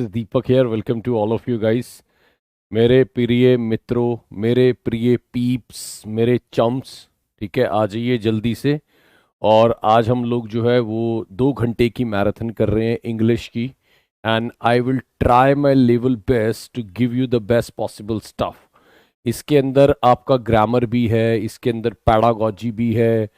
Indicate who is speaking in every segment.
Speaker 1: Deepak here. Welcome to all of you guys. मेरे प्रिय मित्रों, मेरे प्रिय पीप्स, मेरे चम्स, ठीक है, आ जाइए जल्दी से। और आज हम लोग जो है वो 2 घंटे की मैराथन कर रहे हैं इंग्लिश की। And I will try my level best to give you the best possible stuff. इसके अंदर आपका ग्रामर भी है, इसके अंदर पैडागॉजी भी है,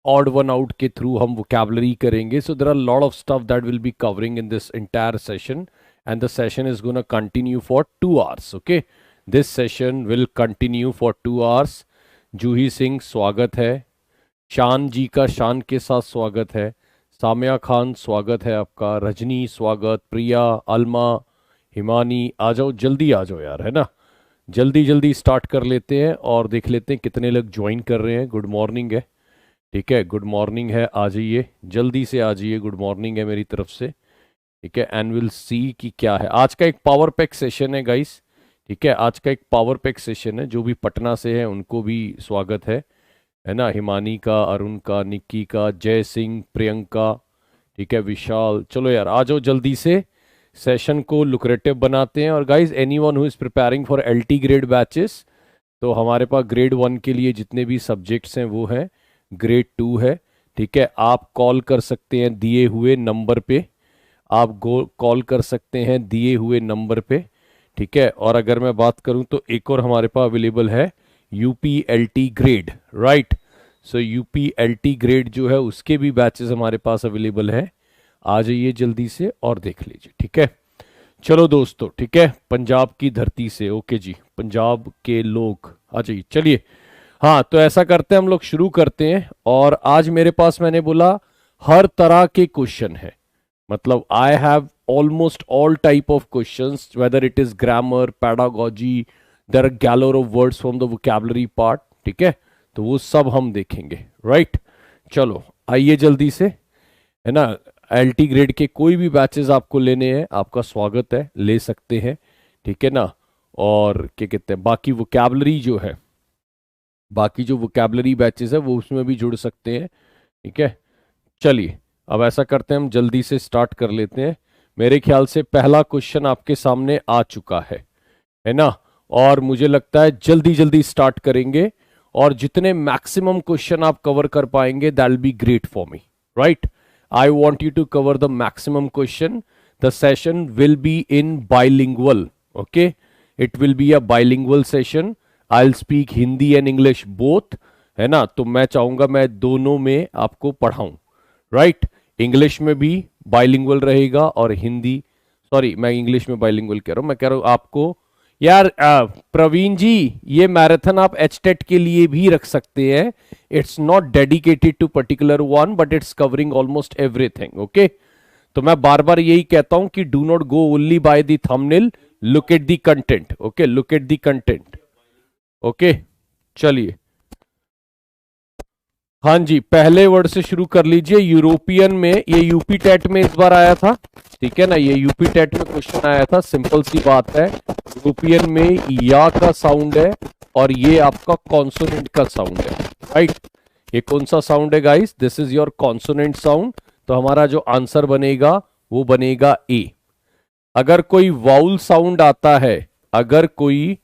Speaker 1: ऑड वन आउट के थ्रू हम वोकैबलरी करेंगे. So there are lot of stuff that will be covering in this entire session, and the session is going to continue for 2 hours. Okay, this session will continue for 2 hours. जूही सिंह स्वागत है, शान जी का शान के साथ स्वागत है, सामिया खान स्वागत है आपका, रजनी स्वागत, प्रिया, अलमा, हिमानी, आ जाओ जल्दी आ जाओ यार, है ना. जल्दी जल्दी स्टार्ट कर लेते हैं और देख लेते हैं कितने लोग ज्वाइन कर रहे हैं. गुड मॉर्निंग है, ठीक है, गुड मॉर्निंग है, आ जाइए जल्दी से आ जाइए, गुड मॉर्निंग है मेरी तरफ से. ठीक है, एंड विल सी कि क्या है आज का. एक पावर पैक सेशन है गाइस, ठीक है, आज का एक पावर पैक सेशन है. जो भी पटना से है उनको भी स्वागत है ना. हिमानी का, अरुण का, निक्की का, जय सिंह, प्रियंका, ठीक है, विशाल. चलो यार आ जाओ जल्दी से, सेशन को लुक्रेटिव बनाते हैं. और guys anyone who is preparing for LT grade batches, तो हमारे पास ग्रेड 1 के लिए जितने भी सब्जेक्ट्स हैं वो हैं, ग्रेड 2 है, ठीक है. आप कॉल कर सकते हैं दिए हुए नंबर पे, आप कॉल कर सकते हैं दिए हुए नंबर पे, ठीक है. और अगर मैं बात करूं तो एक और हमारे पास अवेलेबल है यूपीएलटी ग्रेड, राइट. सो यूपीएलटी ग्रेड जो है उसके भी बैचेस हमारे पास अवेलेबल है. आ जाइए जल्दी से और देख लीजिए, ठीक है. चलो दोस्तों, ठीक है, पंजाब की धरती से, ओके जी, पंजाब के लोग आ जाइए. चलिए, हाँ, तो ऐसा करते हैं हम लोग शुरू करते हैं. और आज मेरे पास, मैंने बोला, हर तरह के क्वेश्चन है. मतलब I have almost all type of questions, whether it is grammar, pedagogy, there are galore of words from the vocabulary part, ठीक है. तो वो सब हम देखेंगे, राइट. चलो आइए जल्दी से, है ना. एलटी ग्रेड के कोई भी बैचेस आपको लेने हैं, आपका स्वागत है, ले सकते हैं, ठीक है ना. और क्या कहते हैं, बाकी वोकैबुलरी जो है, बाकी जो वोकैबुलरी बैचेस है वो उसमें भी जुड़ सकते हैं, ठीक है. चलिए अब ऐसा करते हैं, हम जल्दी से स्टार्ट कर लेते हैं. मेरे ख्याल से पहला क्वेश्चन आपके सामने आ चुका है ना. और मुझे लगता है जल्दी जल्दी स्टार्ट करेंगे, और जितने मैक्सिमम क्वेश्चन आप कवर कर पाएंगे that will be great for me, right. I want you to cover the maximum question. The session will be in bilingual, okay. It will be a bilingual session. I will speak Hindi and English both, है ना. तो मैं चाहूंगा मैं दोनों में आपको पढ़ाऊं, right. English में भी बाइलिंगुअल रहेगा और हिंदी, सॉरी मैं इंग्लिश में बाइलिंगुअल कह रहा हूं, मैं कह रहा हूं आपको. यार प्रवीण जी, ये मैराथन आप एचटेट के लिए भी रख सकते हैं. It's not dedicated to particular one but it's covering almost everything, okay. तो मैं बार बार यही कहता हूं कि do not go only by the thumbnail, look at the content, okay, look at the content, okay. चलिए, हाँ जी, पहले वर्ड से शुरू कर लीजिए. यूरोपियन में, ये यूपी टेट में इस बार आया था, ठीक है ना, ये यूपी टेट में क्वेश्चन आया था. सिंपल सी बात है, यूरोपियन में या का साउंड है और ये आपका कॉन्सोनेंट का साउंड है, राइट. ये कौन सा साउंड है guys? This is your consonant sound. तो हमारा जो आंसर बनेगा वो बनेगा ए. अगर कोई वाउल साउंड आता है, अगर कोई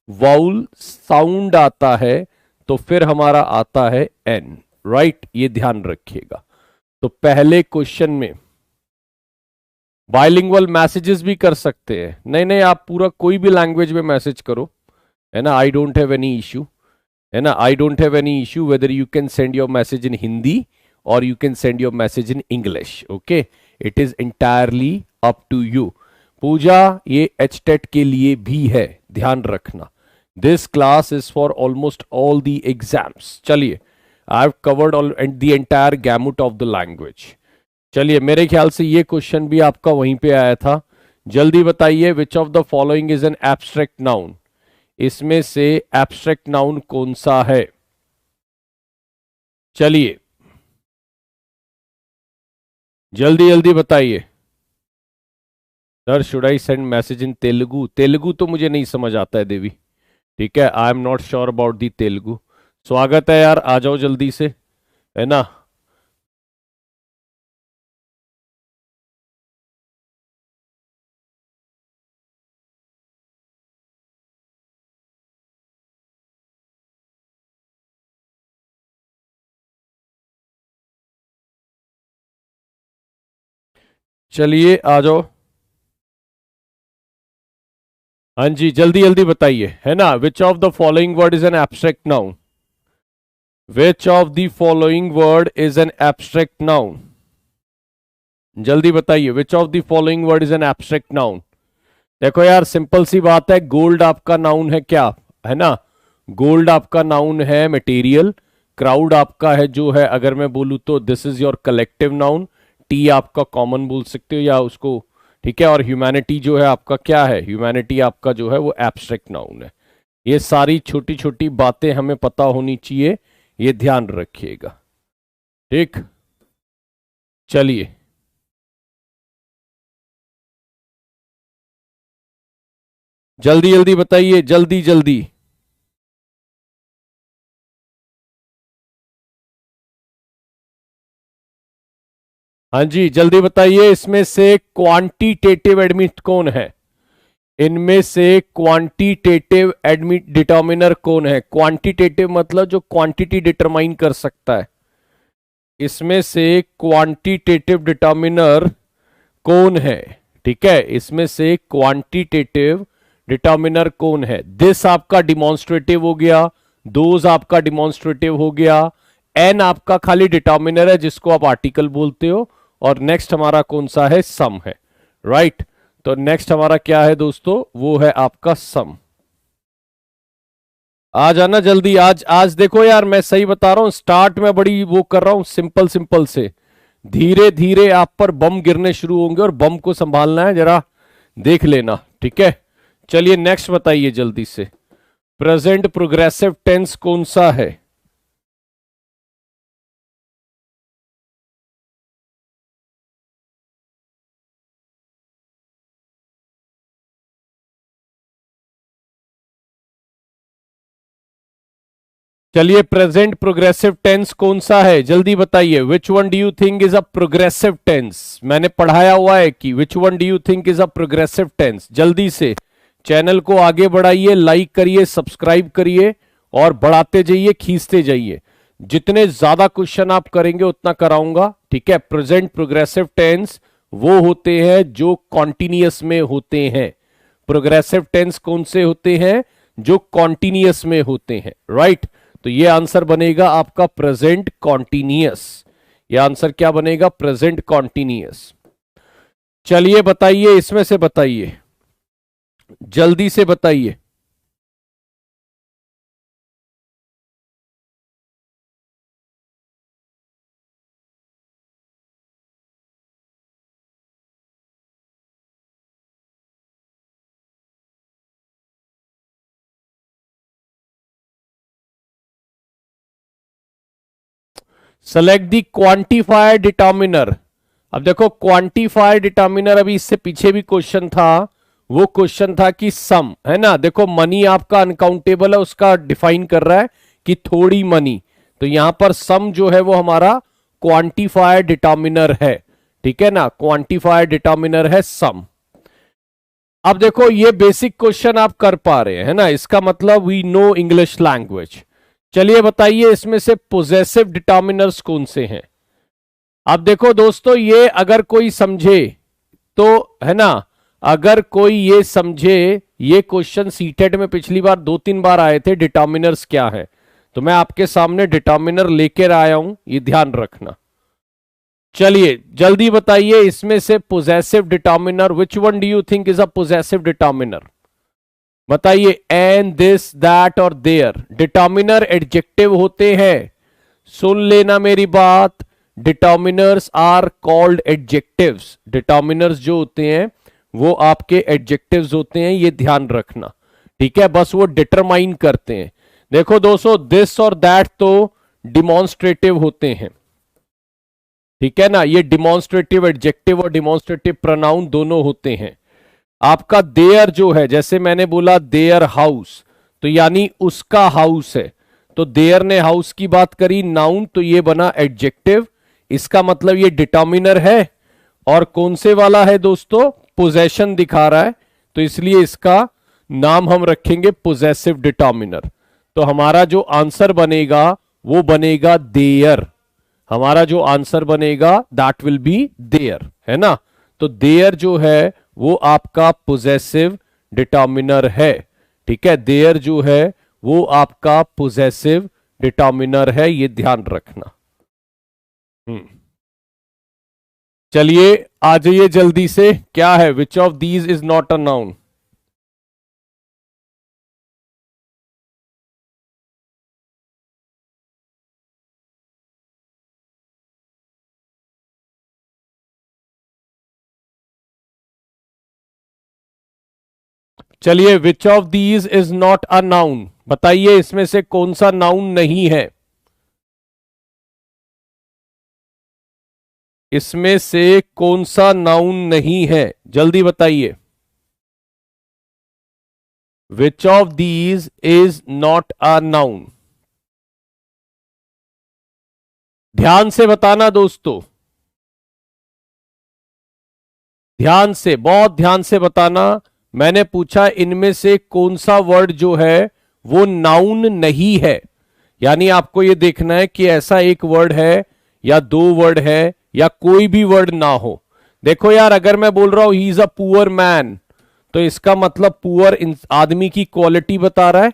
Speaker 1: वाउल साउंड आता है तो फिर हमारा आता है एन, राइट. ये ध्यान रखिएगा. तो पहले क्वेश्चन में बाइलिंगुअल मैसेजेस भी कर सकते हैं. नहीं नहीं, आप पूरा कोई भी लैंग्वेज में मैसेज करो, है ना. I don't have any issue, है ना. I don't have any issue whether you can send your message in Hindi और you can send your message in English, okay. It is entirely up to you. Pooja, ये HTET के लिए भी है, ध्यान रखना. This class is for almost all the exams. चलिए, I have covered all the entire gamut of the language. चलिए, मेरे ख्याल से ये क्वेश्चन भी आपका वहीं पे आया था. जल्दी बताइए, विच of the following is an abstract noun. इसमें से एब्स्ट्रैक्ट नाउन कौन सा है? चलिए जल्दी जल्दी बताइए. Sir, should I send message इन तेलुगु? तेलुगु तो मुझे नहीं समझ आता है देवी, ठीक है. I am not sure about the Telugu. स्वागत है यार, आ जाओ जल्दी से, है ना. चलिए आ जाओ। हाँ जी, जल्दी जल्दी बताइए, है ना। विच of the following word is an abstract noun? Which of the following word is an abstract noun? जल्दी बताइए, विच of the following word is an abstract noun? देखो यार, सिंपल सी बात है, गोल्ड आपका नाउन है क्या, है ना। गोल्ड आपका नाउन है मटेरियल। क्राउड आपका है जो है, अगर मैं बोलूं तो this is your collective noun. T आपका कॉमन बोल सकते हो या उसको, ठीक है। और ह्यूमैनिटी जो है आपका क्या है, ह्यूमैनिटी आपका जो है वो एब्स्ट्रैक्ट नाउन है। ये सारी छोटी छोटी बातें हमें पता होनी चाहिए, ये ध्यान रखिएगा, ठीक। चलिए, जल्दी जल्दी बताइए, जल्दी जल्दी। हाँ जी, जल्दी बताइए, इसमें से क्वांटिटेटिव एडमिट कौन है? इनमें से क्वांटिटेटिव एडमिट डिटर्मिनर कौन है? क्वांटिटेटिव मतलब जो क्वांटिटी डिटरमाइन कर सकता है। इसमें से क्वांटिटेटिव डिटर्मिनर कौन है? ठीक है, इसमें से क्वांटिटेटिव डिटर्मिनर कौन है? दिस आपका डिमॉन्स्ट्रेटिव हो गया, दोज आपका डिमॉन्स्ट्रेटिव हो गया, एन आपका खाली डिटर्मिनर है जिसको आप आर्टिकल बोलते हो, और नेक्स्ट हमारा कौन सा है? सम है, राइट। तो नेक्स्ट हमारा क्या है दोस्तों? वो है आपका सम। आ जाना जल्दी। आज आज देखो यार, मैं सही बता रहा हूं, स्टार्ट में बड़ी वो कर रहा हूं, सिंपल सिंपल से। धीरे धीरे आप पर बम गिरने शुरू होंगे और बम को संभालना है, जरा देख लेना, ठीक है। चलिए नेक्स्ट बताइए जल्दी से, प्रेजेंट प्रोग्रेसिव टेंस कौन सा है? चलिए, प्रेजेंट प्रोग्रेसिव टेंस कौन सा है, जल्दी बताइए। Which one do you think is a progressive tense? मैंने पढ़ाया हुआ है कि which one do you think is a progressive tense. जल्दी से चैनल को आगे बढ़ाइए, लाइक करिए, सब्सक्राइब करिए और बढ़ाते जाइए, खींचते जाइए। जितने ज्यादा क्वेश्चन आप करेंगे उतना कराऊंगा, ठीक है। प्रेजेंट प्रोग्रेसिव टेंस वो होते हैं जो कॉन्टिन्यूअस में होते हैं। प्रोग्रेसिव टेंस कौन से होते हैं? जो कॉन्टिन्यूअस में होते हैं, राइट। तो ये आंसर बनेगा आपका प्रेजेंट कॉन्टिन्यूअस। ये आंसर क्या बनेगा? Present continuous. चलिए बताइए, इसमें से बताइए, जल्दी से बताइए। सेलेक्ट दी क्वांटिफायर डिटर्मिनर। अब देखो, क्वांटिफायर डिटर्मिनर, अभी इससे पीछे भी क्वेश्चन था, वो क्वेश्चन था कि सम, है ना। देखो, मनी आपका अनकाउंटेबल है, उसका डिफाइन कर रहा है कि थोड़ी मनी। तो यहां पर सम जो है वो हमारा क्वांटिफायर डिटर्मिनर है, ठीक है ना। क्वांटिफायर डिटर्मिनर है सम। अब देखो, ये बेसिक क्वेश्चन आप कर पा रहे हैं, है ना, इसका मतलब वी नो इंग्लिश लैंग्वेज। चलिए बताइए, इसमें से पोजेसिव डिटर्मिनर्स कौन से हैं? अब देखो दोस्तों, ये अगर कोई समझे तो, है ना, अगर कोई ये समझे, ये क्वेश्चन सीटेट में पिछली बार 2-3 बार आए थे, डिटर्मिनर्स क्या है। तो मैं आपके सामने डिटर्मिनर लेकर आया हूं, ये ध्यान रखना। चलिए जल्दी बताइए, इसमें से possessive determiner, which one do you think is a possessive determiner? बताइए। एंड, दिस, दैट और देयर। डिटर्मिनर एडजेक्टिव होते हैं, सुन लेना मेरी बात। Determiners are called adjectives. डिटर्मिनर्स जो होते हैं वो आपके एडजेक्टिव्स होते हैं, ये ध्यान रखना, ठीक है। बस वो डिटरमाइन करते हैं। देखो दोस्तों, दिस और दैट तो डिमॉन्स्ट्रेटिव होते हैं, ठीक है ना। ये डिमॉन्स्ट्रेटिव एडजेक्टिव और डिमॉन्स्ट्रेटिव प्रोनाउन दोनों होते हैं। आपका देयर जो है, जैसे मैंने बोला देयर हाउस, तो यानी उसका हाउस है, तो देयर ने हाउस की बात करी, नाउन, तो ये बना एडजेक्टिव। इसका मतलब ये डिटर्मिनर है, और कौन से वाला है दोस्तों? पोजेशन दिखा रहा है, तो इसलिए इसका नाम हम रखेंगे पोजेसिव डिटर्मिनर। तो हमारा जो आंसर बनेगा वो बनेगा देयर। हमारा जो आंसर बनेगा दैट विल बी देयर, है ना। तो देयर जो है वो आपका पोजेसिव डिटर्मिनर है। ठीक है, देयर जो है वो आपका पोजेसिव डिटर्मिनर है, ये ध्यान रखना। चलिए आ जाइए जल्दी से, क्या है which of these is not a noun. चलिए, which of these is not a noun, बताइए इसमें से कौन सा नाउन नहीं है। इसमें से कौन सा नाउन नहीं है, जल्दी बताइए। विच of these is not a noun, ध्यान से बताना दोस्तों, ध्यान से, बहुत ध्यान से बताना। मैंने पूछा इनमें से कौन सा वर्ड जो है वो नाउन नहीं है, यानी आपको ये देखना है कि ऐसा एक वर्ड है या दो वर्ड है या कोई भी वर्ड ना हो। देखो यार, अगर मैं बोल रहा हूं ही इज अ पुअर मैन, तो इसका मतलब पुअर आदमी की क्वालिटी बता रहा है।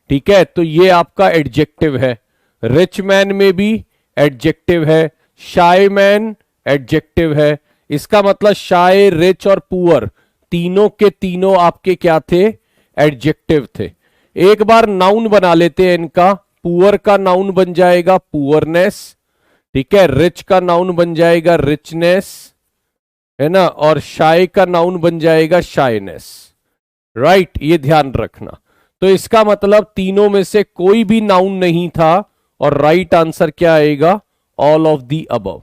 Speaker 1: ठीक है, तो ये आपका एडजेक्टिव है। रिच मैन में भी एडजेक्टिव है, शाय मैन एडजेक्टिव है। इसका मतलब शाय, रिच और पुअर तीनों के तीनों आपके क्या थे, एडजेक्टिव थे। एक बार नाउन बना लेते हैं इनका। पुअर का नाउन बन जाएगा पुअरनेस, ठीक है, रिच का नाउन बन जाएगा रिचनेस, है ना, और शाय का नाउन बन जाएगा शाइनेस। राइट, ये ध्यान रखना। तो इसका मतलब तीनों में से कोई भी नाउन नहीं था, और राइट आंसर क्या आएगा, ऑल ऑफ दी अबव।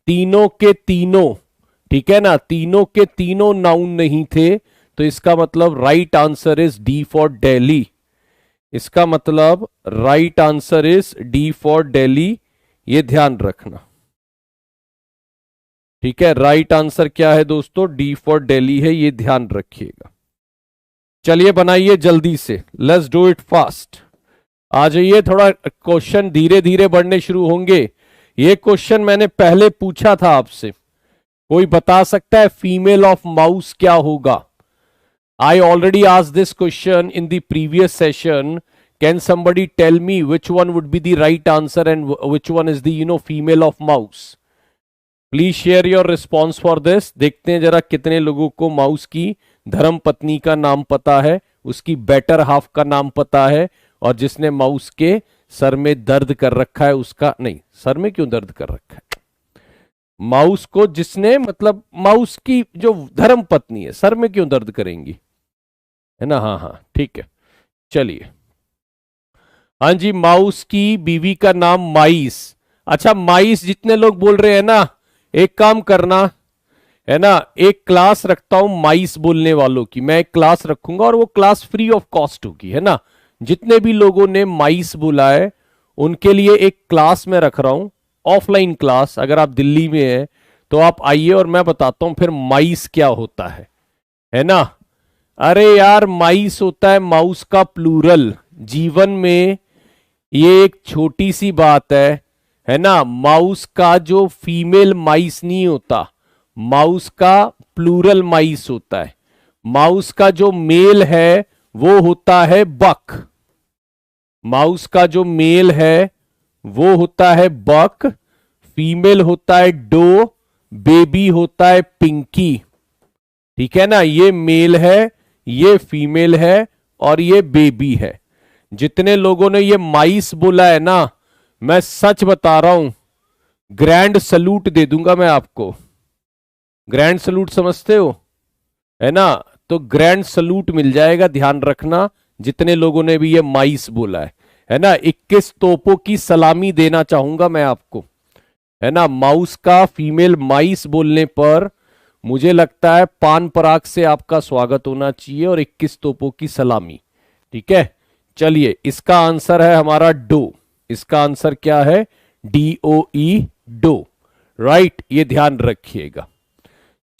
Speaker 1: तीनों के तीनों, ठीक है ना, तीनों के तीनों नाउन नहीं थे, तो इसका मतलब right answer is D for Delhi. इसका मतलब right answer is D for Delhi, ये ध्यान रखना। ठीक है, राइट आंसर क्या है दोस्तों, डी फॉर दिल्ली है, ये ध्यान रखिएगा। चलिए बनाइए जल्दी से, लेट्स डू इट फास्ट। आ जाइए, थोड़ा क्वेश्चन धीरे धीरे बढ़ने शुरू होंगे। ये क्वेश्चन मैंने पहले पूछा था आपसे, कोई बता सकता है फीमेल ऑफ माउस क्या होगा? I already asked this question in the previous session. Can somebody tell me which one would be the right answer and which one is the female of mouse? Please share your response for this. देखते हैं जरा कितने लोगों को mouse की धर्म पत्नी का नाम पता है, उसकी बेटर हाफ का नाम पता है, और जिसने माउस के सर में दर्द कर रखा है उसका, नहीं सर में क्यों दर्द कर रखा है, माउस को जिसने, मतलब माउस की जो धर्म पत्नी है सर में क्यों दर्द करेंगी, है ना। हाँ हाँ ठीक है, चलिए। हाँ जी, माउस की बीवी का नाम माइस। अच्छा, माइस जितने लोग बोल रहे हैं ना, एक काम करना, है ना, एक क्लास रखता हूं माइस बोलने वालों की, मैं एक क्लास रखूंगा और वो क्लास फ्री ऑफ कॉस्ट होगी, है ना। जितने भी लोगों ने माइस बोला है उनके लिए एक क्लास मैं रख रहा हूं, ऑफलाइन क्लास। अगर आप दिल्ली में हैं तो आप आइए और मैं बताता हूं फिर माइस क्या होता है ना। अरे यार, माइस होता है माउस का प्लूरल। जीवन में ये एक छोटी सी बात है ना। माउस का जो फीमेल माइस नहीं होता, माउस का प्लूरल माइस होता है। माउस का जो मेल है वो होता है बक, माउस का जो मेल है वो होता है बक, फीमेल होता है डो, बेबी होता है पिंकी। ठीक है ना, ये मेल है, ये फीमेल है, और ये बेबी है। जितने लोगों ने ये माइस बोला है ना, मैं सच बता रहा हूं, ग्रैंड सलूट दे दूंगा मैं आपको। ग्रैंड सलूट समझते हो, है ना, तो ग्रैंड सलूट मिल जाएगा, ध्यान रखना, जितने लोगों ने भी ये माइस बोला है ना। 21 तोपों की सलामी देना चाहूंगा मैं आपको, है ना। माउस का फीमेल माइस बोलने पर मुझे लगता है पान पराग से आपका स्वागत होना चाहिए और 21 तोपों की सलामी। ठीक है, चलिए, इसका आंसर है हमारा डो। इसका आंसर क्या है, DOE, डो। राइट, ये ध्यान रखिएगा।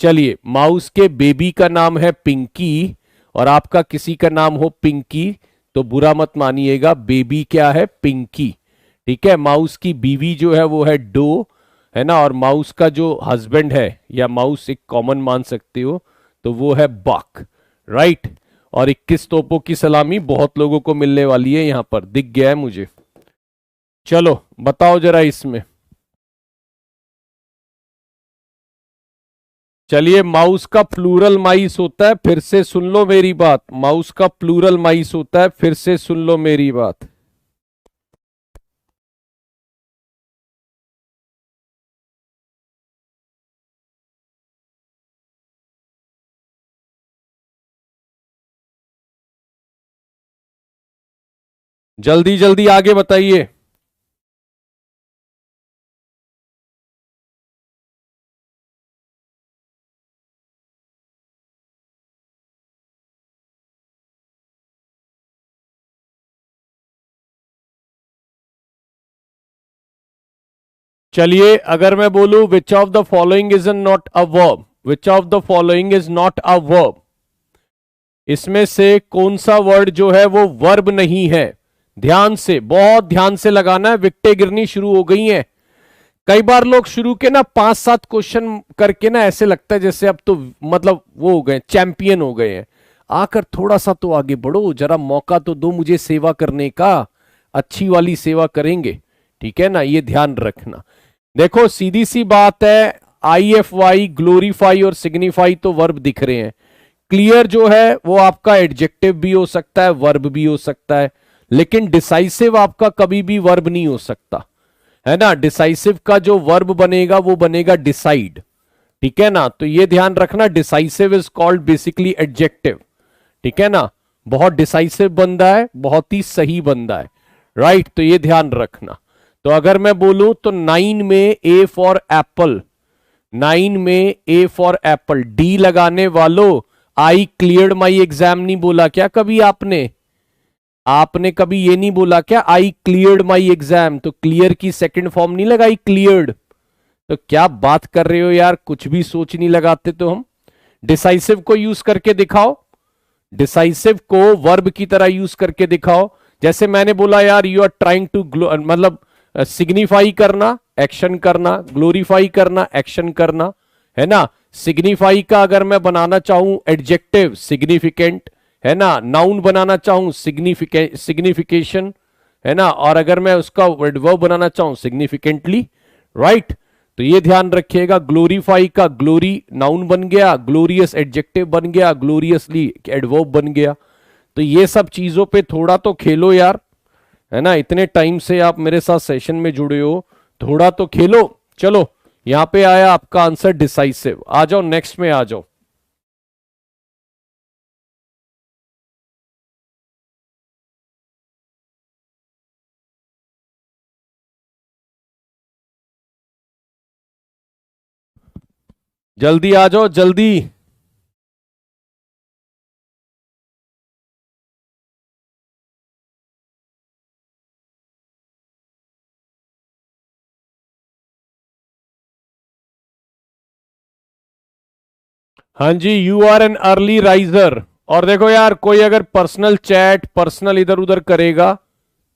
Speaker 1: चलिए, माउस के बेबी का नाम है पिंकी, और आपका किसी का नाम हो पिंकी तो बुरा मत मानिएगा, बेबी क्या है, पिंकी। ठीक है, माउस की बीवी जो है वो है डो, है ना, और माउस का जो हस्बैंड है या माउस एक कॉमन मान सकते हो, तो वो है बक, राइट। और 21 तोपों की सलामी बहुत लोगों को मिलने वाली है, यहां पर दिख गया है मुझे। चलो बताओ जरा इसमें। चलिए, माउस का प्लूरल माइस होता है, फिर से सुन लो मेरी बात, माउस का प्लूरल माइस होता है, फिर से सुन लो मेरी बात। जल्दी जल्दी आगे बताइए। चलिए, अगर मैं बोलूं विच of the following is not a verb, which of the following is not a verb, इसमें से कौन सा वर्ड जो है वो वर्ब नहीं है। ध्यान से, बहुत ध्यान से लगाना है, विकटें गिरनी शुरू हो गई हैं। कई बार लोग शुरू के ना 5-7 क्वेश्चन करके ना ऐसे लगता है जैसे अब तो मतलब वो हो गए, चैंपियन हो गए हैं। आकर थोड़ा सा तो आगे बढ़ो, जरा मौका तो दो मुझे सेवा करने का, अच्छी वाली सेवा करेंगे, ठीक है ना, ये ध्यान रखना। देखो सीधी सी बात है, IFY, ग्लोरीफाई और सिग्निफाई तो वर्ब दिख रहे हैं। क्लियर जो है वो आपका एडजेक्टिव भी हो सकता है, वर्ब भी हो सकता है, लेकिन डिसाइसिव आपका कभी भी वर्ब नहीं हो सकता, है ना। डिसाइसिव का जो वर्ब बनेगा वो बनेगा डिसाइड, ठीक है ना। तो ये ध्यान रखना, decisive is called basically adjective, ठीक है ना। बहुत डिसाइसिव बंदा है, बहुत ही सही बंदा है, राइट। तो ये ध्यान रखना। तो अगर मैं बोलूं तो 9 में A फॉर एप्पल, 9 में A फॉर एप्पल, डी लगाने वालों, आई क्लियर्ड माई एग्जाम नहीं बोला क्या कभी आपने? आपने कभी ये नहीं बोला क्या, आई क्लियर्ड माई एग्जाम? तो क्लियर की सेकंड फॉर्म नहीं लगाई, क्लियर्ड। तो क्या बात कर रहे हो यार, कुछ भी सोच नहीं लगाते तो हम। डिसाइसिव को यूज करके दिखाओ, डिसाइसिव को वर्ब की तरह यूज करके दिखाओ। जैसे मैंने बोला यार, यू आर ट्राइंग टू मतलब सिग्निफाई करना, एक्शन करना, ग्लोरीफाई करना, एक्शन करना, है ना। सिग्निफाई का अगर मैं बनाना चाहूं एडजेक्टिव, सिग्निफिकेंट, है ना। नाउन बनाना चाहूं सिग्निफिकेशन, है ना। और अगर मैं उसका वर्ब बनाना चाहूं सिग्निफिकेंटली, राइट। तो ये ध्यान रखिएगा, ग्लोरीफाई का ग्लोरी नाउन बन गया, ग्लोरियस एडजेक्टिव बन गया, ग्लोरियसली एडवर्ब बन गया। तो ये सब चीजों पे थोड़ा तो खेलो यार, है ना। इतने टाइम से आप मेरे साथ सेशन में जुड़े हो, थोड़ा तो खेलो। चलो, यहां पे आया आपका आंसर डिसाइसिव। आ जाओ नेक्स्ट में आ जाओ। जल्दी आ जाओ जल्दी। हाँ जी, you are an early riser. और देखो यार, कोई अगर पर्सनल चैट, पर्सनल इधर उधर करेगा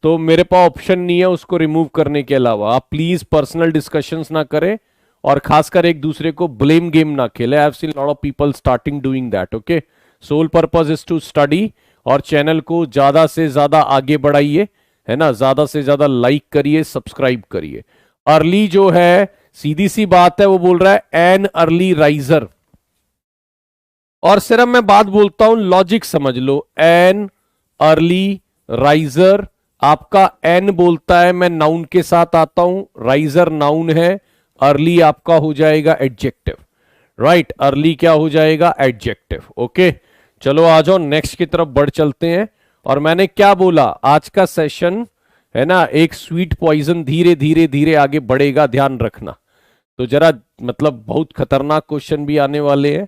Speaker 1: तो मेरे पास ऑप्शन नहीं है उसको रिमूव करने के अलावा। आप प्लीज पर्सनल डिस्कशंस ना करें, और खासकर एक दूसरे को ब्लेम गेम ना खेले। I have seen lot of people starting doing that, okay. Sole purpose is to study, और चैनल को ज्यादा से ज्यादा आगे बढ़ाइए, है ना। ज्यादा से ज्यादा लाइक करिए, सब्सक्राइब करिए। अर्ली जो है, सीधी सी बात है, वो बोल रहा है एन अर्ली राइजर। और सिर्फ मैं बात बोलता हूं, लॉजिक समझ लो। एन अर्ली राइजर, आपका एन बोलता है मैं नाउन के साथ आता हूं, राइजर नाउन है, अर्ली आपका हो जाएगा एडजेक्टिव, राइट। अर्ली क्या हो जाएगा, एडजेक्टिव, ओके। चलो आ जाओ नेक्स्ट की तरफ बढ़ चलते हैं। और मैंने क्या बोला, आज का सेशन है ना एक स्वीट पॉइजन, धीरे धीरे धीरे आगे बढ़ेगा, ध्यान रखना। तो जरा मतलब बहुत खतरनाक क्वेश्चन भी आने वाले हैं,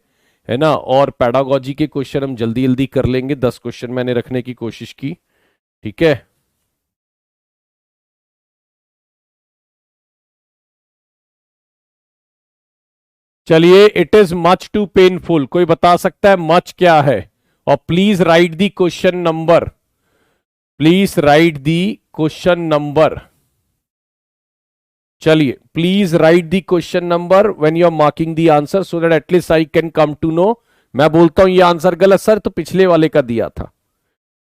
Speaker 1: है ना। और पैडागोजी के क्वेश्चन हम जल्दी जल्दी कर लेंगे, 10 क्वेश्चन मैंने रखने की कोशिश की, ठीक है। चलिए, it is much too painful, कोई बता सकता है मच क्या है? और please write the question number, please write the question number. चलिए, please write the question number when you are marking the answer so that at least I can come to know. मैं बोलता हूं ये आंसर गलत sir, तो पिछले वाले का दिया था,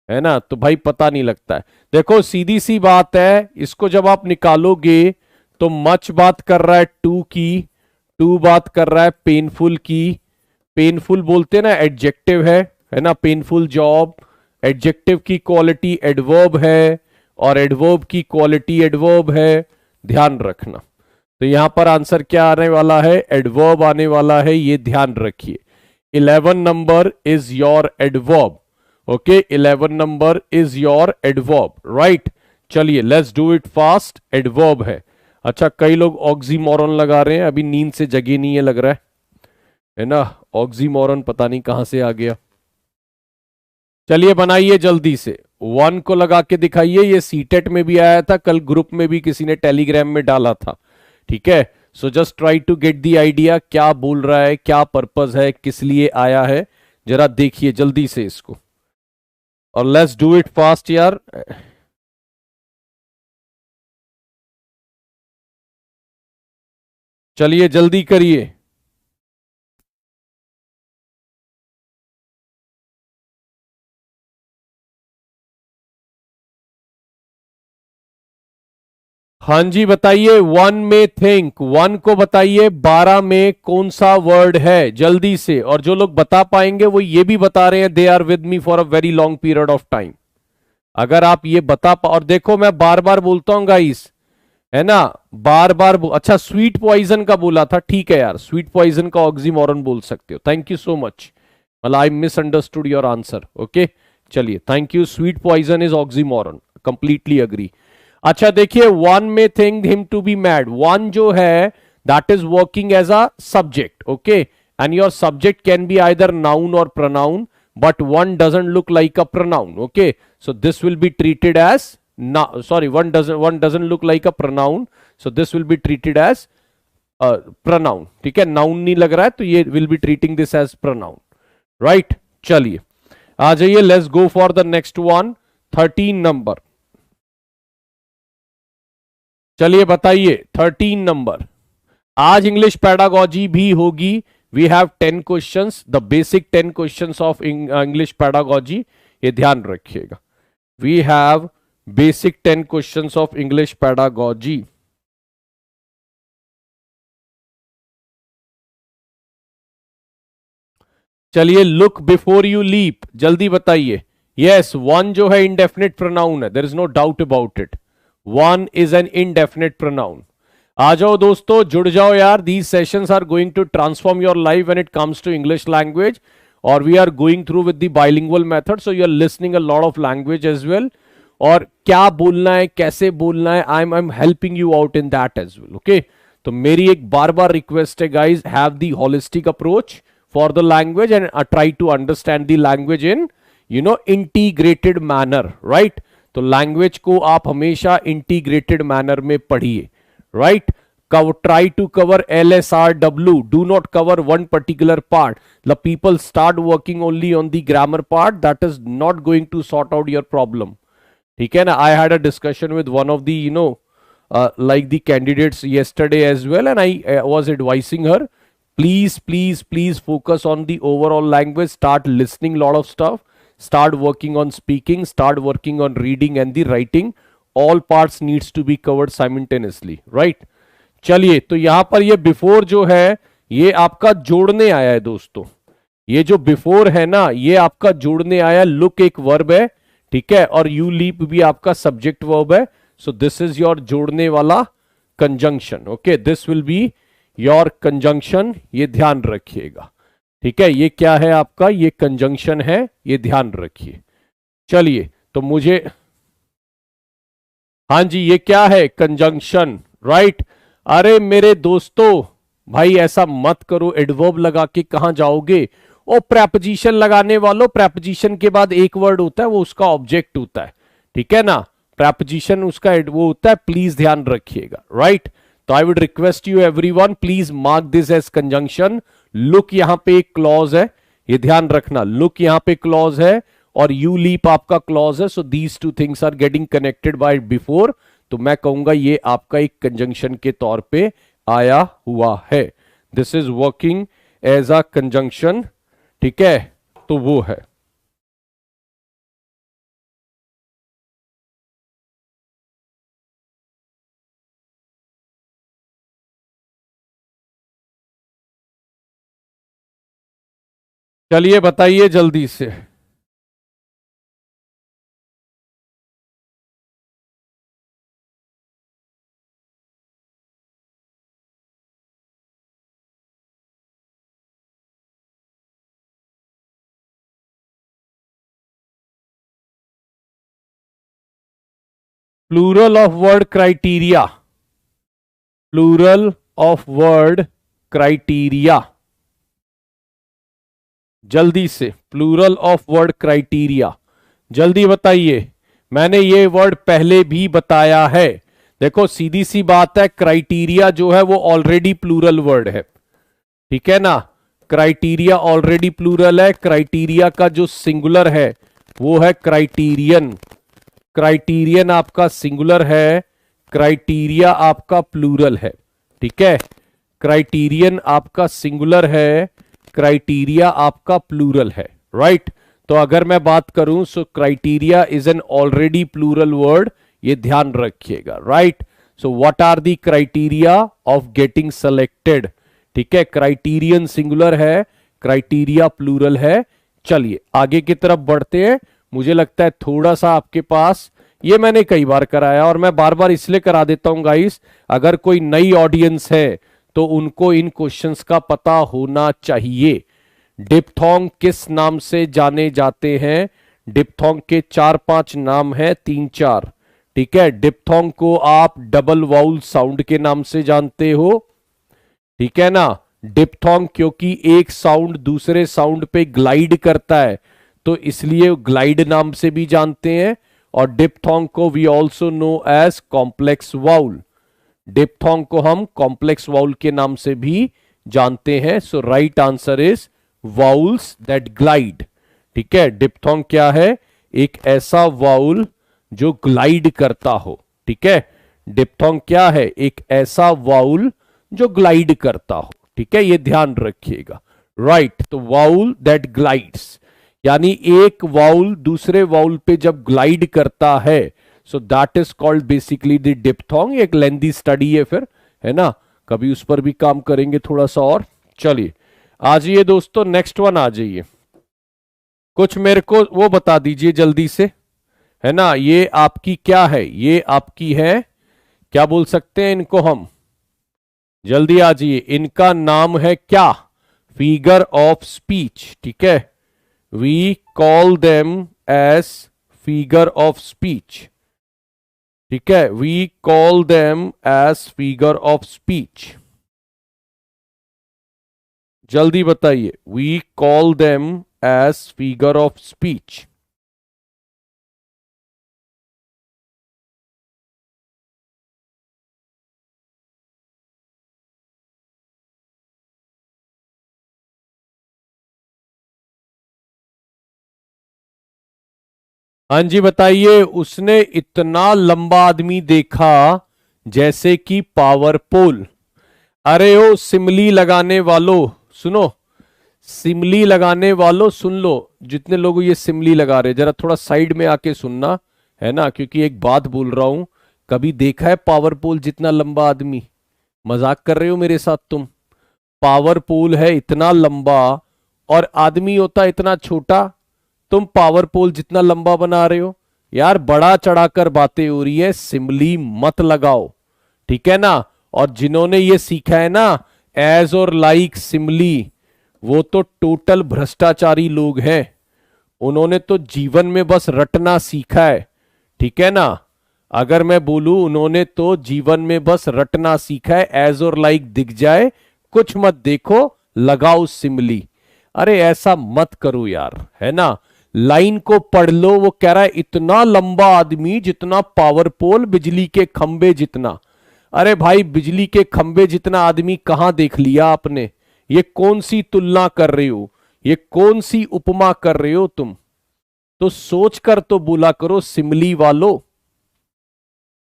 Speaker 1: है ना, तो भाई पता नहीं लगता है। देखो सीधी सी बात है, इसको जब आप निकालोगे तो मच बात कर रहा है टू की, टू बात कर रहा है पेनफुल की। पेनफुल बोलते हैं ना एडजेक्टिव है ना, पेनफुल जॉब। एडजेक्टिव की क्वालिटी एडवर्ब है और एडवर्ब की क्वालिटी एडवर्ब है, ध्यान रखना। तो यहां पर आंसर क्या आने वाला है, एडवर्ब आने वाला है, ये ध्यान रखिए। 11 number is your adverb. Okay, 11 number is your adverb, right. चलिए let's do it fast, adverb है। अच्छा, कई लोग ऑक्सीमोरन लगा रहे हैं, अभी नींद से जगे नहीं है लग रहा है ना। ऑक्सीमोरन पता नहीं कहां से आ गया। चलिए बनाइए जल्दी से, 1 को लगा के दिखाइए। ये सीटेट में भी आया था, कल ग्रुप में भी किसी ने टेलीग्राम में डाला था, ठीक है। So just try to get the idea, क्या बोल रहा है, क्या पर्पस है, किस लिए आया है, जरा देखिए जल्दी से इसको, और लेट्स डू इट फास्ट यार। चलिए जल्दी करिए। हाँ जी बताइए, 1 में थिंक, 1 को बताइए 12 में कौन सा वर्ड है, जल्दी से। और जो लोग बता पाएंगे वो ये भी बता रहे हैं, they are with me for a very long period of time. अगर आप ये बता पा, और देखो मैं बार बार बोलता हूं गाइस, है ना, बार बार अच्छा स्वीट पॉइजन का बोला था, ठीक है यार, स्वीट पॉइजन का ऑक्सीमोरन बोल सकते हो, थैंक यू सो मच। मतलब I misunderstood your answer, okay. चलिए thank you, sweet poison is oxymoron, completely agree. अच्छा देखिए, 1 में think him to be mad, 1 जो है that is working as a subject, okay, and your subject can be either noun और pronoun, but 1 doesn't look like a pronoun, okay, so this will be treated as, sorry, 1 doesn't look like a pronoun, so this will be treated as pronoun, ठीक है, noun नहीं लग रहा है तो ये will be treating this as pronoun, right। चलिए आ जाइए, let's go for the next one, 13 number. चलिए बताइए 13 नंबर। आज इंग्लिश पैडागॉजी भी होगी। We have 10 questions, the basic 10 questions of English pedagogy, ये ध्यान रखिएगा। We have basic 10 questions of English pedagogy. चलिए, लुक बिफोर यू लीप, जल्दी बताइए। यस, 1 जो है इंडेफिनिट प्रोनाउन है, there is no doubt about it, 1 is an indefinite pronoun. आ जाओ दोस्तों, जुड़ जाओ यार, these sessions are going to transform your life when it comes to English language, और we are going through with the bilingual method, so you are listening a lot of language as well, और क्या बोलना है, कैसे बोलना है, I am helping you out in that as well, okay. तो मेरी एक बार बार रिक्वेस्ट है guys, have the holistic approach for the language and try to understand the language in integrated manner, right। तो लैंग्वेज को आप हमेशा इंटीग्रेटेड मैनर में पढ़िए, right. try to cover LSRW, do not cover one particular part, the people start working only on the grammar part, that is not going to sort out your problem, ठीक है ना। I had a discussion with one of the like the candidates yesterday as well, and I was advising her, please focus on the overall language, start listening lot of stuff, start working on speaking, start working on reading and the writing, all parts needs to be covered simultaneously, right। चलिए, तो यहां पर ये before जो है ये आपका जोड़ने आया है दोस्तों, ये जो बिफोर है ना ये आपका जोड़ने आया, लुक एक वर्ब है, ठीक है, और यू लीप भी आपका सब्जेक्ट वर्ब है, सो दिस इज योर जोड़ने वाला conjunction, okay, this will be your conjunction, ये ध्यान रखिएगा, ठीक है। ये क्या है आपका, ये कंजंक्शन है, ये ध्यान रखिए। चलिए, तो मुझे, हाँ जी, ये क्या है, कंजंक्शन, राइट। अरे मेरे दोस्तों, भाई ऐसा मत करो, एडवर्ब लगा के कहां जाओगे, ओ प्रेपोजिशन लगाने वालों, प्रेपोजिशन के बाद एक वर्ड होता है, वो उसका ऑब्जेक्ट होता है, ठीक है ना, प्रेपोजिशन उसका वो होता है, प्लीज ध्यान रखिएगा, राइट। तो I would request you everyone, please mark this as conjunction. Look यहां पे एक क्लॉज है, ये ध्यान रखना, लुक यहां पे क्लॉज है और यू लीप आपका क्लॉज है, so these two things are getting connected by before, तो मैं कहूंगा ये आपका एक कंजंक्शन के तौर पे आया हुआ है। This is working as a conjunction, ठीक है, तो वो है। चलिए बताइए जल्दी से। Plural of word criteria, plural of word criteria, जल्दी से प्लूरल ऑफ वर्ड क्राइटेरिया, जल्दी बताइए। मैंने ये वर्ड पहले भी बताया है। देखो सीधी सी बात है, क्राइटेरिया जो है वो ऑलरेडी प्लूरल वर्ड है, ठीक है ना। क्राइटेरिया ऑलरेडी प्लूरल है। क्राइटेरिया का जो सिंगुलर है वो है क्राइटेरियन। क्राइटेरियन आपका सिंगुलर है, क्राइटेरिया आपका प्लूरल है, ठीक है। क्राइटेरियन आपका सिंगुलर है, क्राइटेरिया आपका प्लूरल है, राइट। तो अगर मैं बात करूं so criteria is an already plural word, ये ध्यान रखिएगा, right. So what are the criteria of getting selected, ठीक है। क्राइटेरियन सिंगुलर है, क्राइटेरिया प्लूरल है। चलिए आगे की तरफ बढ़ते हैं। मुझे लगता है थोड़ा सा आपके पास, ये मैंने कई बार कराया और मैं बार बार इसलिए करा देता हूं गाइस, अगर कोई नई ऑडियंस है तो उनको इन क्वेश्चंस का पता होना चाहिए। डिप्थोंग किस नाम से जाने जाते हैं? डिप्थोंग के 4-5 नाम हैं, 3-4, ठीक है। डिप्थोंग को आप डबल वाउल साउंड के नाम से जानते हो, ठीक है ना। डिप्थोंग क्योंकि एक साउंड दूसरे साउंड पे ग्लाइड करता है तो इसलिए ग्लाइड नाम से भी जानते हैं। और डिप्थोंग को we also know as complex vowel, diphthong को हम कॉम्प्लेक्स वाउल के नाम से भी जानते हैं। So right answer is vowels that glide, ठीक है। डिप्थोंग क्या है? एक ऐसा वाउल जो ग्लाइड करता हो, ठीक है। डिप्थोंग क्या है? एक ऐसा वाउल जो ग्लाइड करता हो, ठीक है, ये ध्यान रखिएगा, राइट। तो वाउल दैट ग्लाइड्स, यानी एक वाउल दूसरे वाउल पे जब ग्लाइड करता है, so that is called basically the diphthong. एक लेंथी स्टडी है फिर, है ना, कभी उस पर भी काम करेंगे थोड़ा सा और। चलिए आ जाइए दोस्तों, नेक्स्ट वन आ जाइए। कुछ मेरे को वो बता दीजिए जल्दी से, है ना। ये आपकी क्या है? ये आपकी है, क्या बोल सकते हैं इनको हम? जल्दी आ जाइए, इनका नाम है क्या? फिगर ऑफ स्पीच, ठीक है। We call them as figure of speech, ठीक है। We call them as figure of speech, जल्दी बताइए। We call them as figure of speech. हाँ जी बताइए। उसने इतना लंबा आदमी देखा जैसे कि पावर पोल। अरे ओ सिमली लगाने वालों सुनो, सिमली लगाने वालों सुन लो। जितने लोग ये सिमली लगा रहे जरा थोड़ा साइड में आके सुनना, है ना, क्योंकि एक बात बोल रहा हूं। कभी देखा है पावर पोल जितना लंबा आदमी? मजाक कर रहे हो मेरे साथ तुम? पावर पोल है इतना लंबा और आदमी होता इतना छोटा, तुम पावर पोल जितना लंबा बना रहे हो। यार बड़ा चढ़ाकर बातें हो रही है, सिमली मत लगाओ, ठीक है ना। और जिन्होंने ये सीखा है ना एज और लाइक सिमली, वो तो टोटल भ्रष्टाचारी लोग हैं। उन्होंने तो जीवन में बस रटना सीखा है, ठीक है ना। अगर मैं बोलूं उन्होंने तो जीवन में बस रटना सीखा है, एज और लाइक दिख जाए कुछ मत देखो लगाओ सिमली। अरे ऐसा मत करो यार, है ना। लाइन को पढ़ लो। वो कह रहा है इतना लंबा आदमी जितना पावर पोल, बिजली के खंबे जितना। अरे भाई बिजली के खंबे जितना आदमी कहां देख लिया आपने? ये कौन सी तुलना कर रहे हो? ये कौन सी उपमा कर रहे हो तुम? तो सोच कर तो बोला करो सिमली वालों।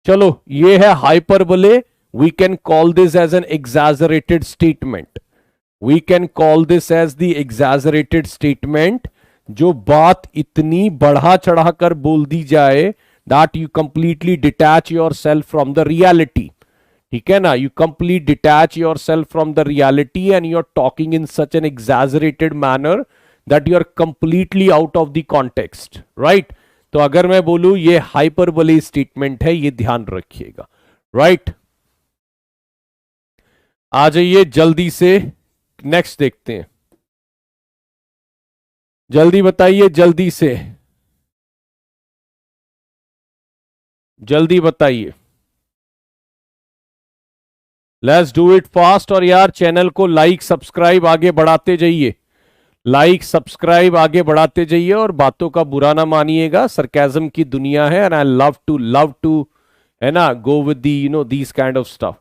Speaker 1: चलो ये है hyperbole. We can call this as an exaggerated statement. We can call this as the exaggerated statement. जो बात इतनी बढ़ा चढ़ाकर बोल दी जाए that you completely detach yourself from the reality. ठीक है ना, you complete detach yourself from the reality and you are talking in such an exaggerated manner that you are completely out of the context. Right. तो अगर मैं बोलूं ये hyperbole statement है, ये ध्यान रखिएगा. राइट. आ जाइए जल्दी से, नेक्स्ट देखते हैं. जल्दी बताइए, जल्दी से जल्दी बताइए. Let's do it fast. और यार चैनल को लाइक सब्सक्राइब आगे बढ़ाते जाइए. लाइक सब्सक्राइब आगे बढ़ाते जाइए और बातों का बुरा ना मानिएगा. सरकाज़म की दुनिया है एंड आई लव टू है ना go with the you know these kind of stuff.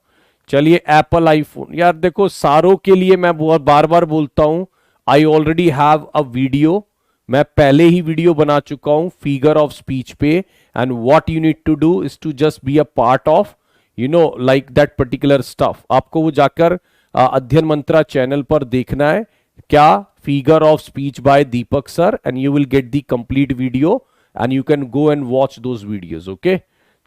Speaker 1: चलिए एप्पल आईफोन. यार देखो सारों के लिए मैं बहुत बार बार बोलता हूं, I already have a video. मैं पहले ही वीडियो बना चुका हूं फिगर ऑफ स्पीच पे. And what you need to do is to just be a part of you know like that particular stuff. आपको वो जाकर अध्ययन मंत्रा चैनल पर देखना है. क्या? Figure of speech bye Deepak sir, and you will get the complete video and you can go and watch those videos. Okay.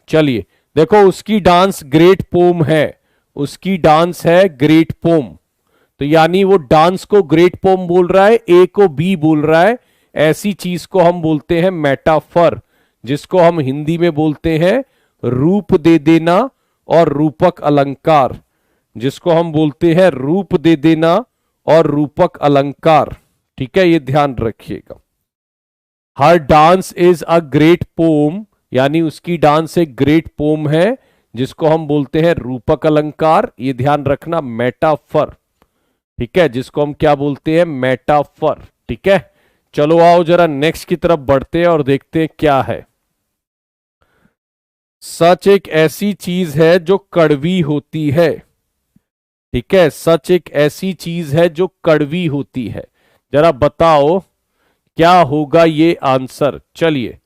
Speaker 1: चलिए देखो उसकी डांस ग्रेट पोम है. उसकी डांस है ग्रेट पोम. तो यानी वो डांस को ग्रेट पोम बोल रहा है, ए को बी बोल रहा है. ऐसी चीज को हम बोलते हैं मेटाफर, जिसको हम हिंदी में बोलते हैं रूप दे देना और रूपक अलंकार. जिसको हम बोलते हैं रूप दे देना और रूपक अलंकार. ठीक है, ये ध्यान रखिएगा. Her dance is a great poem, यानी उसकी डांस एक ग्रेट पोम है जिसको हम बोलते हैं रूपक अलंकार. ये ध्यान रखना, मेटाफर. ठीक है, जिसको हम क्या बोलते हैं? मेटाफर. ठीक है. चलो आओ जरा नेक्स्ट की तरफ बढ़ते हैं और देखते हैं क्या है. सच एक ऐसी चीज है जो कड़वी होती है. ठीक है, सच एक ऐसी चीज है जो कड़वी होती है. जरा बताओ क्या होगा ये आंसर. चलिए,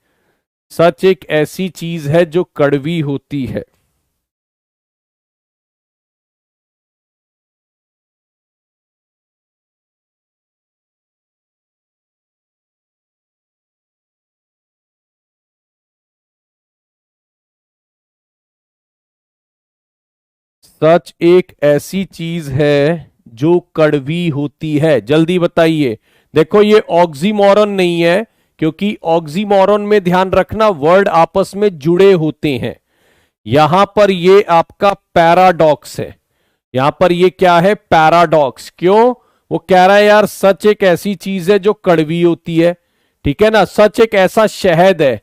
Speaker 1: सच एक ऐसी चीज है जो कड़वी होती है. सच एक ऐसी चीज है जो कड़वी होती है. जल्दी बताइए. देखो ये ऑक्सीमोरन नहीं है, क्योंकि ऑक्सीमोरन में ध्यान रखना वर्ड आपस में जुड़े होते हैं. यहां पर ये आपका पैराडॉक्स है. यहां पर ये क्या है? पैराडॉक्स. क्यों? वो कह रहा है यार सच एक ऐसी चीज है जो कड़वी होती है. ठीक है ना. सच एक ऐसा शहद है.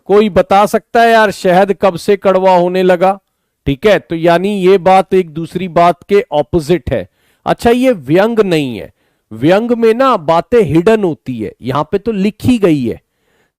Speaker 1: कोई बता सकता है यार शहद कब से कड़वा होने लगा? ठीक है, तो यानी ये बात एक दूसरी बात के ऑपोजिट है. अच्छा, ये व्यंग नहीं है. व्यंग में ना बातें हिडन होती है, यहां पे तो लिखी गई है.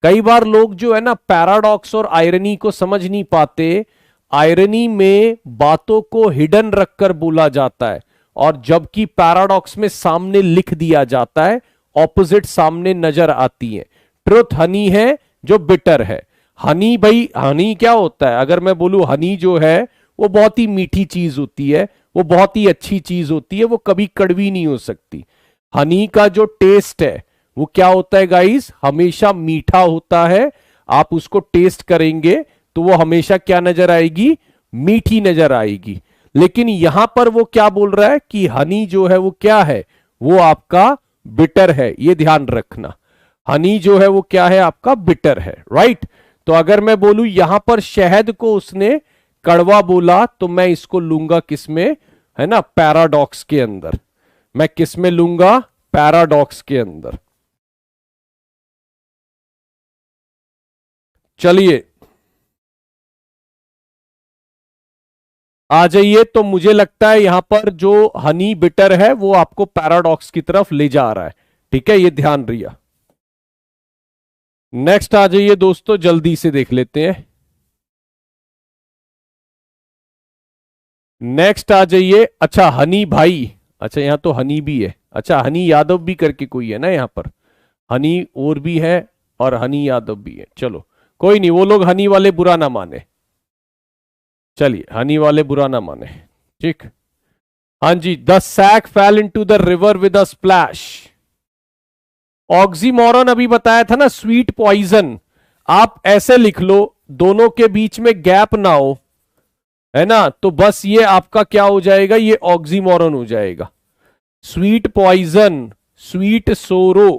Speaker 1: कई बार लोग जो है ना पैराडॉक्स और आयरनी को समझ नहीं पाते. आयरनी में बातों को हिडन रखकर बोला जाता है, और जबकि पैराडॉक्स में सामने लिख दिया जाता है, ऑपोजिट सामने नजर आती है. ट्रुथ हनी है जो बिटर है. हनी भाई, हनी क्या होता है? अगर मैं बोलूं हनी जो है वो बहुत ही मीठी चीज होती है, वो बहुत ही अच्छी चीज होती है, वो कभी कड़वी नहीं हो सकती. हनी का जो टेस्ट है वो क्या होता है गाइस? हमेशा मीठा होता है. आप उसको टेस्ट करेंगे तो वो हमेशा क्या नजर आएगी? मीठी नजर आएगी. लेकिन यहां पर वो क्या बोल रहा है कि हनी जो है वो क्या है? वो आपका बिटर है. ये ध्यान रखना. हनी जो है वो क्या है? आपका बिटर है. राइट. तो अगर मैं बोलूं यहां पर शहद को उसने कड़वा बोला, तो मैं इसको लूंगा किसमें? है ना, पैराडॉक्स के अंदर. मैं किसमें लूंगा? पैराडॉक्स के अंदर. चलिए आ जाइए. तो मुझे लगता है यहां पर जो हनी बिटर है वो आपको पैराडॉक्स की तरफ ले जा रहा है. ठीक है, ये ध्यान रहिए. नेक्स्ट आ जाइए दोस्तों, जल्दी से देख लेते हैं. नेक्स्ट आ जाइए. अच्छा, हनी भाई. अच्छा, यहां तो हनी भी है. अच्छा, हनी यादव भी करके कोई है ना यहां पर. हनी और भी है और हनी यादव भी है. चलो कोई नहीं, वो लोग हनी वाले बुरा ना माने. चलिए, हनी वाले बुरा ना माने, ठीक। हाँ जी, the sack fell into the river with a splash. Oxymoron अभी बताया था ना, स्वीट पॉइजन। आप ऐसे लिख लो, दोनों के बीच में गैप ना हो, है ना, तो बस ये आपका क्या हो जाएगा, ये ऑक्सीमोरन हो जाएगा। स्वीट पॉइजन, स्वीट सोरो,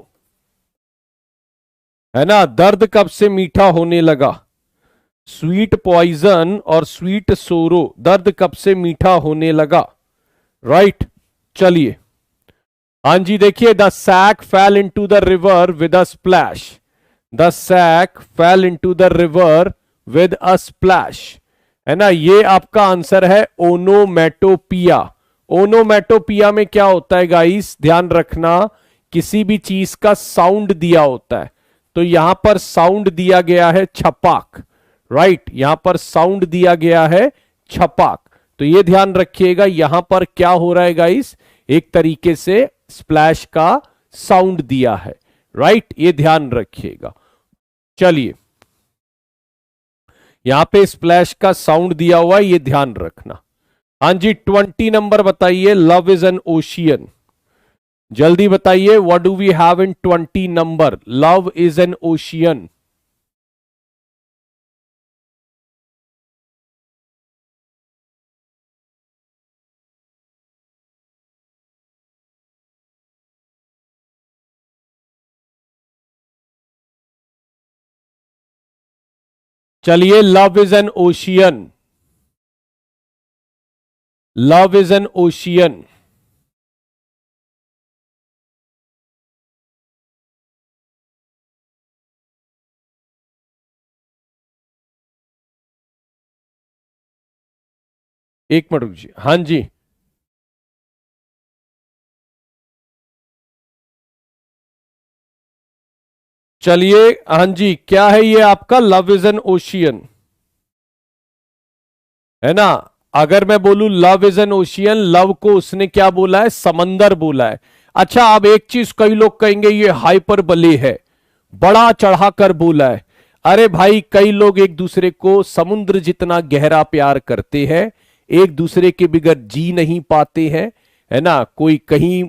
Speaker 1: है ना, दर्द कब से मीठा होने लगा। स्वीट पॉइजन और स्वीट सोरो, दर्द कब से मीठा होने लगा, राइट। चलिए, हाँ जी, देखिए, the sack fell into the river with a splash. The sack fell into the river with a splash, है ना, ये आपका आंसर है ओनोमेटोपिया। ओनोमेटोपिया में क्या होता है गाइस, ध्यान रखना, किसी भी चीज का साउंड दिया होता है, तो यहां पर साउंड दिया गया है छपाक, राइट, यहां पर साउंड दिया गया है छपाक। तो ये ध्यान रखिएगा, यहां पर क्या हो रहा है गाइस, एक तरीके से स्प्लैश का साउंड दिया है, राइट, ये ध्यान रखिएगा। चलिए, यहां पे स्प्लैश का साउंड दिया हुआ है, ये ध्यान रखना। हाँ जी, 20 नंबर बताइए, लव इज एन ओशियन। जल्दी बताइए, what do we have in 20 number, love is an ocean. चलिए, love is an ocean, love is an ocean. एक मिनट रुकिए, हाँ जी, चलिए, हाँ जी, क्या है ये आपका, लव इज एन ओशियन, है ना। अगर मैं बोलूं love is an ocean, love को उसने क्या बोला है, समंदर बोला है। अच्छा, अब एक चीज कई लोग कहेंगे ये हाइपरबले है, बड़ा चढ़ाकर बोला है। अरे भाई, कई लोग एक दूसरे को समुद्र जितना गहरा प्यार करते हैं, एक दूसरे के बगैर जी नहीं पाते हैं, है ना, कोई कहीं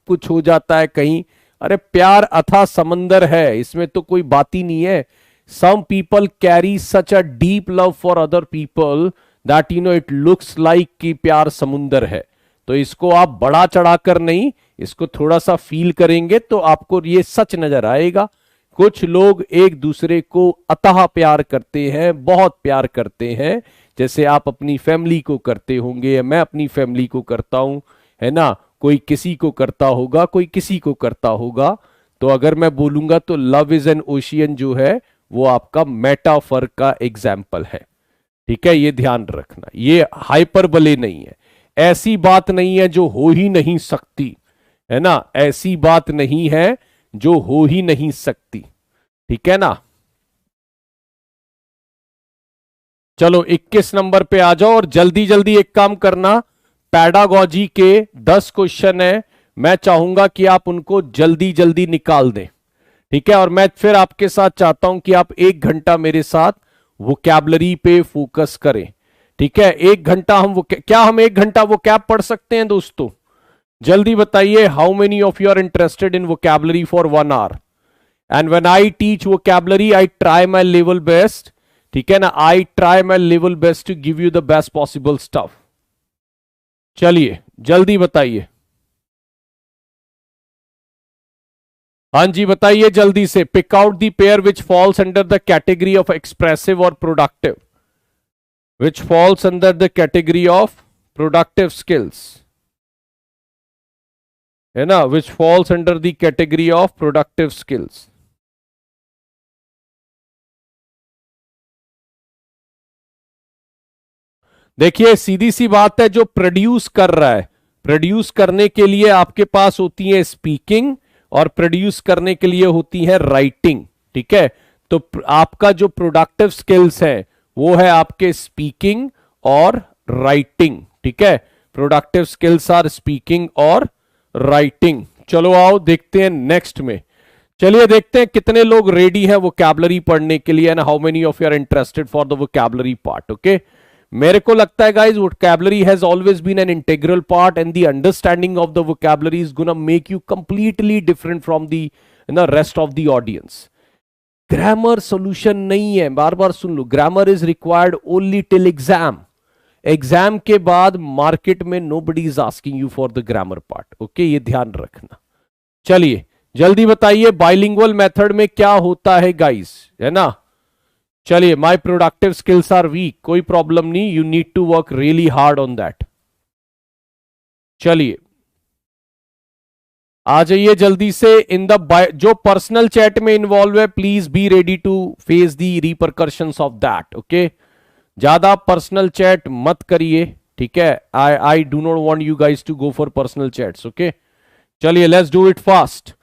Speaker 1: कुछ हो जाता है कहीं, अरे प्यार अथाह समंदर है, इसमें तो कोई बात ही नहीं है। Some people carry such a deep love for other people that it looks like कि प्यार समुंदर है। तो इसको आप बड़ा चढ़ाकर नहीं, इसको थोड़ा सा फील करेंगे तो आपको ये सच नजर आएगा। कुछ लोग एक दूसरे को अतः प्यार करते हैं, बहुत प्यार करते हैं, जैसे आप अपनी फैमिली को करते होंगे या मैं अपनी फैमिली को करता हूं, है ना, कोई किसी को करता होगा, कोई किसी को करता होगा। तो अगर मैं बोलूंगा तो लव इज एन ओशियन जो है वो आपका मेटाफर का एग्जाम्पल है, ठीक है, ये ध्यान रखना, ये हाइपरबले नहीं है, ऐसी बात नहीं है जो हो ही नहीं सकती, है ना, ऐसी बात नहीं है जो हो ही नहीं सकती, ठीक है ना। चलो 21 नंबर पे आ जाओ और जल्दी जल्दी एक काम करना, पैडागॉजी के 10 क्वेश्चन है, मैं चाहूंगा कि आप उनको जल्दी जल्दी निकाल दें, ठीक है। और मैं फिर आपके साथ चाहता हूं कि आप 1 घंटा मेरे साथ वोकैबलरी पे फोकस करें, ठीक है। 1 घंटा हम क्या हम 1 घंटा वोकैब पढ़ सकते हैं दोस्तों? जल्दी बताइए, how many of you are interested in vocabulary for 1 hour? And when I teach vocabulary I try my level best, ठीक है ना, I try my level best to give you the best possible stuff. चलिए जल्दी बताइए, हाँ जी बताइए जल्दी से। Pick out the pair which falls under the category of expressive और productive, which falls under the category of productive skills, है ना, विच falls under the category of productive skills. देखिए सीधी सी बात है, जो प्रोड्यूस कर रहा है, प्रोड्यूस करने के लिए आपके पास होती है स्पीकिंग और प्रोड्यूस करने के लिए होती है राइटिंग, ठीक है। तो आपका जो प्रोडक्टिव स्किल्स है वो है आपके स्पीकिंग और राइटिंग, ठीक है। प्रोडक्टिव स्किल्स आर स्पीकिंग और राइटिंग। चलो आओ देखते हैं नेक्स्ट में। चलिए देखते हैं कितने लोग रेडी हैं वोकैबुलरी पढ़ने के लिए, and how many of you are interested for the vocabulary part, okay. मेरे को लगता है guys vocabulary has always been an integral part and the understanding of the vocabulary is gonna make you completely different from the rest of the audience. Grammar solution नहीं है, बार बार सुन लो. Grammar is required only till exam. Exam के बाद market में nobody is asking you for the grammar part. Okay, ये ध्यान रखना. चलिए जल्दी बताइए बाइलिंगुअल मेथड में क्या होता है गाइस, है ना. चलिए, my productive skills are weak, कोई प्रॉब्लम नहीं, you need to work really hard on that. चलिए आ जाइए जल्दी से. इन द जो पर्सनल चैट में इन्वॉल्व है, please be ready to face the repercussions of that. Okay, ज्यादा पर्सनल चैट मत करिए, ठीक है. I do not want you guys to go for personal chats. Okay, चलिए लेट्स डू इट फास्ट.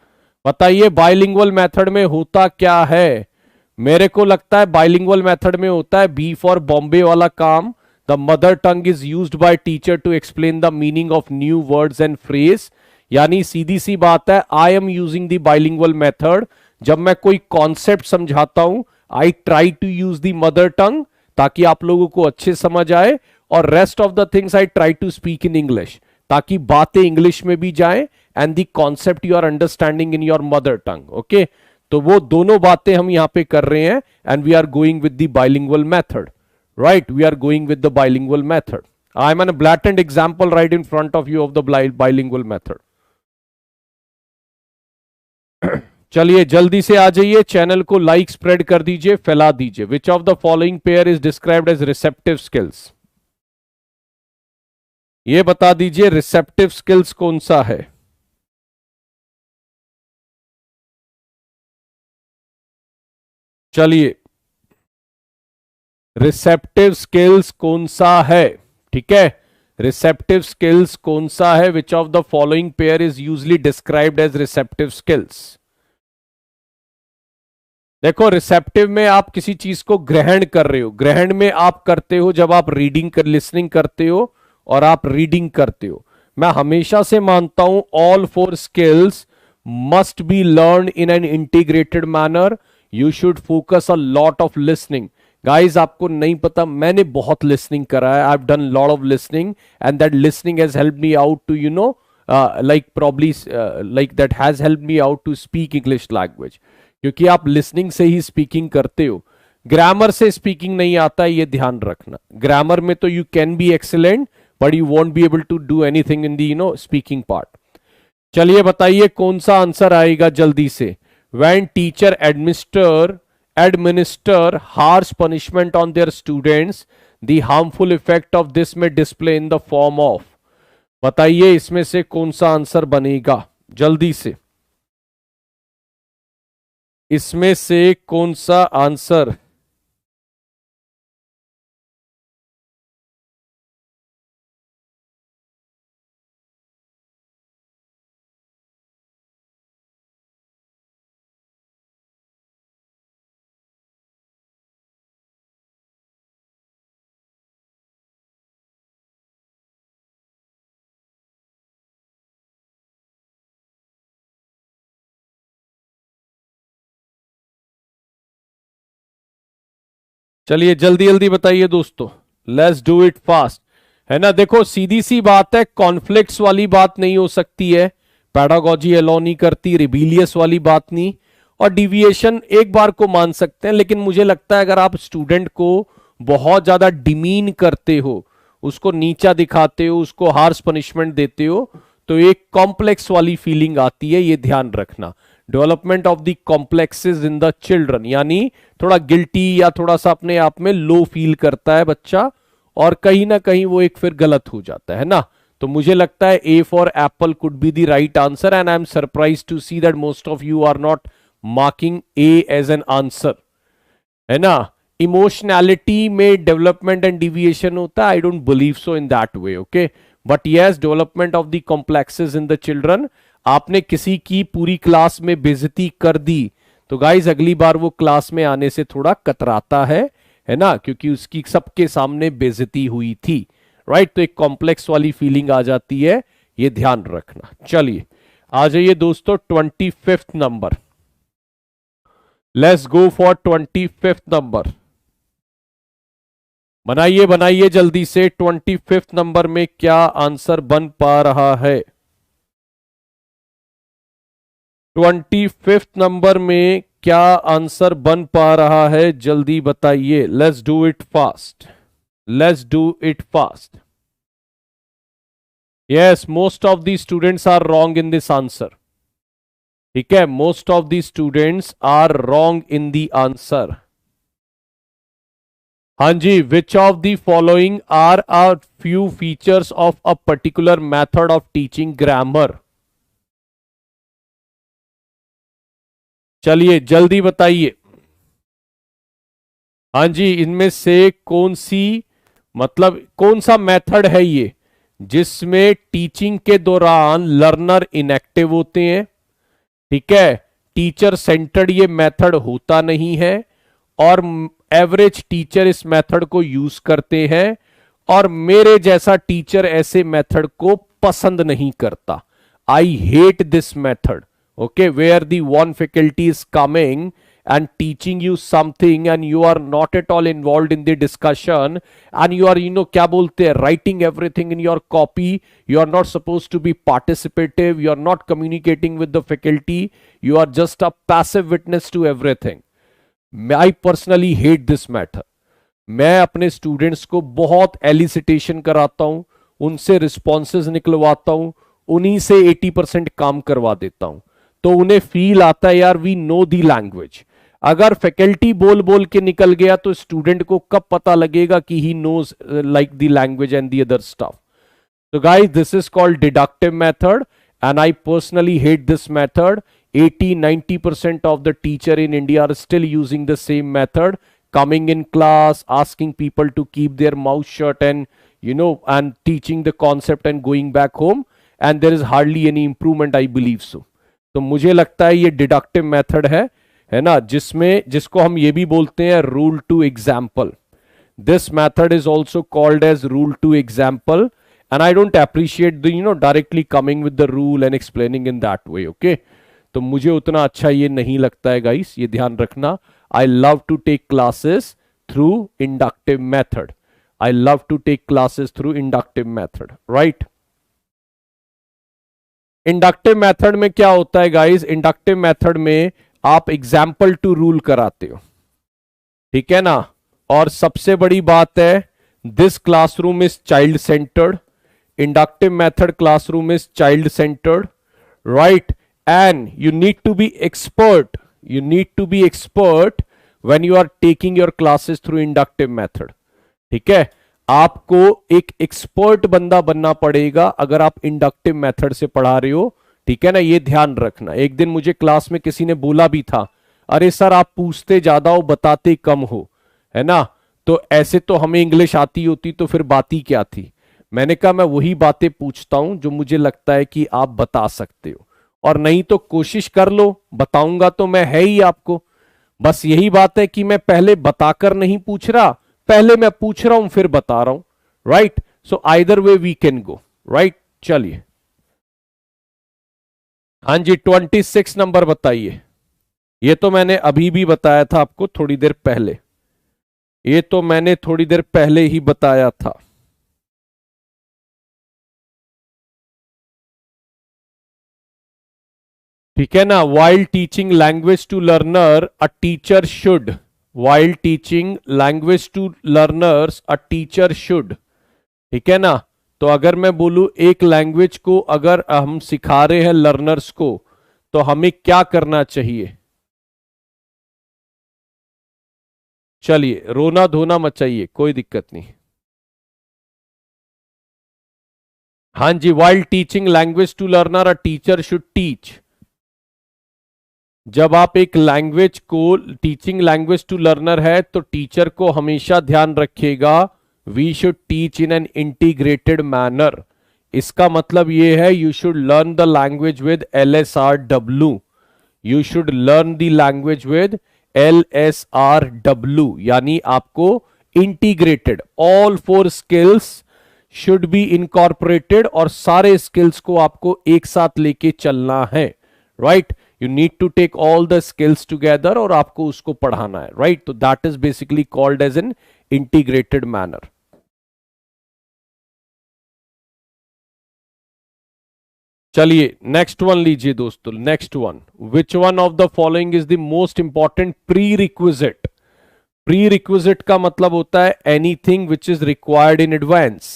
Speaker 1: बताइए bilingual method में होता क्या है. मेरे को लगता है बाइलिंगुअल मेथड में होता है बी फॉर बॉम्बे वाला काम. The mother tongue is used by teacher to explain the meaning of new words and phrase. यानी सीधी सी बात है, I am using the bilingual method. जब मैं कोई कॉन्सेप्ट समझाता हूं, I try to use the mother tongue ताकि आप लोगों को अच्छे समझ आए, और rest of the things I try to speak in English ताकि बातें इंग्लिश में भी जाए and the concept you are understanding in your mother tongue. Okay, तो वो दोनों बातें हम यहां पे कर रहे हैं and we are going with the bilingual method. Right, we are going with the bilingual method. I am an blatant example right in front of you of the bilingual method. चलिए जल्दी से आ जाइए, चैनल को like spread कर दीजिए, फैला दीजिए. Which of the following pair is described as receptive skills. ये बता दीजिए रिसेप्टिव स्किल्स कौन सा है. चलिए, रिसेप्टिव स्किल्स कौन सा है, ठीक है. रिसेप्टिव स्किल्स कौन सा है. Which of the following pair is usually described as receptive skills. देखो, रिसेप्टिव में आप किसी चीज को ग्रहण कर रहे हो. ग्रहण में आप करते हो जब आप लिसनिंग करते हो और आप रीडिंग करते हो. मैं हमेशा से मानता हूं all four skills must be learn in an integrated manner. You should focus a lot of listening. Guys आपको नहीं पता, मैंने बहुत लिसनिंग करा है. I have done lot of listening and that listening has helped me out to like probably like that has helped me out to speak English language. क्योंकि आप listening से ही स्पीकिंग करते हो, ग्रामर से speaking नहीं आता, ये ध्यान रखना. ग्रामर में तो you can be excellent but you won't be able to do anything in the speaking part. चलिए बताइए कौन सा आंसर आएगा जल्दी से. When teacher administer harsh punishment on their students, the harmful effect of this may display in the form of. बताइए इसमें से कौन सा आंसर बनेगा जल्दी से. इसमें से कौन सा आंसर. चलिए जल्दी जल्दी बताइए दोस्तों, लेट्स डू इट फास्ट, है ना. देखो सीधी सी बात है, कॉन्फ्लिक्ट्स वाली बात नहीं हो सकती है, पैडागॉजी अलाउ नहीं करती, रिबीलियस वाली बात नहीं, और डिविएशन एक बार को मान सकते हैं. लेकिन मुझे लगता है अगर आप स्टूडेंट को बहुत ज्यादा डिमीन करते हो, उसको नीचा दिखाते हो, उसको हार्श पनिशमेंट देते हो, तो एक कॉम्प्लेक्स वाली फीलिंग आती है, ये ध्यान रखना. Development of the complexes in the children, यानी थोड़ा गिल्टी या थोड़ा सा अपने आप में लो फील करता है बच्चा, और कहीं ना कहीं वो एक फिर गलत हो जाता है ना. तो मुझे लगता है A for apple could be the right answer and I am surprise to see that most of you are not marking A as an answer, है ना. इमोशनैलिटी में डेवलपमेंट एंड डिविएशन होता है, I don't believe so in that way. Okay, but yes, development of the complexes in the children. आपने किसी की पूरी class में बेइज्जती कर दी तो गाइज अगली बार वो क्लास में आने से थोड़ा कतराता है ना, क्योंकि उसकी सबके सामने बेइज्जती हुई थी. राइट, तो एक कॉम्प्लेक्स वाली फीलिंग आ जाती है, ये ध्यान रखना. चलिए आ जाइए दोस्तों 25th number. Let's go for 25th number. बनाइए बनाइए जल्दी से। 25th नंबर में क्या आंसर बन पा रहा है? 25th नंबर में क्या आंसर बन पा रहा है? जल्दी बताइए। Let's do it fast, let's do it fast. Yes, most of the students are wrong in this answer. ठीक है, most of the students are wrong in the answer. हाँ जी, which of the following are a few features of a particular method of teaching grammar? चलिए जल्दी बताइए। हाँ जी, इनमें से कौन सी, मतलब कौन सा मेथड है ये जिसमें टीचिंग के दौरान लर्नर इनएक्टिव होते हैं? ठीक है, टीचर सेंटर्ड ये मेथड होता नहीं है, और एवरेज टीचर इस मेथड को यूज करते हैं, और मेरे जैसा टीचर ऐसे मेथड को पसंद नहीं करता। I hate this method. Okay, where the one faculty is coming and teaching you something and you are not at all involved in the discussion, and you are, क्या बोलते हैं, writing everything in your copy. You are not supposed to be participative. You are not communicating with the faculty. You are just a passive witness to everything. I personally hate this matter. मैं अपने students को बहुत elicitation कराता हूं, उनसे responses निकलवाता हूं, उन्हीं से 80% काम करवा देता हूं, तो उन्हें फील आता है यार वी नो दी लैंग्वेज। अगर फैकल्टी बोल बोल के निकल गया तो स्टूडेंट को कब पता लगेगा कि he knows like the language and the other stuff? So guys, this is called deductive method, and I personally hate this method. 80-90% of the teacher in India are still using the same method, coming in class, asking people to keep their mouth shut, and teaching the concept and going back home, and there is hardly any improvement, I believe so. तो मुझे लगता है ये deductive method है ना, जिसको हम ये भी बोलते हैं rule to example. This method is also called as rule to example, and I don't appreciate the directly coming with the rule and explaining in that way. Okay, तो मुझे उतना अच्छा ये नहीं लगता है गाइस, ये ध्यान रखना। I love to take classes through inductive method. I love to take classes through inductive method, right. Inductive method में क्या होता है गाइस? इंडक्टिव मेथड में आप एग्जाम्पल टू रूल कराते हो, ठीक है ना। और सबसे बड़ी बात है, this classroom is child centred. Inductive method classroom is child centred, right. And you need to be expert, you need to be expert when you are taking your classes through inductive method. ठीक है, आपको एक expert बंदा बनना पड़ेगा अगर आप inductive method से पढ़ा रहे हो, ठीक है ना, ये ध्यान रखना। एक दिन मुझे क्लास में किसी ने बोला भी था, अरे सर आप पूछते ज्यादा हो बताते कम हो, है ना। तो ऐसे तो हमें इंग्लिश आती होती तो फिर बात ही क्या थी। मैंने कहा मैं वही बातें पूछता हूं जो मुझे लगता है कि आप बता सकते हो, और नहीं तो कोशिश कर लो, बताऊंगा तो मैं है ही आपको। बस यही बात है कि मैं पहले बताकर नहीं पूछ रहा, पहले मैं पूछ रहा हूं फिर बता रहा हूं, right. So either way we can go, right. चलिए, हाँ जी, 26 नंबर बताइए। ये तो मैंने अभी भी बताया था आपको थोड़ी देर पहले, ये तो मैंने थोड़ी देर पहले ही बताया था। ठीक है ना, while teaching language to learner a teacher should, while teaching language to learners a teacher should, ठीक है ना। तो अगर मैं बोलूं एक लैंग्वेज को अगर हम सिखा रहे हैं लर्नर्स को, तो हमें क्या करना चाहिए? चलिए, रोना धोना मचाइए, कोई दिक्कत नहीं। हाँ जी, while teaching language to learner a teacher should teach. जब आप एक लैंग्वेज को, टीचिंग लैंग्वेज टू लर्नर है, तो टीचर को हमेशा ध्यान रखिएगा we should teach in an integrated manner. इसका मतलब ये है you should learn the language with LSRW, you should learn the language with LSRW, यानी आपको integrated, all 4 skills should be incorporated, और सारे स्किल्स को आपको एक साथ लेके चलना है, right. You need to take all the skills together और आपको उसको पढ़ाना है, राइट। तो that is basically called as an integrated manner. चलिए नेक्स्ट वन लीजिए दोस्तों, next one, which one of the following is the most important prerequisite. Prerequisite का मतलब होता है anything which is required in advance.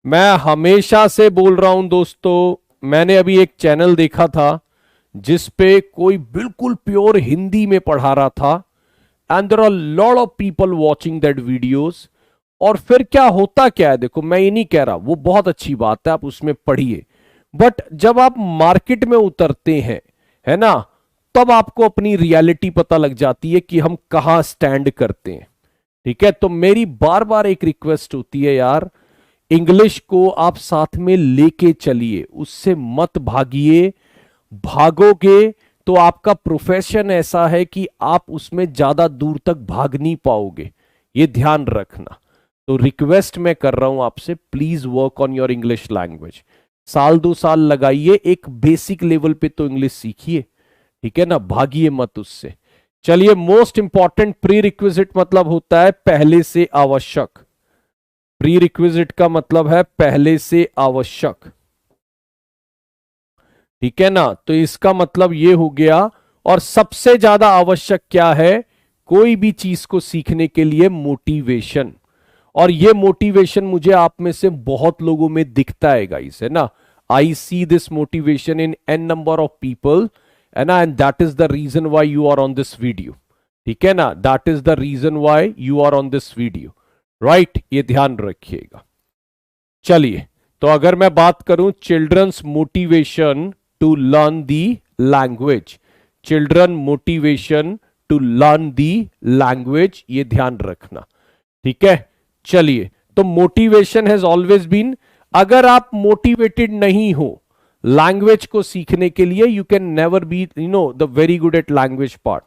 Speaker 1: मैं हमेशा से बोल रहा हूं दोस्तों, मैंने अभी एक चैनल देखा था जिस पे कोई बिल्कुल प्योर हिंदी में पढ़ा रहा था, and there are lot of people watching that videos. और फिर क्या होता क्या है, देखो मैं ये नहीं कह रहा, वो बहुत अच्छी बात है, आप उसमें पढ़िए, बट जब आप मार्केट में उतरते हैं, है ना, तब आपको अपनी रियलिटी पता लग जाती है कि हम कहां स्टैंड करते हैं। ठीक है, तो मेरी बार बार एक रिक्वेस्ट होती है यार, इंग्लिश को आप साथ में लेके चलिए, उससे मत भागिए। भागोगे तो आपका प्रोफेशन ऐसा है कि आप उसमें ज्यादा दूर तक भाग नहीं पाओगे, ये ध्यान रखना। तो रिक्वेस्ट मैं कर रहा हूं आपसे, please work on your English language. साल 2 साल लगाइए, एक बेसिक लेवल पे तो इंग्लिश सीखिए, ठीक है ना, भागिए मत उससे। चलिए, मोस्ट इंपॉर्टेंट प्री रिक्विजिट मतलब होता है पहले से आवश्यक। प्री रिक्विजिट का मतलब है पहले से आवश्यक, ठीक है ना। तो इसका मतलब ये हो गया, और सबसे ज्यादा आवश्यक क्या है कोई भी चीज को सीखने के लिए? मोटिवेशन। और ये मोटिवेशन मुझे आप में से बहुत लोगों में दिखता है गाइस, है ना। I see this motivation in an number of people, है ना, and that is the reason why you are on this video, ठीक है ना, that is the reason why you are on this video, right, ये ध्यान रखिएगा। चलिए, तो अगर मैं बात करूं children's motivation to learn the language, children motivation to learn the language, ये ध्यान रखना, ठीक है। चलिए, तो मोटिवेशन हैज ऑलवेज बीन, अगर आप मोटिवेटेड नहीं हो लैंग्वेज को सीखने के लिए, you can never be the very good at language part.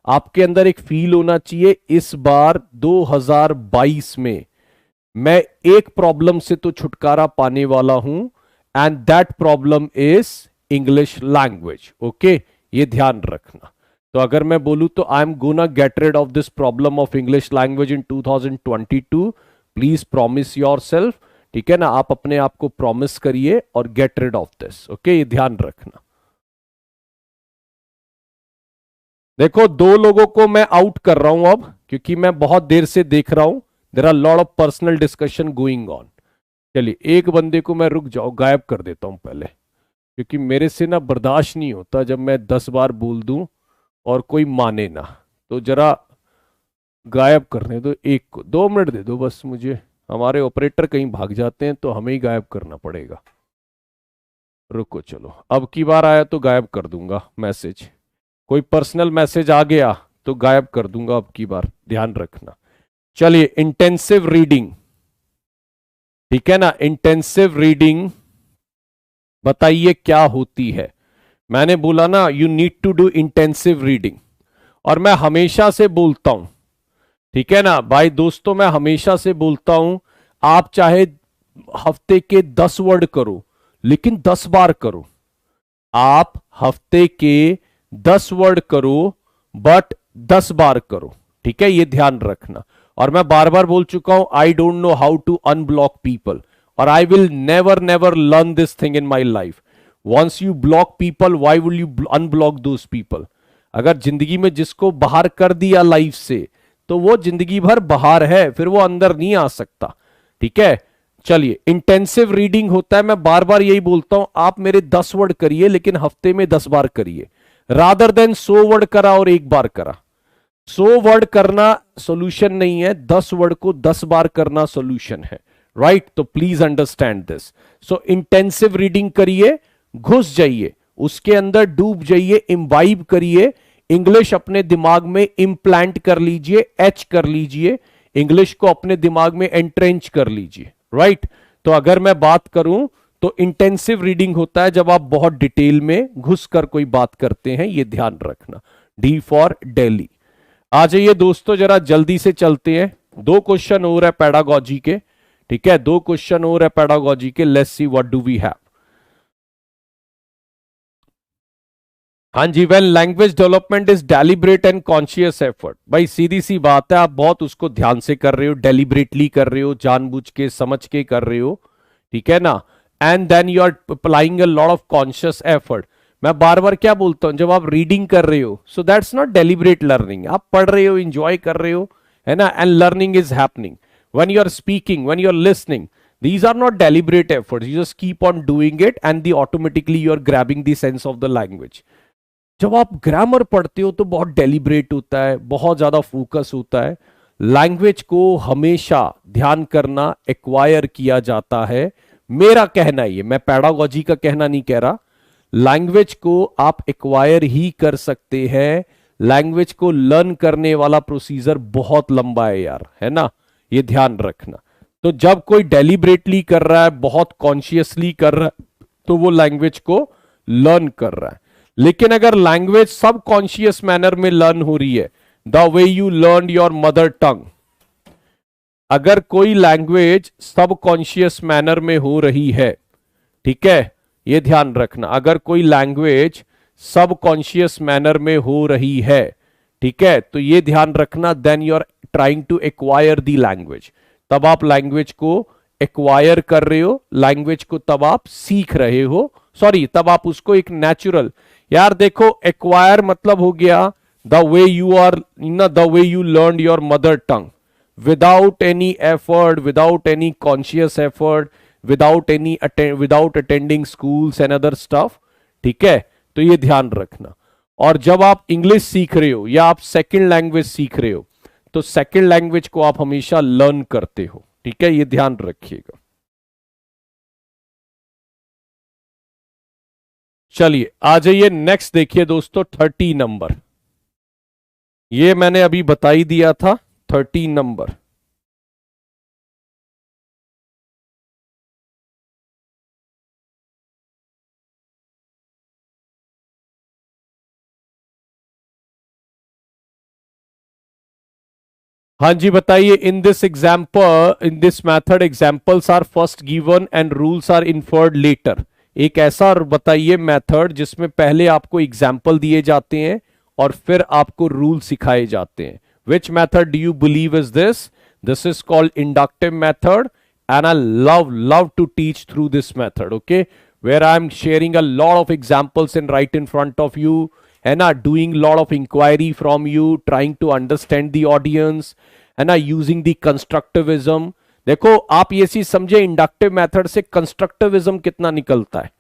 Speaker 1: आपके अंदर एक फील होना चाहिए, इस बार 2022 में मैं एक प्रॉब्लम से तो छुटकारा पाने वाला हूं, and that problem is English language. Okay, ये ध्यान रखना। तो अगर मैं बोलूं तो I am gonna get rid of this problem of English language in 2022, please promise yourself, ठीक है ना, आप अपने आप को प्रॉमिस करिए और get rid of this. Okay, ये ध्यान रखना। देखो, 2 लोगों को मैं आउट कर रहा हूं अब, क्योंकि मैं बहुत देर से देख रहा हूं, there are lot of personal discussion going on. चलिए, एक बंदे को मैं रुक जाओ गायब कर देता हूं पहले, क्योंकि मेरे से ना बर्दाश्त नहीं होता जब मैं 10 बार बोल दूं और कोई माने ना। तो जरा गायब करने दो, एक को 2 मिनट दे दो बस मुझे, हमारे ऑपरेटर कहीं भाग जाते हैं तो हमें ही गायब करना पड़ेगा। रुको, चलो, अब की बार आया तो गायब कर दूंगा मैसेज, कोई पर्सनल मैसेज आ गया तो गायब कर दूंगा अब की बार, ध्यान रखना। चलिए, इंटेंसिव रीडिंग, ठीक है ना, इंटेंसिव रीडिंग बताइए क्या होती है। मैंने बोला ना, you need to do intensive reading, और मैं हमेशा से बोलता हूं, ठीक है ना भाई दोस्तों, मैं हमेशा से बोलता हूं, आप चाहे हफ्ते के 10 वर्ड करो, लेकिन 10 बार करो। आप हफ्ते के 10 वर्ड करो, बट 10 बार करो, ठीक है, ये ध्यान रखना। और मैं बार बार बोल चुका हूं, I don't know how to unblock people, और I will never never learn this thing in my life. Once you block people, why will you unblock those people? अगर जिंदगी में जिसको बाहर कर दिया लाइफ से, तो वो जिंदगी भर बाहर है, फिर वो अंदर नहीं आ सकता, ठीक है। चलिए, इंटेंसिव रीडिंग होता है, मैं बार बार यही बोलता हूं, आप मेरे 10 वर्ड करिए, लेकिन हफ्ते में 10 बार करिए, रादर देन 100 वर्ड करा और 1 बार करा। 100 वर्ड करना सोल्यूशन नहीं है, 10 वर्ड को 10 बार करना सोल्यूशन है, राइट। तो please understand this. So intensive reading करिए, घुस जाइए उसके अंदर, डूब जाइए, इम्बाइब करिए, इंग्लिश अपने दिमाग में इम्प्लांट कर लीजिए, एच कर लीजिए, इंग्लिश को अपने दिमाग में एंट्रेंच कर लीजिए, राइट। तो अगर मैं बात करूं तो इंटेंसिव रीडिंग होता है जब आप बहुत डिटेल में घुसकर कोई बात करते हैं, ये ध्यान रखना। D for Delhi. आ जाइए दोस्तों, जरा जल्दी से चलते हैं, 2 क्वेश्चन और है पेडागोजी के, ठीक है, 2 क्वेश्चन और है पेडागोजी के। Let's see what do we have. हाँ जी, well language development is deliberate and conscious effort. भाई सीधी सी बात है, आप बहुत उसको ध्यान से कर रहे हो, डेलिब्रेटली कर रहे हो, जानबूझ के समझ के कर रहे हो, ठीक है ना। And then you are applying a lot of conscious effort. मैं बार बार क्या बोलता हूं, जब आप रीडिंग कर रहे हो, so that's not deliberate learning. आप पढ़ रहे हो, इंजॉय कर रहे हो, है ना, and learning is happening. When you are speaking, when you are listening, these are not deliberate efforts, you just keep on doing it and the automatically you are grabbing the sense of the language। जब आप grammar पढ़ते हो तो बहुत deliberate होता है, बहुत ज्यादा फोकस होता है। लैंग्वेज को हमेशा ध्यान करना, एक्वायर किया जाता है। मेरा कहना ये, मैं पैडागोजी का कहना नहीं कह रहा। लैंग्वेज को आप एक्वायर ही कर सकते हैं। लैंग्वेज को लर्न करने वाला प्रोसीजर बहुत लंबा है यार, है ना, ये ध्यान रखना। तो जब कोई डेलिब्रेटली कर रहा है, बहुत कॉन्शियसली कर रहा है, तो वो लैंग्वेज को लर्न कर रहा है। लेकिन अगर लैंग्वेज सब कॉन्शियस मैनर में लर्न हो रही है, the way you learn your mother टंग, अगर कोई लैंग्वेज सब कॉन्शियस मैनर में हो रही है, ठीक है, ये ध्यान रखना, अगर कोई लैंग्वेज सब कॉन्शियस मैनर में हो रही है, ठीक है, तो ये ध्यान रखना, then you are trying to acquire the language. तब आप लैंग्वेज को एक्वायर कर रहे हो, लैंग्वेज को तब आप सीख रहे हो, सॉरी, तब आप उसको एक नेचुरल, यार देखो एक्वायर मतलब हो गया the way you are, the way you learn your mother tongue without any effort, without any conscious effort, without attending schools and other stuff, ठीक है। तो ये ध्यान रखना। और जब आप इंग्लिश सीख रहे हो या आप सेकंड लैंग्वेज सीख रहे हो, तो सेकंड लैंग्वेज को आप हमेशा लर्न करते हो, ठीक है, ये ध्यान रखिएगा। चलिए आ जाइए नेक्स्ट, देखिए दोस्तों 30 नंबर, ये मैंने अभी बता ही दिया था, 30 नंबर। हाँ जी बताइए। In this example, in this method examples are first given and rules are inferred later. एक ऐसा बताइए मेथड जिसमें पहले आपको एग्जाम्पल दिए जाते हैं और फिर आपको रूल सिखाए जाते हैं। Which method do you believe is this? This is called inductive method and I love to teach through this method, okay, where I'm sharing a lot of examples and right in front of you, and doing lot of inquiry from you, trying to understand the audience, and using the constructivism। देखो आप ये चीज समझे, inductive method से constructivism कितना निकलता है,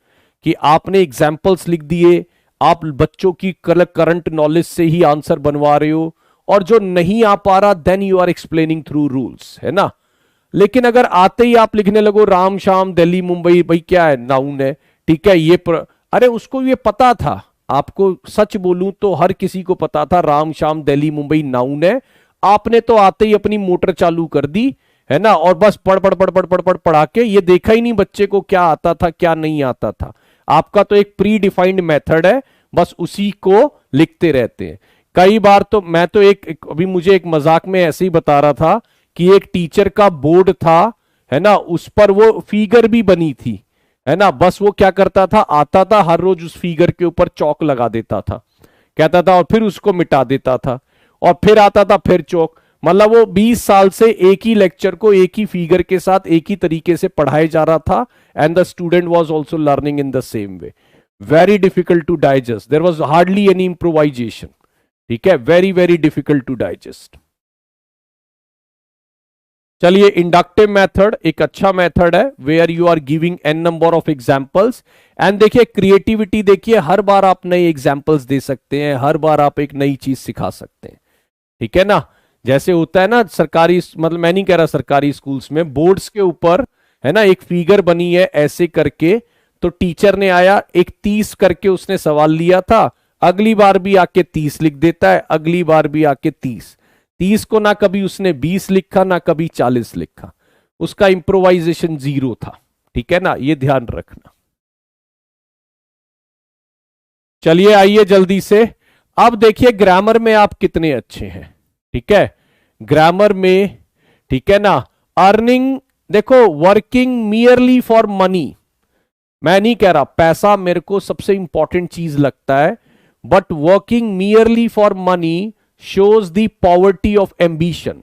Speaker 1: कि आपने एग्जाम्पल्स लिख दिए, आप बच्चों की करंट नॉलेज से ही आंसर बनवा रहे हो, और जो नहीं आ पा रहा then you are explaining through rules, है ना। लेकिन अगर आते ही आप लिखने लगो राम शाम दिल्ली मुंबई, भाई क्या है, नाउन है, ठीक है, अरे उसको ये पता था, आपको सच बोलूं तो हर किसी को पता था राम शाम दिल्ली मुंबई नाउन है। आपने तो आते ही अपनी मोटर चालू कर दी, है ना, और बस पढ़ पढ़ पढ़ पढ़ पढ़ पढ़ पढ़ा के ये देखा ही नहीं बच्चे को क्या आता था क्या नहीं आता था। आपका तो एक प्री डिफाइंड मेथड है, बस उसी को लिखते रहते हैं। कई बार तो मैं तो अभी मुझे एक मजाक में ऐसे ही बता रहा था कि एक टीचर का बोर्ड था, है ना, उस पर वो फिगर भी बनी थी, है ना, बस वो क्या करता था, आता था हर रोज उस फिगर के ऊपर चौक लगा देता था, कहता था, और फिर उसको मिटा देता था, और फिर आता था फिर चौक। मतलब वो 20 साल से एक ही लेक्चर को एक ही फिगर के साथ एक ही तरीके से पढ़ाया जा रहा था, and the student was also learning in the same way. Very difficult to digest, there was hardly any improvisation, ठीक है, very very difficult to digest. चलिए इंडक्टिव मेथड एक अच्छा मेथड है, where you are giving an number of examples, and देखिए creativity, देखिए हर बार आप नए एग्जांपल्स दे सकते हैं, हर बार आप एक नई चीज सिखा सकते हैं, ठीक है ना। जैसे होता है ना सरकारी, मतलब मैं नहीं कह रहा सरकारी स्कूल्स में, बोर्ड्स के ऊपर, है ना, एक फिगर बनी है ऐसे करके, तो टीचर ने आया एक 30 करके उसने सवाल लिया था, अगली बार भी आके 30 लिख देता है, अगली बार भी आके 30 को ना कभी उसने 20 लिखा ना कभी 40 लिखा, उसका इंप्रोवाइजेशन 0 था, ठीक है ना, ये ध्यान रखना। चलिए आइए जल्दी से, अब देखिए ग्रामर में आप कितने अच्छे हैं, ठीक है, ग्रामर में, ठीक है ना। अर्निंग, देखो वर्किंग मियरली फॉर मनी, मैं नहीं कह रहा पैसा मेरे को सबसे इंपॉर्टेंट चीज लगता है, but working merely for money shows the poverty of ambition.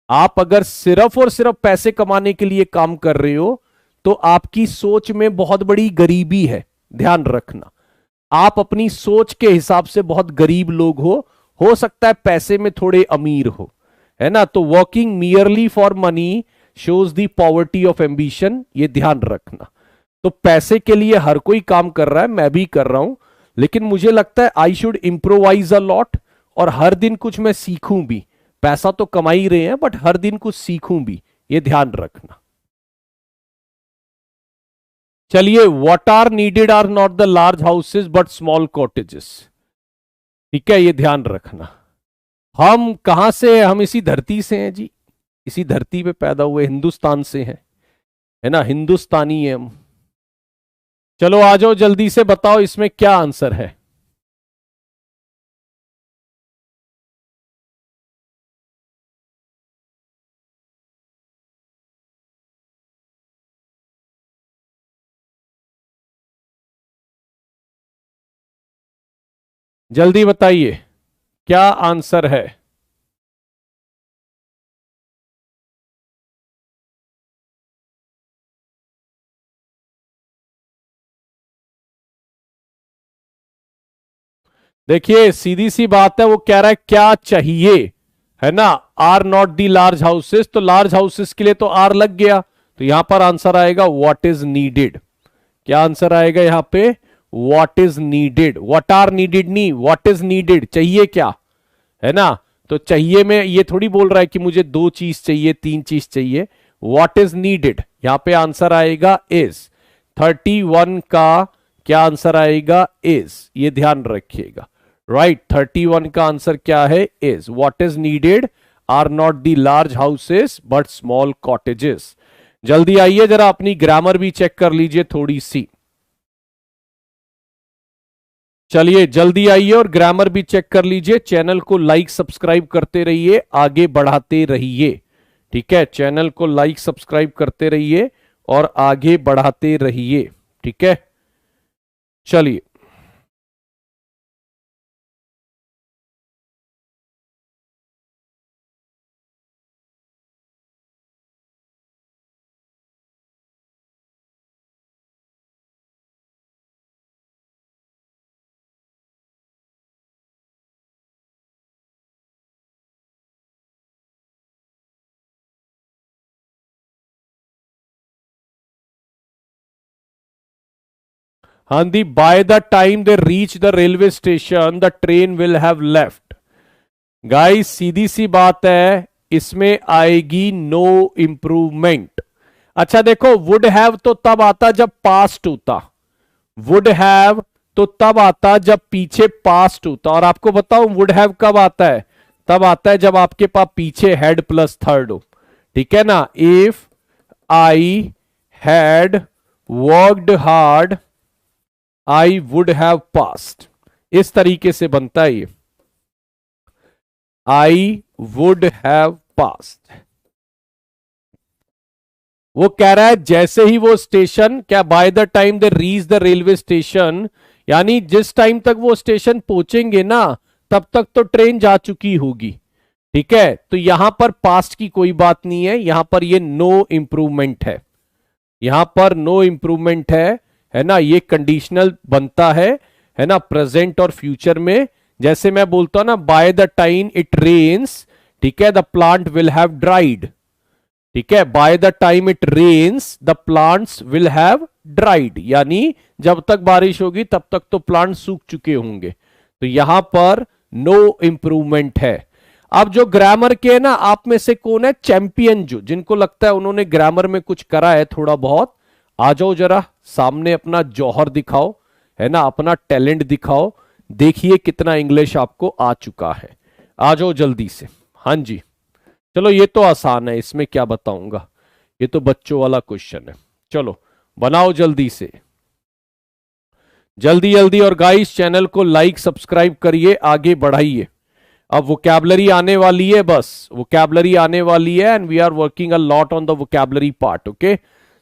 Speaker 1: आप अगर सिर्फ और सिर्फ पैसे कमाने के लिए काम कर रहे हो तो आपकी सोच में बहुत बड़ी गरीबी है, ध्यान रखना। आप अपनी सोच के हिसाब से बहुत गरीब लोग हो सकता है पैसे में थोड़े अमीर हो, है ना। तो working merely for money shows the poverty of ambition, ये ध्यान रखना। तो पैसे के लिए हर कोई काम कर रहा है, मैं भी कर रहा हूं, लेकिन मुझे लगता है I should improvise a lot, और हर दिन कुछ मैं सीखूं भी। पैसा तो कमा ही रहे हैं बट हर दिन कुछ सीखूं भी, ये ध्यान रखना। चलिए, what are needed are not the large houses but small cottages. ठीक है, ये ध्यान रखना। हम कहां से हैं? हम इसी धरती से हैं जी, इसी धरती पे पैदा हुए, हिंदुस्तान से हैं, है ना, हिंदुस्तानी है हम। चलो आ जाओ, जल्दी से बताओ इसमें क्या आंसर है। जल्दी बताइए क्या आंसर है। देखिए सीधी सी बात है, वो कह रहा है क्या चाहिए, है ना। Are not the large houses, तो लार्ज हाउसेस के लिए तो आर लग गया, तो यहां पर आंसर आएगा व्हाट इज नीडेड। क्या आंसर आएगा यहां पे? What is needed. What are needed नहीं, व्हाट इज नीडेड, चाहिए क्या, है ना। तो चाहिए में ये थोड़ी बोल रहा है कि मुझे 2 चीज चाहिए, 3 चीज चाहिए। व्हाट इज नीडेड, यहां पे आंसर आएगा इज। 31 का क्या आंसर आएगा? इज, ये ध्यान रखिएगा। राइट, 31 का आंसर क्या है? Is. What is needed are not the large houses but small cottages. जल्दी आइए, जरा अपनी ग्रामर भी चेक कर लीजिए थोड़ी सी। चलिए जल्दी आइए और ग्रामर भी चेक कर लीजिए। चैनल को लाइक सब्सक्राइब करते रहिए, आगे बढ़ाते रहिए। ठीक है, चैनल को लाइक सब्सक्राइब करते रहिए और आगे बढ़ाते रहिए। ठीक है, चलिए। हाँ दी, by the time they reach the railway station the train will have left. Guys सीधी सी बात है, इसमें आएगी नो इंप्रूवमेंट। अच्छा देखो, वुड हैव तो तब आता जब पास्ट होता, वुड हैव तो तब आता जब पीछे पास्ट होता। और आपको बताऊं वुड हैव कब आता है? तब आता है जब आपके पास पीछे हेड प्लस थर्ड हो। ठीक है ना। If I had worked hard I would have past, इस तरीके से बनता है ये, आई वुड हैव पास्ट। वो कह रहा है जैसे ही वो स्टेशन, क्या bye the time they reach the railway station, यानी जिस टाइम तक वो स्टेशन पहुंचेंगे ना तब तक तो ट्रेन जा चुकी होगी। ठीक है, तो यहां पर पास्ट की कोई बात नहीं है, यहां पर ये नो इंप्रूवमेंट है, यहां पर नो इंप्रूवमेंट है ना। ये कंडीशनल बनता है ना, प्रेजेंट और फ्यूचर में। जैसे मैं बोलता हूं ना, by the time it rains, ठीक है, the plant will have dried. ठीक है, by the time it rains the plants will have dried, यानी जब तक बारिश होगी तब तक तो प्लांट सूख चुके होंगे। तो यहां पर नो इंप्रूवमेंट है। अब जो ग्रामर के ना, आप में से कौन है चैंपियन, जो जिनको लगता है उन्होंने ग्रामर में कुछ करा है थोड़ा बहुत, आ जाओ जरा सामने, अपना जौहर दिखाओ, है ना, अपना टैलेंट दिखाओ। देखिए कितना इंग्लिश आपको आ चुका है, आ जाओ जल्दी से। हाँ जी, चलो ये तो आसान है, इसमें क्या बताऊंगा, ये तो बच्चों वाला क्वेश्चन है। चलो बनाओ जल्दी से, जल्दी जल्दी। और गाइस चैनल को लाइक सब्सक्राइब करिए, आगे बढ़ाइए। अब वोकैबलरी आने वाली है, बस वोकैबलरी आने वाली है, and we are working a lot on the vocabulary part. Okay,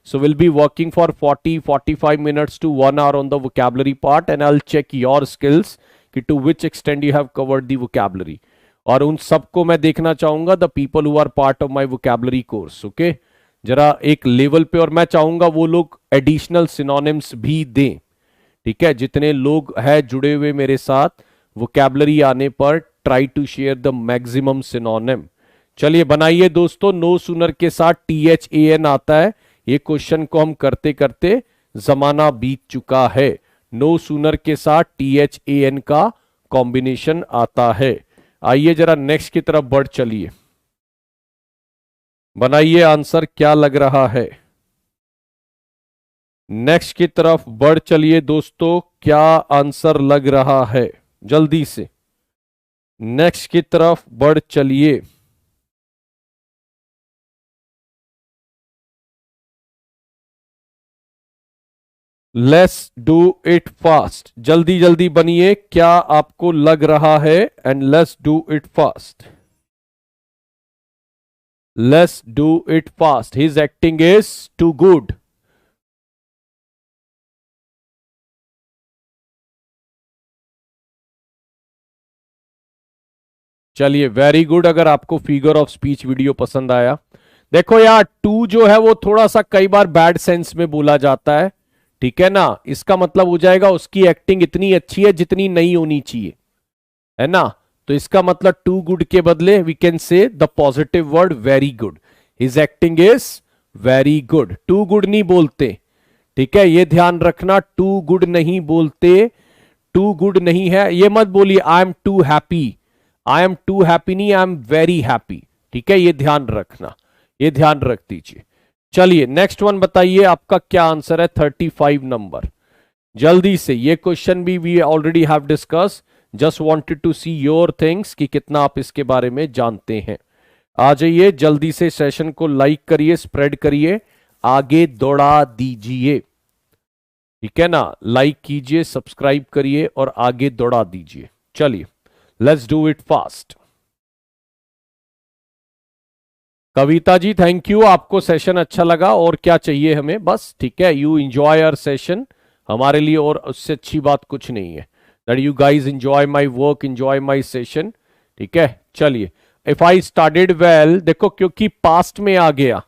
Speaker 1: so we'll be working for 40-45 minutes to 1 hour on the vocabulary part, and I'll check your skills कि to which extend you have covered the vocabulary, और उन सबको मैं देखना चाहूंगा, the people who are part of my vocabulary course. Okay, जरा एक level पे, और मैं चाहूंगा वो लोग एडिशनल सिनोनिम्स भी दें। ठीक है, जितने लोग हैं जुड़े हुए मेरे साथ, वोकैबुलरी आने पर try to share the maximum synonym. चलिए बनाइए दोस्तों, नो सूनर के साथ THAN आता है। ये क्वेश्चन को हम करते करते जमाना बीत चुका है। नो सूनर के साथ THAN का कॉम्बिनेशन आता है। आइए जरा नेक्स्ट की तरफ बढ़ चलिए, बनाइए आंसर क्या लग रहा है। नेक्स्ट की तरफ बढ़ चलिए दोस्तों, क्या आंसर लग रहा है, जल्दी से नेक्स्ट की तरफ बढ़ चलिए। लेट्स डू इट फास्ट, जल्दी जल्दी बनिए, क्या आपको लग रहा है, and let's do it fast, let's do it fast, his acting is too good. चलिए वेरी गुड, अगर आपको फिगर ऑफ स्पीच वीडियो पसंद आया। देखो यार, टू जो है वो थोड़ा सा कई बार बैड सेंस में बोला जाता है, ठीक है ना, इसका मतलब हो जाएगा उसकी एक्टिंग इतनी अच्छी है जितनी नहीं होनी चाहिए, है ना। तो इसका मतलब टू गुड के बदले we can say the positive word very good, his acting is very good. Too good नहीं बोलते, ठीक है, ये ध्यान रखना, टू गुड नहीं बोलते, टू गुड नहीं है, ये मत बोलिए I am too happy, I am too happy नहीं, आई एम वेरी हैप्पी, ठीक है, ये ध्यान रखना, ये ध्यान रख दीजिए। चलिए नेक्स्ट वन बताइए, आपका क्या आंसर है 35 नंबर, जल्दी से। ये क्वेश्चन भी we already have discuss, just wanted to see your things कि कितना आप इसके बारे में जानते हैं। आ जाइए जल्दी से, सेशन को लाइक करिए, स्प्रेड करिए, आगे दौड़ा दीजिए, ठीक है ना, लाइक कीजिए, सब्सक्राइब करिए और आगे दौड़ा दीजिए। चलिए let's do it fast. Kavita ji thank you, आपको सेशन अच्छा लगा, और क्या चाहिए हमें, बस ठीक है, यू एंजॉय आवर सेशन, हमारे लिए और उससे अच्छी बात कुछ नहीं है, that you guys enjoy my work, enjoy my session, ठीक है। चलिए, इफ आई स्टार्टेड वेल, देखो क्योंकि पास्ट में आ गया,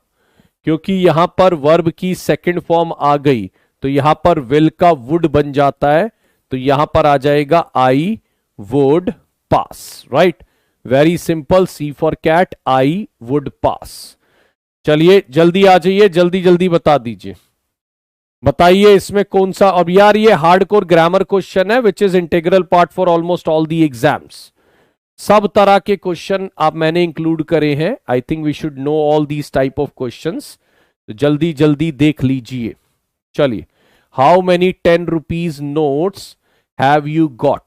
Speaker 1: क्योंकि यहां पर वर्ब की सेकंड फॉर्म आ गई, तो यहां पर विल का वुड बन जाता है, तो यहां पर आ जाएगा I would pass, right, very simple, C for cat, I would pass. चलिए जल्दी आ जाइए, जल्दी जल्दी बता दीजिए, बताइए इसमें कौन सा। अब यार ये हार्डकोर ग्रामर क्वेश्चन है which is integral part for almost all the exams, सब तरह के क्वेश्चन आप मैंने इंक्लूड करे हैं, I think we should know all these type of questions, तो जल्दी जल्दी देख लीजिए। चलिए, how many 10 rupees notes have you got,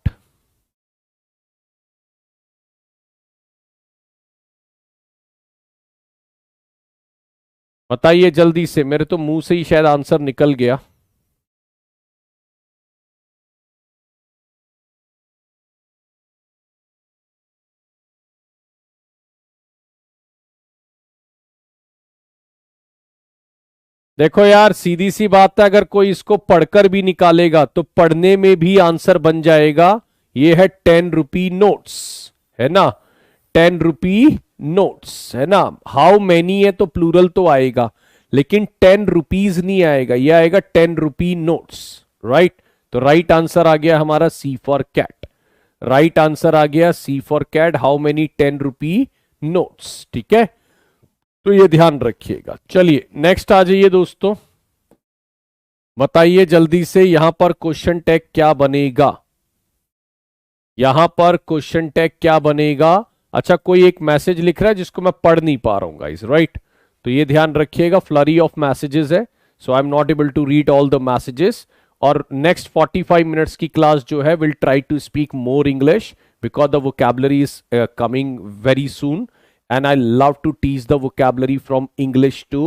Speaker 1: बताइए जल्दी से, मेरे तो मुंह से ही शायद आंसर निकल गया। देखो यार सीधी सी बात है, अगर कोई इसको पढ़कर भी निकालेगा तो पढ़ने में भी आंसर बन जाएगा। ये है 10 रुपी नोट्स, है ना, 10 रुपी नोट्स, है ना। हाउ मैनी है तो प्लूरल तो आएगा, लेकिन 10 रुपीज नहीं आएगा, ये आएगा 10 रुपी नोट्स, राइट। तो राइट आंसर आ गया हमारा C for cat, right answer आ गया C for cat, how many 10 rupee notes, ठीक है, तो ये ध्यान रखिएगा। चलिए नेक्स्ट आ जाइए दोस्तों, बताइए जल्दी से, यहां पर क्वेश्चन टैग क्या बनेगा, यहां पर क्वेश्चन टैग क्या बनेगा। अच्छा, कोई एक मैसेज लिख रहा है जिसको मैं पढ़ नहीं पा रहा हूं गाइस, राइट, तो ये ध्यान रखिएगा, फ्लरी ऑफ मैसेजेस है, so I am not able to read all the messages. और नेक्स्ट 45 मिनट्स की क्लास जो है will try to speak more English because the vocabulary is coming very soon, and I love to teach the vocabulary from English to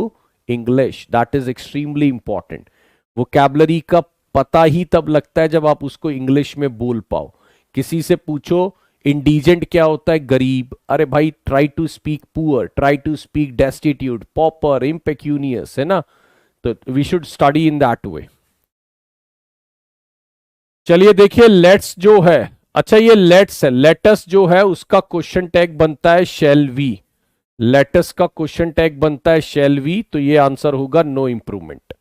Speaker 1: English. That is extremely important. Vocabulary का पता ही तब लगता है जब आप उसको इंग्लिश में बोल पाओ। किसी से पूछो इंडीजेंट क्या होता है, गरीब, अरे भाई try to speak poor, try to speak destitute, pauper, impecunious, है ना, तो we should study in that way. चलिए देखिए, लेट्स जो है अच्छा ये लेट्स है, लेटस जो है उसका क्वेश्चन टैग बनता है शैल वी, लेटस का क्वेश्चन टैग बनता है शैल वी, तो ये आंसर होगा नो इंप्रूवमेंट।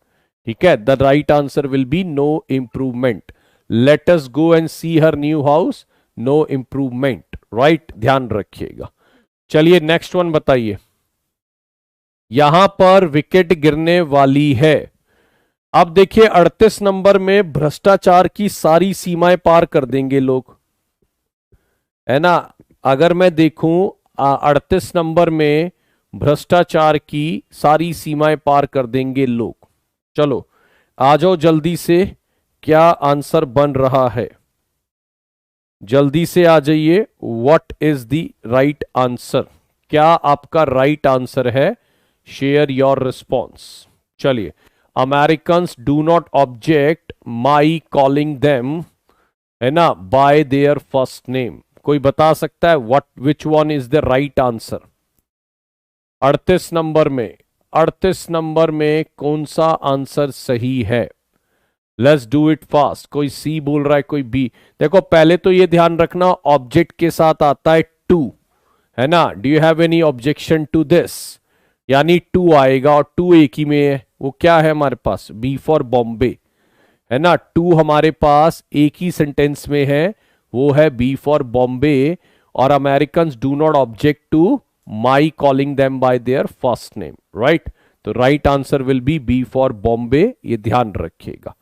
Speaker 1: ठीक है, the right answer will be no improvement. Let us go and see her new house, no improvement. Right, ध्यान रखिएगा। चलिए नेक्स्ट वन बताइए। यहां पर विकेट गिरने वाली है। अब देखिए 38 नंबर में भ्रष्टाचार की सारी सीमाएं पार कर देंगे लोग, है ना। अगर मैं देखूं 38 नंबर में भ्रष्टाचार की सारी सीमाएं पार कर देंगे लोग। चलो आ जाओ जल्दी से, क्या आंसर बन रहा है, जल्दी से आ जाइए। What is the right answer, क्या आपका राइट आंसर है, शेयर योर रिस्पॉन्स। चलिए, Americans do not object my calling them, है ना, बाय देयर फर्स्ट नेम। कोई बता सकता है what which one is the right answer? 38 number में, 38 नंबर में कौन सा आंसर सही है? Let's do it fast. कोई सी बोल रहा है, कोई बी। देखो पहले तो ये ध्यान रखना, ऑब्जेक्ट के साथ आता है टू, है ना। Do you have any objection to this? यानी टू आएगा और टू एक ही में है, वो क्या है हमारे पास? बी फॉर बॉम्बे, है ना। टू हमारे पास एक ही सेंटेंस में है, वो है बी फॉर बॉम्बे। और Americans do not object to my calling them by their first name, right. तो right answer will be B for Bombay, ये ध्यान रखिएगा।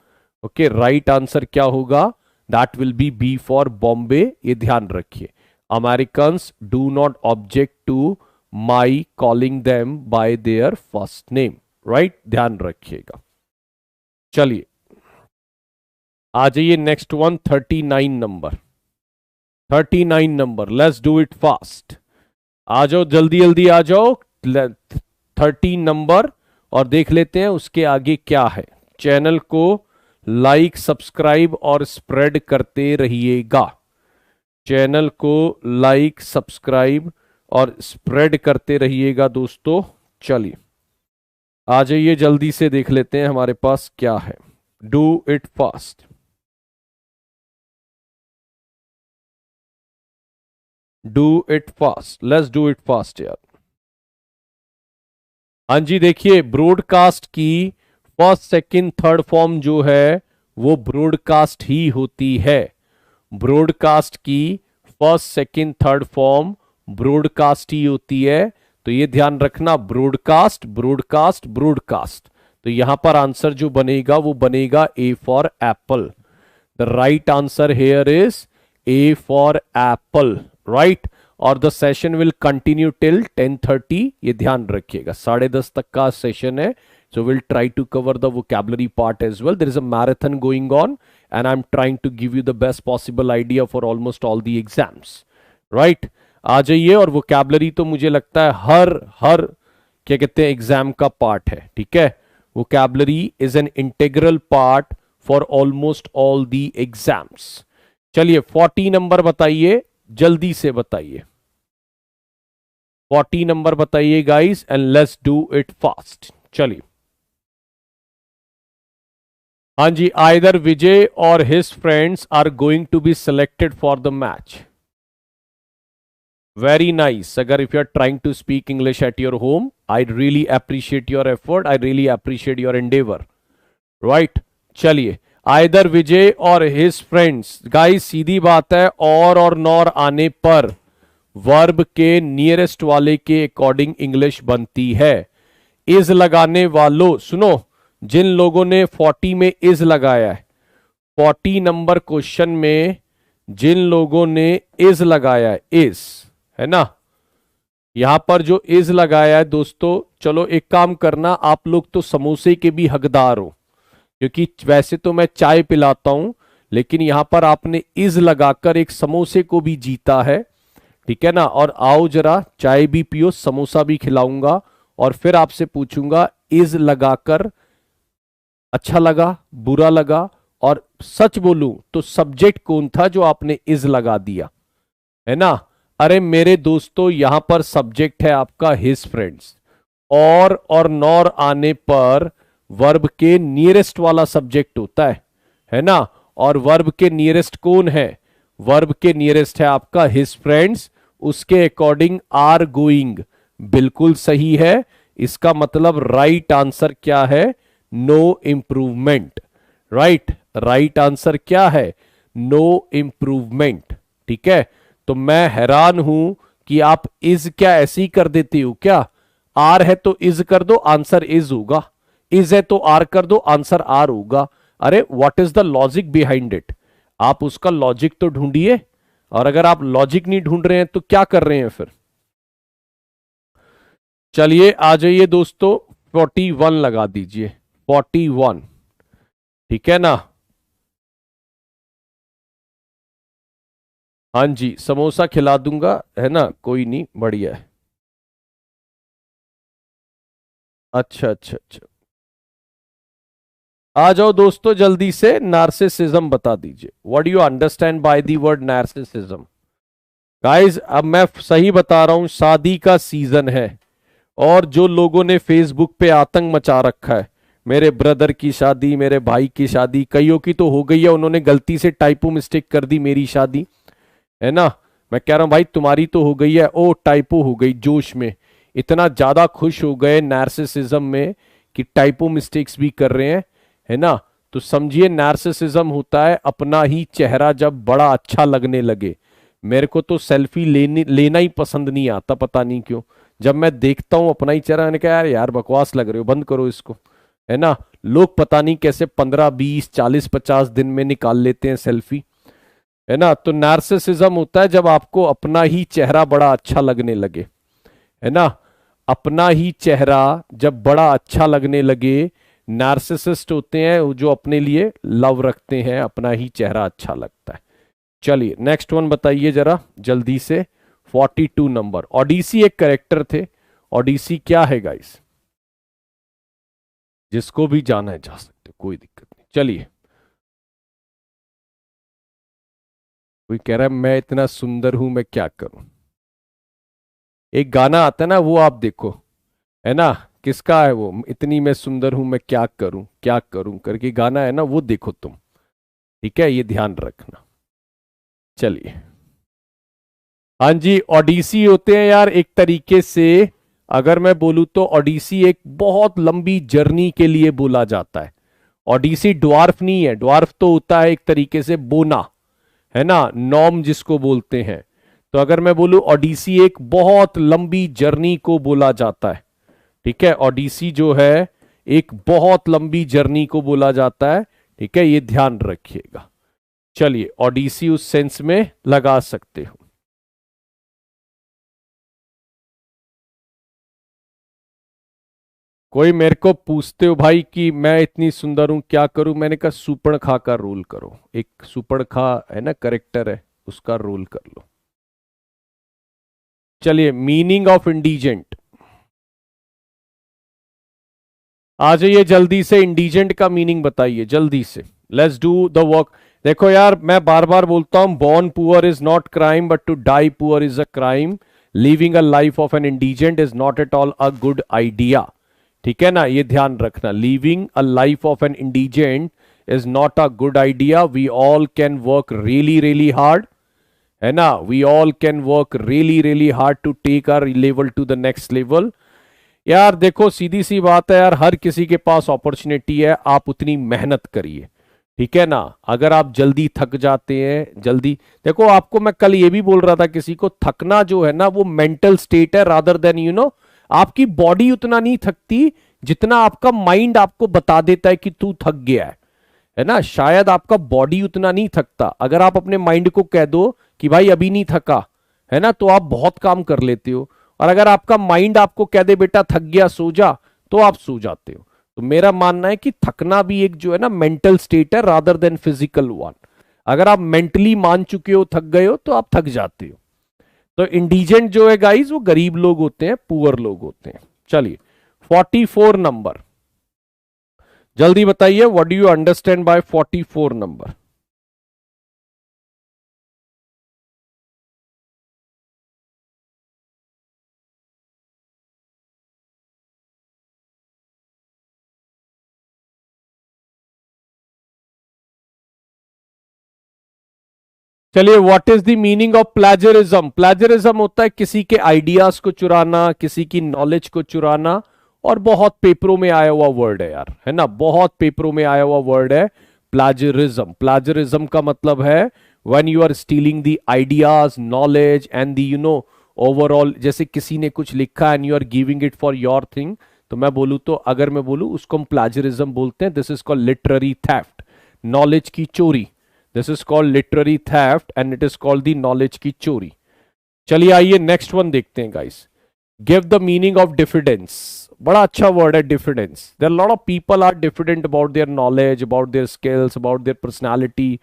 Speaker 1: ओके, राइट आंसर क्या होगा? That will be B for Bombay, ये ध्यान रखिए। Americans do not object to my calling them by their first name, right, ध्यान रखिएगा। चलिए आ जाइए next one, 39 number, 39 number, let's do it fast. आ जाओ जल्दी जल्दी आ जाओ, 13 नंबर, और देख लेते हैं उसके आगे क्या है। चैनल को लाइक सब्सक्राइब और स्प्रेड करते रहिएगा, चैनल को लाइक सब्सक्राइब और स्प्रेड करते रहिएगा दोस्तों। चलिए आ जाइए जल्दी से, देख लेते हैं हमारे पास क्या है। Do it fast, do it fast, let's do it fast यार। हाँ जी, देखिए ब्रॉडकास्ट की फर्स्ट सेकंड थर्ड फॉर्म जो है वो ब्रॉडकास्ट ही होती है। ब्रॉडकास्ट की first second third form broadcast ही होती है, तो ये ध्यान रखना, ब्रॉडकास्ट ब्रॉडकास्ट ब्रॉडकास्ट। तो यहां पर आंसर जो बनेगा वो बनेगा A for apple. The right answer here is A for apple, right. और the session will continue till 10:30, ये ध्यान रखिएगा, 10:30 तक का सेशन है। So we'll try to cover the vocabulary part as well. There is a marathon going on and I'm trying to give you the best possible idea for almost all the exams. Right? आ जाइए, और vocabulary तो मुझे लगता है हर क्या कहते हैं exam का पार्ट है, ठीक है। vocabulary is an integral part for almost all the exams. चलिए 40 नंबर बताइए, जल्दी से बताइए, 40 नंबर बताइए guys, and let's do it fast. चलिए हाँ जी, either Vijay or his friends are going to be selected for the match. Very nice. अगर if you are trying to speak English at your home, I really appreciate your effort, I really appreciate your endeavour, right. चलिए, either Vijay or his friends, guys सीधी बात है, और nor आने पर verb के nearest वाले के अकॉर्डिंग इंग्लिश बनती है। इज लगाने वालों सुनो, जिन लोगों ने 40 में इज लगाया है, 40 नंबर क्वेश्चन में जिन लोगों ने इज लगाया है, इज, है ना, यहां पर जो इज लगाया है दोस्तों, चलो एक काम करना, आप लोग तो समोसे के भी हकदार हो, क्योंकि वैसे तो मैं चाय पिलाता हूं, लेकिन यहां पर आपने इज लगाकर एक समोसे को भी जीता है, ठीक है ना। और आओ जरा चाय भी पियो, समोसा भी खिलाऊंगा, और फिर आपसे पूछूंगा इज लगाकर अच्छा लगा, बुरा लगा, और सच बोलूं तो सब्जेक्ट कौन था जो आपने इज लगा दिया, है ना। अरे मेरे दोस्तों, यहां पर सब्जेक्ट है आपका हिज फ्रेंड्स, और नॉर आने पर वर्ब के नियरेस्ट वाला सब्जेक्ट होता है ना। और वर्ब के नियरेस्ट कौन है? वर्ब के नियरेस्ट है आपका हिज फ्रेंड्स, उसके अकॉर्डिंग आर गोइंग, बिल्कुल सही है। इसका मतलब राइट आंसर क्या है? No improvement. Right, right answer क्या है? No improvement. ठीक है, तो मैं हैरान हूं कि आप इज क्या ऐसी कर देती हो क्या? आर है तो इज कर दो, आंसर इज होगा। इज है तो आर कर दो, आंसर आर होगा। अरे what is the logic behind it? आप उसका लॉजिक तो ढूंढिए। और अगर आप लॉजिक नहीं ढूंढ रहे हैं तो क्या कर रहे हैं फिर? चलिए आ जाइए दोस्तों, 41 लगा दीजिए, 41। ठीक है ना? हाँ जी, समोसा खिला दूंगा, है ना, कोई नहीं, बढ़िया है। अच्छा अच्छा अच्छा। आ जाओ दोस्तों, जल्दी से नार्सिसिज्म बता दीजिए। What do you understand by the word narcissism? Guys अब मैं सही बता रहा हूं, शादी का सीजन है और जो लोगों ने फेसबुक पे आतंक मचा रखा है, मेरे ब्रदर की शादी, मेरे भाई की शादी, कईयों की तो हो गई है, उन्होंने गलती से टाइपो मिस्टेक कर दी मेरी शादी, है ना। मैं कह रहा हूं भाई तुम्हारी तो हो गई है, ओ टाइपो हो गई जोश में, इतना ज्यादा खुश हो गए नार्सिसिज्म में कि टाइपो मिस्टेक्स भी कर रहे हैं, है ना। तो समझिए नार्सिसिज्म होता है अपना ही चेहरा जब बड़ा अच्छा लगने लगे। मेरे को तो सेल्फी लेना ही पसंद नहीं आता, पता नहीं क्यों। जब मैं देखता हूं अपना ही चेहरा, मैंने कहा यार यार बकवास लग रहे हो, बंद करो इसको, है ना। लोग पता नहीं कैसे 15 20 40 50 दिन में निकाल लेते हैं सेल्फी, है ना। तो नार्सिसिज्म होता है जब आपको अपना ही चेहरा बड़ा अच्छा लगने लगे, है ना। अपना ही चेहरा जब बड़ा अच्छा लगने लगे, नार्सिसिस्ट होते हैं वो जो अपने लिए लव रखते हैं, अपना ही चेहरा अच्छा लगता है। चलिए नेक्स्ट वन बताइए जरा जल्दी से। 42 नंबर, ओडिसी एक करेक्टर थे। ओडिसी क्या है गाइस? जिसको भी जाना है जा सकते, कोई दिक्कत नहीं। चलिए, कोई कह रहा है मैं इतना सुंदर हूं मैं क्या करूं। एक गाना आता है ना, वो आप देखो, है ना। किसका है वो? इतनी मैं सुंदर हूं मैं क्या करूं करके गाना है ना, वो देखो तुम। ठीक है, ये ध्यान रखना। चलिए, हाँ जी, ओडिसी होते हैं यार एक तरीके से। अगर मैं बोलूं तो ओडिसी एक बहुत लंबी जर्नी के लिए बोला जाता है। ओडिसी ड्वार्फ नहीं है, ड्वार्फ तो होता है एक तरीके से बोना, है ना, नॉर्म जिसको बोलते हैं। तो अगर मैं बोलूं ओडिसी एक बहुत लंबी जर्नी को बोला जाता है। ठीक है, ओडिसी जो है एक बहुत लंबी जर्नी को बोला जाता है। ठीक है, ये ध्यान रखिएगा। चलिए, ओडिसी उस सेंस में लगा सकते हो। कोई मेरे को पूछते हो भाई कि मैं इतनी सुंदर हूं क्या करूं, मैंने कहा सुपर्णखा का रोल करो। एक सुपर्णखा है ना, करेक्टर है, उसका रोल कर लो। चलिए, मीनिंग ऑफ इंडीजेंट आ जाइए जल्दी से, इंडीजेंट का मीनिंग बताइए जल्दी से। Let's do the work. देखो यार, मैं बार बार बोलता हूं, born poor is not crime but to die poor is a crime. Living a life of an indigent is not at all a good idea. ठीक है ना, ये ध्यान रखना, living a life of an indigent is not a good idea. We all can work really really hard, है ना, we all can work really really hard to take our level to the next level. यार देखो, सीधी सी बात है यार, हर किसी के पास अपॉर्चुनिटी है, आप उतनी मेहनत करिए। ठीक है ना। अगर आप जल्दी थक जाते हैं, जल्दी, देखो आपको मैं कल ये भी बोल रहा था, किसी को थकना जो है ना वो मेंटल स्टेट है रादर देन आपकी बॉडी उतना नहीं थकती जितना आपका माइंड आपको बता देता है कि तू थक गया है ना। शायद आपका बॉडी उतना नहीं थकता। अगर आप अपने माइंड को कह दो कि भाई अभी नहीं थका, है ना, तो आप बहुत काम कर लेते हो। और अगर आपका माइंड आपको कह दे बेटा थक गया सो जा, तो आप सो जाते हो। तो मेरा मानना है कि थकना भी एक जो है ना मेंटल स्टेट है रादर देन फिजिकल वन। अगर आप मेंटली मान चुके हो, थक गए हो, तो आप थक जाते हो। तो इंडिजेंट जो है गाइस वो गरीब लोग होते हैं, पुअर लोग होते हैं। चलिए, 44 नंबर, जल्दी बताइए, what do you understand by 44 number? चलिए, what is the meaning of plagiarism? Plagiarism होता है किसी के आइडियाज को चुराना, किसी की नॉलेज को चुराना, और बहुत पेपरों में आया हुआ वर्ड है यार, है ना, बहुत पेपरों में आया हुआ वर्ड है प्लेजरिज्म। प्लेजरिज्म का मतलब है when you are stealing the ideas, knowledge and the overall, जैसे किसी ने कुछ लिखा and you are giving it for your thing, तो मैं बोलूँ, तो अगर मैं बोलूँ उसको हम प्लेजरिज्म बोलते हैं। This is called literary theft, knowledge की चोरी। This is called literary theft and it is called the knowledge की चोरी। चलिए आइए नेक्स्ट वन देखते हैं guys. Give the meaning of diffidence. बड़ा अच्छा वर्ड है diffidence. There lot of people are diffident about their knowledge, about their skills, about their personality.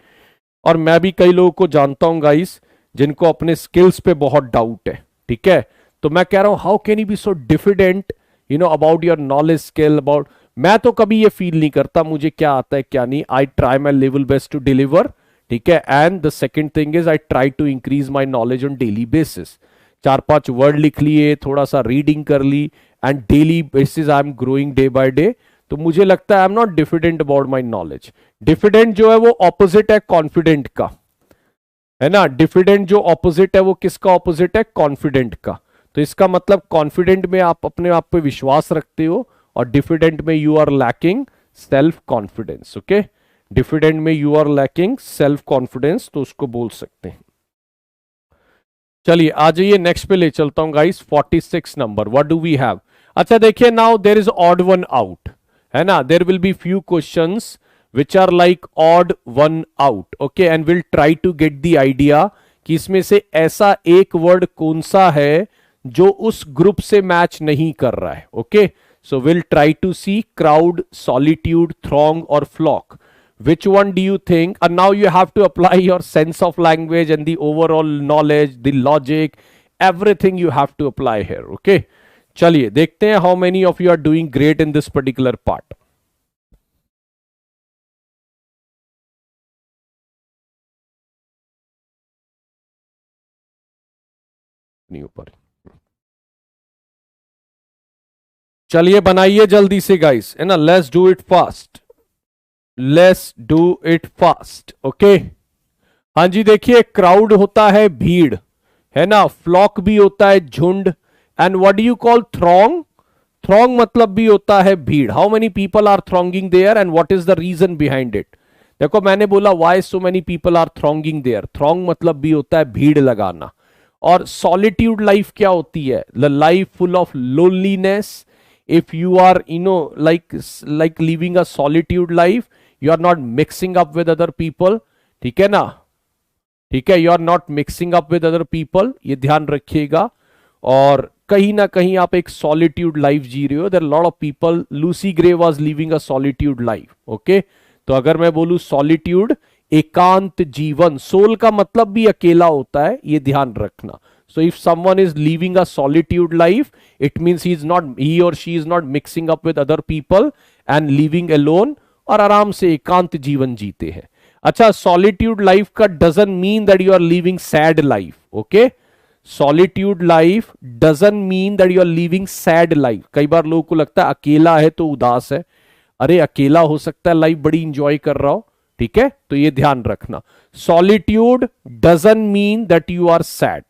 Speaker 1: और मैं भी कई लोगों को जानता हूं गाइस जिनको अपने स्किल्स पे बहुत डाउट है, ठीक है। तो मैं कह रहा हूं, how can you be so diffident about your knowledge, skill, about. मैं तो कभी ये फील नहीं करता मुझे क्या आता है क्या नहीं। I try my level best to deliver, ठीक है। And the second thing is I try to increase my knowledge on daily basis. 4-5 word लिख लिए, थोड़ा सा रीडिंग कर ली, and daily basis I am growing day by day. तो मुझे लगता है I am not diffident about my knowledge. Diffident जो है वो ऑपोजिट है कॉन्फिडेंट का, है ना। डिफिडेंट जो ऑपोजिट है वो किसका ऑपोजिट है? कॉन्फिडेंट का। तो इसका मतलब कॉन्फिडेंट में आप अपने आप पे विश्वास रखते हो, और डिफिडेंट में you are lacking self confidence. Okay, diffident में you are lacking self confidence, तो उसको बोल सकते हैं। चलिए आ जाइए नेक्स्ट पे ले चलता हूं guys. 46 number, what do we have? अच्छा देखिए, now there is odd one out, है ना। There will be few questions which are like odd one out, okay, and will try to get the idea कि इसमें से ऐसा एक word कौन सा है जो उस ग्रुप से मैच नहीं कर रहा है। Okay, so will try to see crowd, solitude, throng और flock. Which one do you think? And now you have to apply your sense of language and the overall knowledge, the logic, everything you have to apply here. Okay, चलिए देखते हैं how many of you are doing great in this particular part. नहीं ऊपर, चलिए बनाइए जल्दी से guys, है ना। Let's do it fast, let's do it fast. Okay, हाँ जी, देखिए क्राउड होता है भीड़, है ना। फ्लॉक भी होता है झुंड, and what do you call throng? Throng मतलब भी होता है भीड़। How many people are thronging there and what is the reason behind it? देखो मैंने बोला why so many people are thronging there. Throng मतलब भी होता है भीड़ लगाना। और सॉलिट्यूड लाइफ क्या होती है? The life full of loneliness. If you are like living a solitude life, you are not mixing up with other people, ठीक है ना, ठीक है। You are not mixing up with other people, ये ध्यान रखिएगा। और कहीं ना कहीं आप एक सॉलिट्यूड लाइफ जी रहे हो। There lot of people, Lucy Grey was living a solitude life. Okay, तो अगर मैं बोलूं सॉलिट्यूड, एकांत जीवन, सोल का मतलब भी अकेला होता है, ये ध्यान रखना। So if someone is living a solitude life, it means he or she is not mixing up with other people and living alone, और आराम से एकांत जीवन जीते हैं। अच्छा, सॉलिट्यूड लाइफ का doesn't mean that you are living sad life. Okay, solitude life doesn't mean that you are living sad life. कई बार लोगों को लगता है अकेला है तो उदास है। अरे अकेला हो सकता है लाइफ बड़ी इंजॉय कर रहा हो, ठीक है। तो ये ध्यान रखना, solitude doesn't mean that you are sad.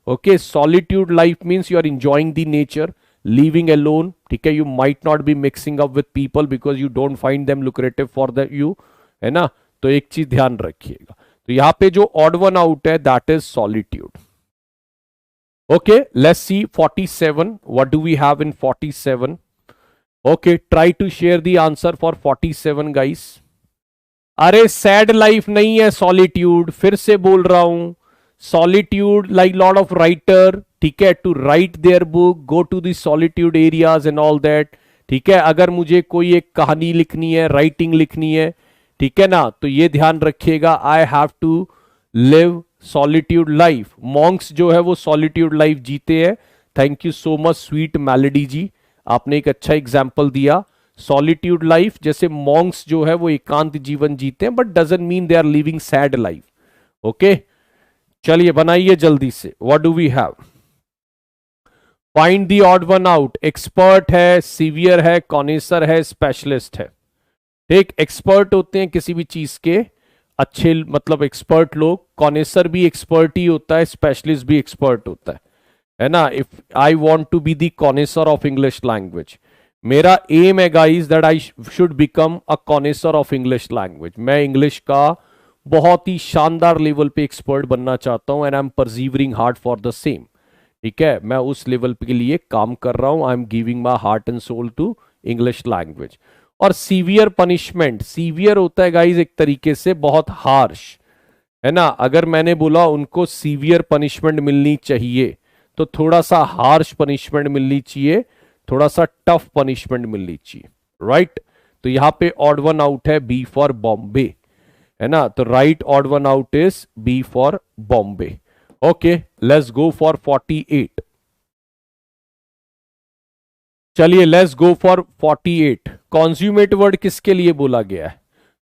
Speaker 1: Okay, solitude life means you are enjoying the nature, living alone, ठीक है। You might not be mixing up with people because you don't find them lucrative for the you, है ना। तो एक चीज ध्यान रखिएगा, तो यहां पे जो ऑड वन आउट है that is solitude. Okay, let's see 47, what do we have in 47? Okay, try to share the answer for 47 guys. अरे सैड लाइफ नहीं है सॉलिट्यूड, फिर से बोल रहा हूं, solitude like lot of writer, ठीक है, to write their book, go to the solitude areas and all that, ठीक है। अगर मुझे कोई एक कहानी लिखनी है, राइटिंग लिखनी है, ठीक है ना, तो ये ध्यान रखिएगा, I have to live solitude life. Monks जो है वो सॉलिट्यूड लाइफ जीते हैं। Thank you so much sweet melody ji, आपने एक अच्छा एग्जाम्पल दिया। सॉलिट्यूड लाइफ, जैसे मॉन्क्स जो है वो एकांत जीवन जीते हैं, but doesn't mean they are living sad life. Okay, चलिए बनाइए जल्दी से, what do we have? Find the odd one out. Expert है, सीवियर है, कॉनेसर है, स्पेशलिस्ट है। एक एक्सपर्ट होते हैं किसी भी चीज के, अच्छे मतलब एक्सपर्ट लोग, कॉनेसर भी एक्सपर्ट ही होता है, स्पेशलिस्ट भी एक्सपर्ट होता है ना। If I want to be the connoisseur of English language, मेरा एम है guys that I should become a connoisseur of English language. मैं इंग्लिश का बहुत ही शानदार लेवल पे एक्सपर्ट बनना चाहता हूं, and I am persevering hard for the same. ठीक है, मैं उस लेवल के लिए काम कर रहा हूं। I am giving my heart and soul to English language. और सीवियर पनिशमेंट, सीवियर होता है गाइज एक तरीके से बहुत हार्श, है ना। अगर मैंने बोला उनको सीवियर पनिशमेंट मिलनी चाहिए, तो थोड़ा सा हार्श पनिशमेंट मिलनी चाहिए, थोड़ा सा टफ पनिशमेंट मिलनी चाहिए, राइट। तो यहां पे ऑड वन आउट है बी फॉर बॉम्बे, है ना। तो right odd one out is B for Bombay. Okay, let's go for 48। चलिए let's go for 48। Consummate word किसके लिए बोला गया है?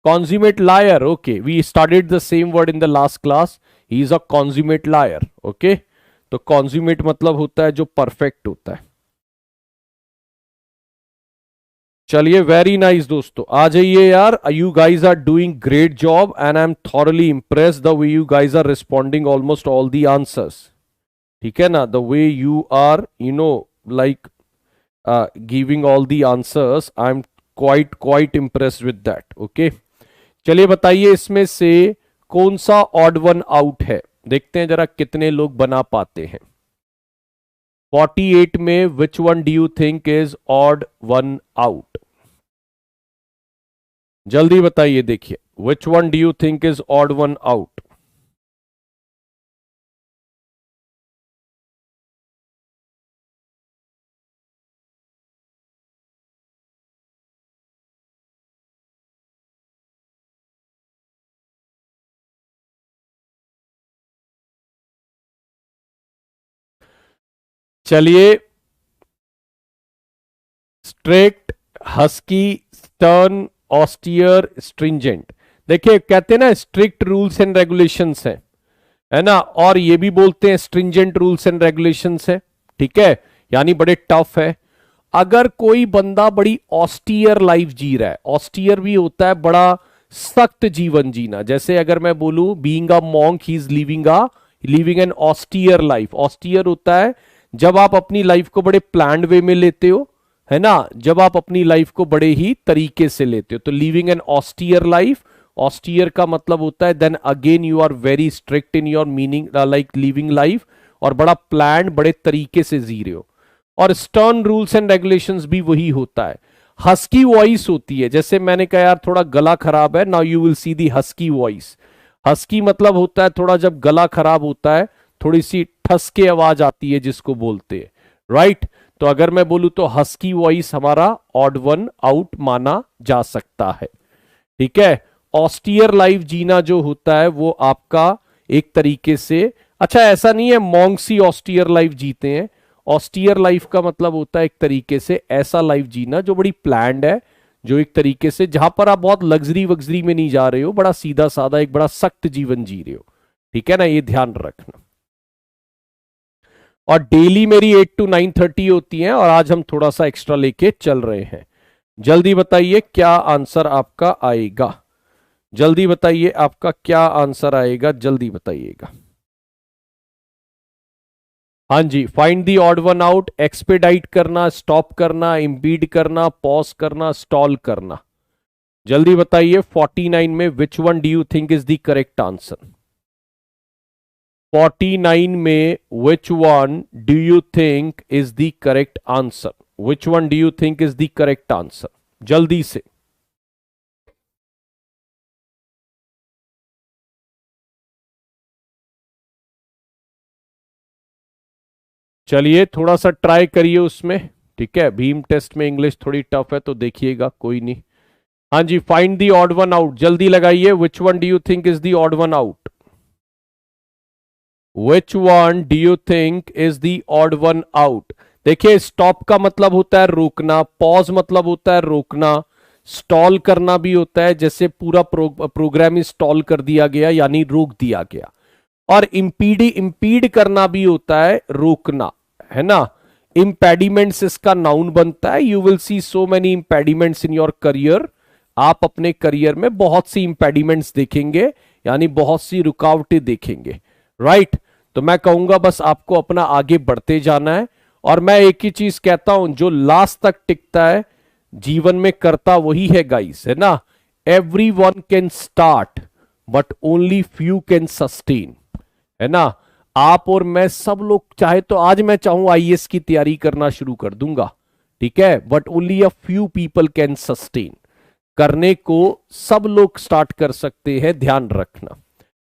Speaker 1: Consummate liar. Okay, we started the same word in the last class, he is a consummate liar. Okay, तो consummate मतलब होता है जो परफेक्ट होता है। चलिए वेरी नाइस दोस्तों, आ जाइए यार। You guys are doing great job and I am thoroughly impressed the way you guys are responding almost all the answers. ठीक है ना, the way you are like giving all the answers, I am quite impressed with that. Okay, चलिए बताइए इसमें से कौन सा odd one out है, देखते हैं जरा कितने लोग बना पाते हैं। 48 में which one do you think is odd one out? जल्दी बताइए, देखिए which one do you think is odd one out? चलिए, strict, husky, stern, austere, stringent. देखिए कहते हैं ना स्ट्रिक्ट रूल्स एंड रेगुलेशंस है ना, और ये भी बोलते हैं स्ट्रिंजेंट रूल्स एंड रेगुलेशंस है। ठीक है, यानी बड़े टफ है। अगर कोई बंदा बड़ी ऑस्टियर लाइफ जी रहा है, ऑस्टियर भी होता है बड़ा सख्त जीवन जीना, जैसे अगर मैं बोलूं being a monk he is living an austere life. Austere होता है जब आप अपनी लाइफ को बड़े प्लान्ड वे में लेते हो, है ना, जब आप अपनी लाइफ को बड़े ही तरीके से लेते हो, तो living an austere life. Austere का मतलब होता है then again you are very strict in your meaning like living life, और बड़ा प्लान बड़े तरीके से जी रहे हो। और स्टर्न रूल्स एंड रेगुलेशंस भी वही होता है। हस्की वॉइस होती है, जैसे मैंने कहा यार थोड़ा गला खराब है, now you will C the husky voice. Husky मतलब होता है थोड़ा जब गला खराब होता है, थोड़ी सी ठसके आवाज आती है जिसको बोलते हैं, राइट। तो अगर मैं बोलूं तो हस्की वॉइस हमारा ऑड वन आउट माना जा सकता है। ठीक है, ऑस्टियर लाइफ जीना जो होता है वो आपका एक तरीके से, अच्छा ऐसा नहीं है मॉन्क्स ही ऑस्टियर लाइफ जीते हैं। ऑस्टियर लाइफ का मतलब होता है एक तरीके से ऐसा लाइफ जीना जो बड़ी प्लान्ड है, जो एक तरीके से जहां पर आप बहुत लग्जरी वग्जरी में नहीं जा रहे हो, बड़ा सीधा साधा एक बड़ा सख्त जीवन जी रहे हो। ठीक है ना, ये ध्यान रखना। और डेली मेरी 8 to 9:30 होती है, और आज हम थोड़ा सा एक्स्ट्रा लेके चल रहे हैं। जल्दी बताइए क्या आंसर आपका आएगा, जल्दी बताइए आपका क्या आंसर आएगा, जल्दी बताइएगा। हाँ जी, find the odd one out, expedite करना, स्टॉप करना, इम्पीड करना, पॉज करना, स्टॉल करना। जल्दी बताइए 49 में which one do you think is the correct answer? 49 में which one do you think is the correct answer? Which one do you think is the correct answer? जल्दी से। चलिए थोड़ा सा ट्राई करिए उसमें। ठीक है, भीम टेस्ट में इंग्लिश थोड़ी टफ है तो देखिएगा, कोई नहीं। हाँ जी, find the odd one out, जल्दी लगाइए। विच one do you think is the odd one out? Which one do you think is the odd one out? देखिए स्टॉप का मतलब होता है रोकना, पॉज मतलब होता है रोकना, स्टॉल करना भी होता है, जैसे पूरा प्रोग्राम ही स्टॉल कर दिया गया यानी रोक दिया गया। और इंपीड करना भी होता है रोकना, है ना। इम्पेडिमेंट्स इसका नाउन बनता है। You will C so many impediments in your career. आप अपने करियर में बहुत सी इंपेडिमेंट्स देखेंगे, यानी बहुत सी रुकावटें देखेंगे, राइट। तो मैं कहूंगा बस आपको अपना आगे बढ़ते जाना है। और मैं एक ही चीज कहता हूं, जो लास्ट तक टिकता है जीवन में करता वही है गाइस, है ना। Every one can start but only few can sustain, है ना। आप और मैं सब लोग चाहे तो आज मैं चाहूं आईएएस की तैयारी करना शुरू कर दूंगा, ठीक है, but only a few people can sustain. करने को सब लोग स्टार्ट कर सकते हैं, ध्यान रखना।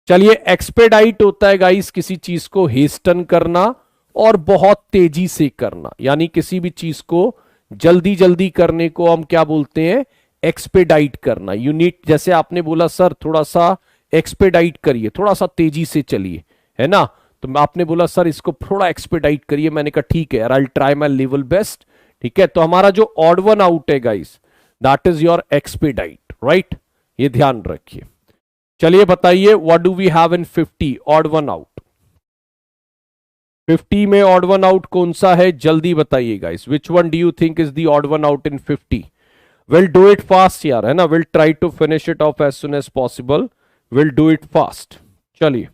Speaker 1: चलिए, एक्सपेडाइट होता है गाइस किसी चीज को हेस्टन करना और बहुत तेजी से करना, यानी किसी भी चीज को जल्दी जल्दी करने को हम क्या बोलते हैं, एक्सपेडाइट करना। यूनिट, जैसे आपने बोला सर थोड़ा सा एक्सपेडाइट करिए, थोड़ा सा तेजी से चलिए, है ना। तो आपने बोला सर इसको थोड़ा एक्सपेडाइट करिए, मैंने कहा ठीक है यार, I try my level best, ठीक है। तो हमारा जो ऑड वन आउट है guys, that is your expedite, right, ये ध्यान रखिए। चलिए बताइए, what do we have in 50 odd one out. 50 में ऑड वन आउट कौन सा है, जल्दी बताइए guys, which one do you think is the odd one out in 50। Will do it fast यार, है ना, will try to finish it off as soon as possible, will do it fast. चलिए,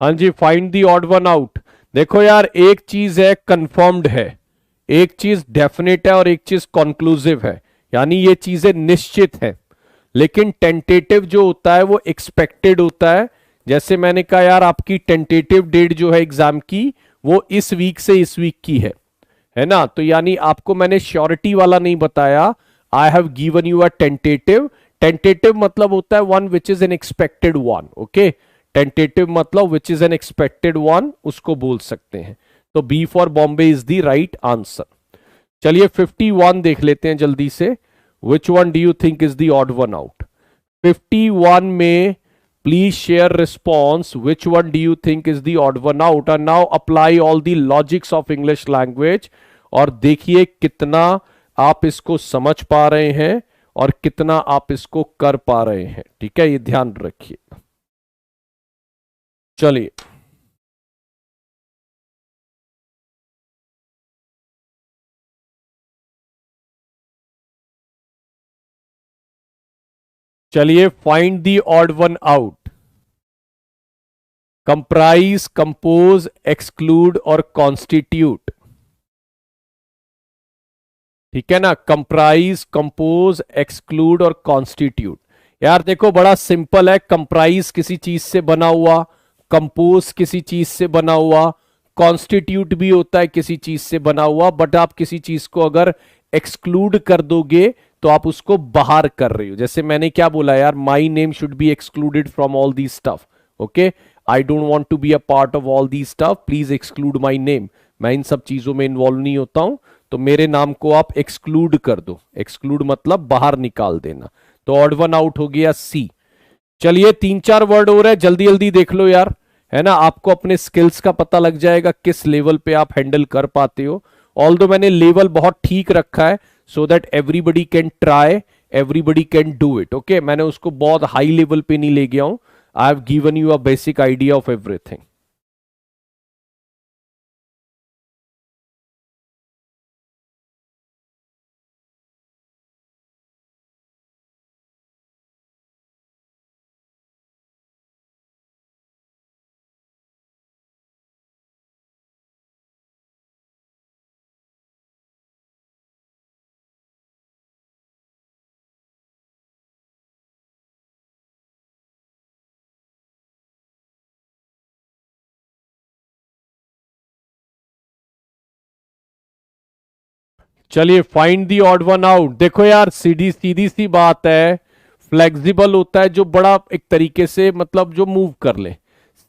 Speaker 1: हाँ जी, find the odd one out. देखो यार, एक चीज है कंफर्म्ड है, एक चीज डेफिनेट है और एक चीज कंक्लूसिव है, यानी ये चीजें निश्चित है। लेकिन टेंटेटिव जो होता है वो एक्सपेक्टेड होता है। जैसे मैंने कहा यार, आपकी टेंटेटिव डेट जो है एग्जाम की, वो इस वीक से इस वीक की है ना। तो यानी आपको मैंने श्योरिटी वाला नहीं बताया, I have given you a tentative. Tentative मतलब होता है one which is an expected one, okay. Tentative मतलब which is an expected one, उसको बोल सकते हैं। तो B for Bombay is the right answer. चलिए 51 देख लेते हैं जल्दी से, which one do you think is the odd one out. 51 में please share response, which one do you think is the odd one out. And now apply all the logics of English language, और देखिए कितना आप इसको समझ पा रहे हैं और कितना आप इसको कर पा रहे हैं, ठीक है, ये ध्यान रखिए। चलिए, चलिए find the odd one out. Comprise, compose, exclude और कॉन्स्टिट्यूट, ठीक है ना। कंप्राइज, कंपोज, एक्सक्लूड और कॉन्स्टिट्यूट। यार देखो बड़ा सिंपल है, कंप्राइज किसी चीज से बना हुआ, कंपोज किसी चीज से बना हुआ, कॉन्स्टिट्यूट भी होता है किसी चीज से बना हुआ। बट आप किसी चीज को अगर एक्सक्लूड कर दोगे तो आप उसको बाहर कर रहे हो। जैसे मैंने क्या बोला यार, my name should be excluded from all the stuff, okay. I don't want to be a part of all the stuff, please exclude my name. मैं इन सब चीजों में इन्वॉल्व नहीं होता हूं, तो मेरे नाम को आप एक्सक्लूड कर दो। एक्सक्लूड मतलब बाहर निकाल देना। तो ऑड वन आउट हो गया सी। चलिए 3-4 वर्ड हो रहे हैं, जल्दी जल्दी देख लो यार, है ना। आपको अपने स्किल्स का पता लग जाएगा किस लेवल पे आप हैंडल कर पाते हो। ऑल्दो मैंने लेवल बहुत ठीक रखा है, so that everybody can try, everybody can do it, okay. मैंने उसको बहुत हाई लेवल पे नहीं ले गया हूं, I have given you a basic idea of everything. चलिए find the odd one out. देखो यार, सीधी सीधी सी बात है, फ्लेक्सिबल होता है जो बड़ा एक तरीके से मतलब जो मूव कर ले।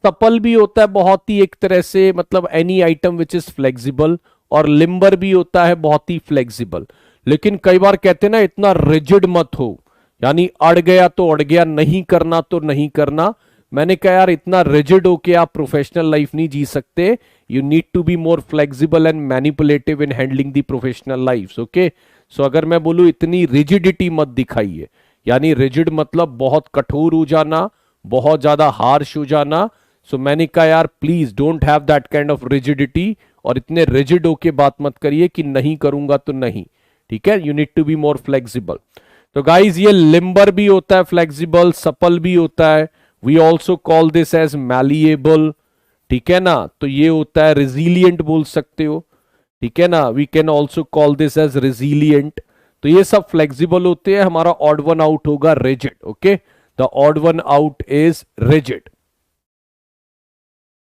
Speaker 1: सपल भी होता है बहुत ही एक तरह से, मतलब any item which is flexible. और लिम्बर भी होता है बहुत ही फ्लेक्सिबल। लेकिन कई बार कहते हैं ना, इतना रिजिड मत हो, यानी अड़ गया तो अड़ गया, नहीं करना तो नहीं करना। मैंने कहा यार इतना रिजिड होके आप प्रोफेशनल लाइफ नहीं जी सकते, you need to be more flexible and manipulative in handling the professional life. Okay, so अगर मैं बोलूं इतनी रिजिडिटी मत दिखाइए, यानी रिजिड मतलब बहुत कठोर हो जाना, बहुत ज्यादा हार्श हो जाना। सो मैंने कहा यार please don't have that kind of rigidity, और इतने रिजिड होके बात मत करिए कि नहीं करूंगा तो नहीं, ठीक है, you need to be more flexible. तो गाइज ये लिम्बर भी होता है, फ्लेक्सिबल, सपल भी होता है, we also call this as malleable, ठीक है ना। तो ये होता है रिजिलियंट बोल सकते हो, ठीक है ना, we can also call this as resilient. तो ये सब फ्लेक्सिबल होते हैं। हमारा ऑड वन आउट होगा rigid. Okay, the odd one out is rigid.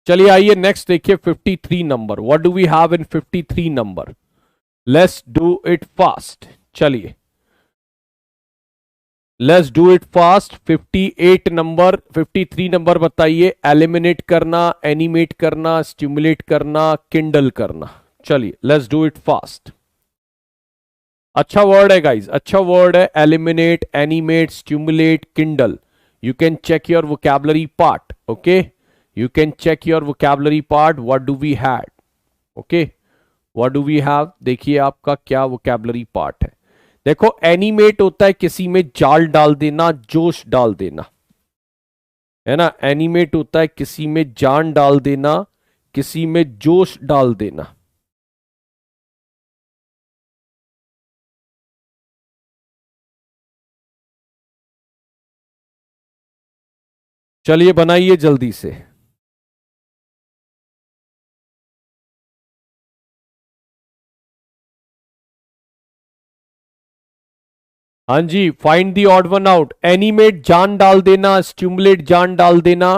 Speaker 1: चलिए आइए नेक्स्ट देखिए 53 number. What do we have in 53 number? Let's do it fast. चलिए let's do it fast. 58 number, 53 number बताइए। एलिमिनेट करना, एनिमेट करना, stimulate करना, kindle करना। चलिए लेट्स डू इट फास्ट। अच्छा वर्ड है गाइज, अच्छा वर्ड है। Eliminate, animate, stimulate, kindle. You can check your vocabulary part. Okay, you can check your vocabulary part. What do we had? Okay, what do we have? देखिए आपका क्या vocabulary part है। देखो animate होता है किसी में जाल डाल देना, जोश डाल देना, है ना। एनिमेट होता है किसी में जान डाल देना, किसी में जोश डाल देना। चलिए बनाइए जल्दी से। हाँ जी, find the odd one out. Animate जान डाल देना, स्टिमुलेट जान डाल देना,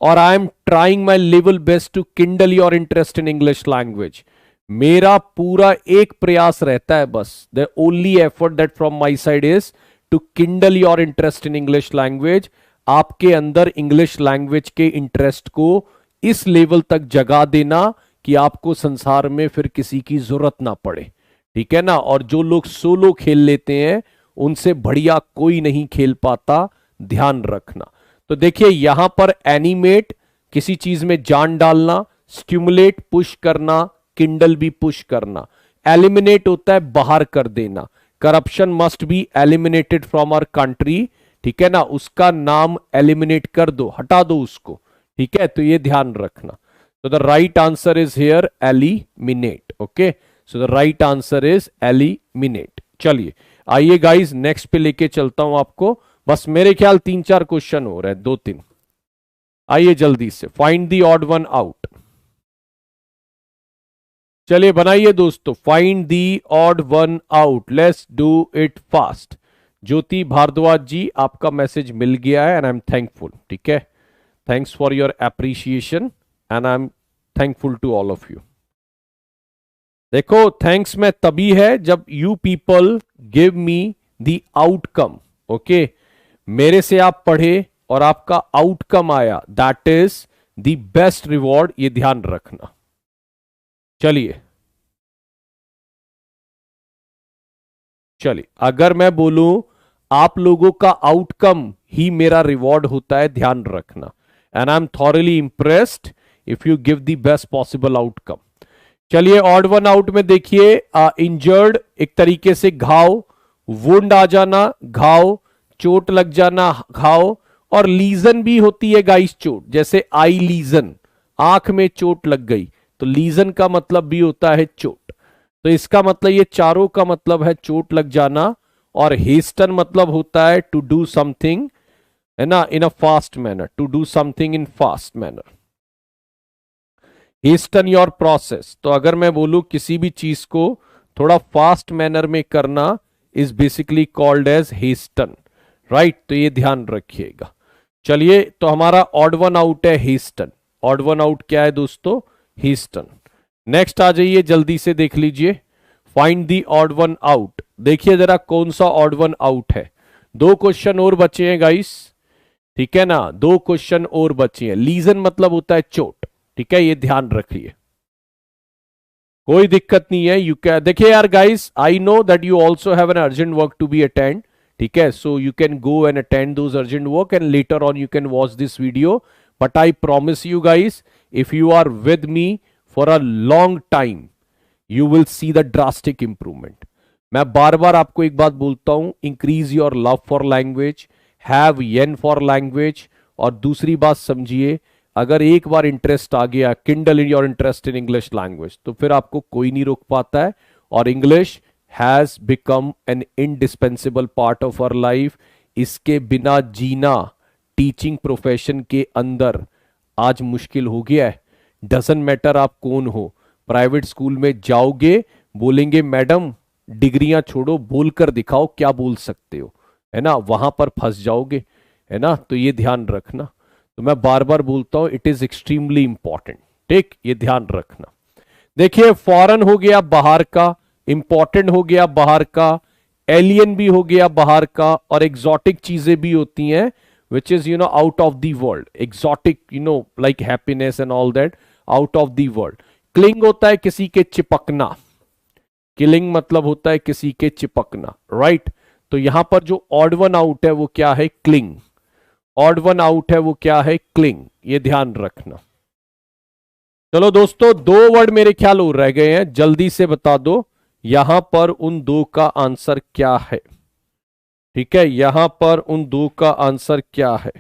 Speaker 1: और I am trying my level best to kindle your interest in English language. मेरा पूरा एक प्रयास रहता है बस, the only effort that from my side is to kindle your interest in English language. आपके अंदर इंग्लिश लैंग्वेज के इंटरेस्ट को इस लेवल तक जगा देना कि आपको संसार में फिर किसी की जरूरत ना पड़े, ठीक है ना। और जो लोग सोलो खेल लेते हैं उनसे बढ़िया कोई नहीं खेल पाता, ध्यान रखना। तो देखिए यहां पर एनिमेट किसी चीज में जान डालना, स्टिमुलेट पुश करना, किंडल भी पुश करना। एलिमिनेट होता है बाहर कर देना। Corruption must be eliminated from our country, ठीक है ना, उसका नाम एलिमिनेट कर दो, हटा दो उसको, ठीक है। तो ये ध्यान रखना। तो the right answer is here eliminate. Okay, so the right answer is eliminate. चलिए आइए गाइस नेक्स्ट पे लेके चलता हूं आपको। बस मेरे ख्याल 3-4 क्वेश्चन हो रहे हैं, 2-3। आइए जल्दी से। Find the odd one out. चलिए बनाइए दोस्तों, find the odd one out. Let's do it fast. Jyoti Bhardwaj ji, आपका मैसेज मिल गया है एंड आई एम थैंकफुल, ठीक है। Thanks for your appreciation and I am thankful to all of you. देखो thanks में तभी है जब you people give me the outcome. Okay, मेरे से आप पढ़े और आपका आउटकम आया, that is the best reward, ये ध्यान रखना। चलिए चलिए, अगर मैं बोलूं आप लोगों का आउटकम ही मेरा रिवॉर्ड होता है, ध्यान रखना। And I am thoroughly impressed if you give the best possible outcome. चलिए ऑड वन आउट में देखिए, इंजर्ड एक तरीके से घाव, वुंड आ जाना घाव, चोट लग जाना घाव, और लीजन भी होती है गाइस चोट, जैसे आई लीजन, आंख में चोट लग गई, तो लीजन का मतलब भी होता है चोट। तो इसका मतलब ये चारों का मतलब है चोट लग जाना। और हेस्टन मतलब होता है टू डू समथिंग, है ना, in a fast manner, to do something in fast manner. Hasten your process, तो अगर मैं बोलूं किसी भी चीज को थोड़ा फास्ट मैनर में करना is basically called as hasten, right. तो ये ध्यान रखिएगा। चलिए, तो हमारा ऑड वन आउट है हेस्टन। ऑड वन आउट क्या है दोस्तों? हेस्टन। नेक्स्ट आ जाइए, जल्दी से देख लीजिए। Find the odd one out. देखिए जरा कौन सा ऑड वन आउट है। 2 क्वेश्चन और बचे हैं गाइस, ठीक है ना, 2 क्वेश्चन और बचे हैं। लीजन मतलब होता है चोट, ठीक है, ये ध्यान रखिए, कोई दिक्कत नहीं है। यू कैन, देखिए यार guys, I know that you also have an urgent work to be attend, ठीक है, so you can go and attend those urgent work and later on you can watch this video, but I promise you guys, if you are with me for a long time you will see the drastic improvement. मैं बार बार आपको एक बात बोलता हूं, increase your love for language, have yen for language. और दूसरी बात समझिए, अगर एक बार इंटरेस्ट आ गया, kindle in your interest in English language, तो फिर आपको कोई नहीं रोक पाता है। और English has become an indispensable part of our life. इसके बिना जीना टीचिंग प्रोफेशन के अंदर आज मुश्किल हो गया है। डजंट मैटर आप कौन हो, प्राइवेट स्कूल में जाओगे, बोलेंगे मैडम डिग्रियां छोड़ो, बोलकर दिखाओ क्या बोल सकते हो, है ना, वहां पर फंस जाओगे, है ना। तो ये ध्यान रखना। तो मैं बार बार बोलता हूं, इट इज एक्सट्रीमली इंपॉर्टेंट, ठीक, ये ध्यान रखना। देखिए, फॉरेन हो गया बाहर का, इंपॉर्टेंट हो गया बाहर का, एलियन भी हो गया बाहर का, और एग्जॉटिक चीजें भी होती हैं which is out of the world, exotic like happiness and all that, out of the world. Cling होता है किसी के चिपकना, किलिंग मतलब होता है किसी के चिपकना, राइट। तो यहां पर जो ऑड वन आउट है वो क्या है, क्लिंग। ऑड वन आउट है वो क्या है, क्लिंग, ये ध्यान रखना। चलो दोस्तों, दो वर्ड मेरे ख्याल और रह गए हैं, जल्दी से बता दो यहां पर उन दो का आंसर क्या है। ठीक है, यहां पर उन दो का आंसर क्या है,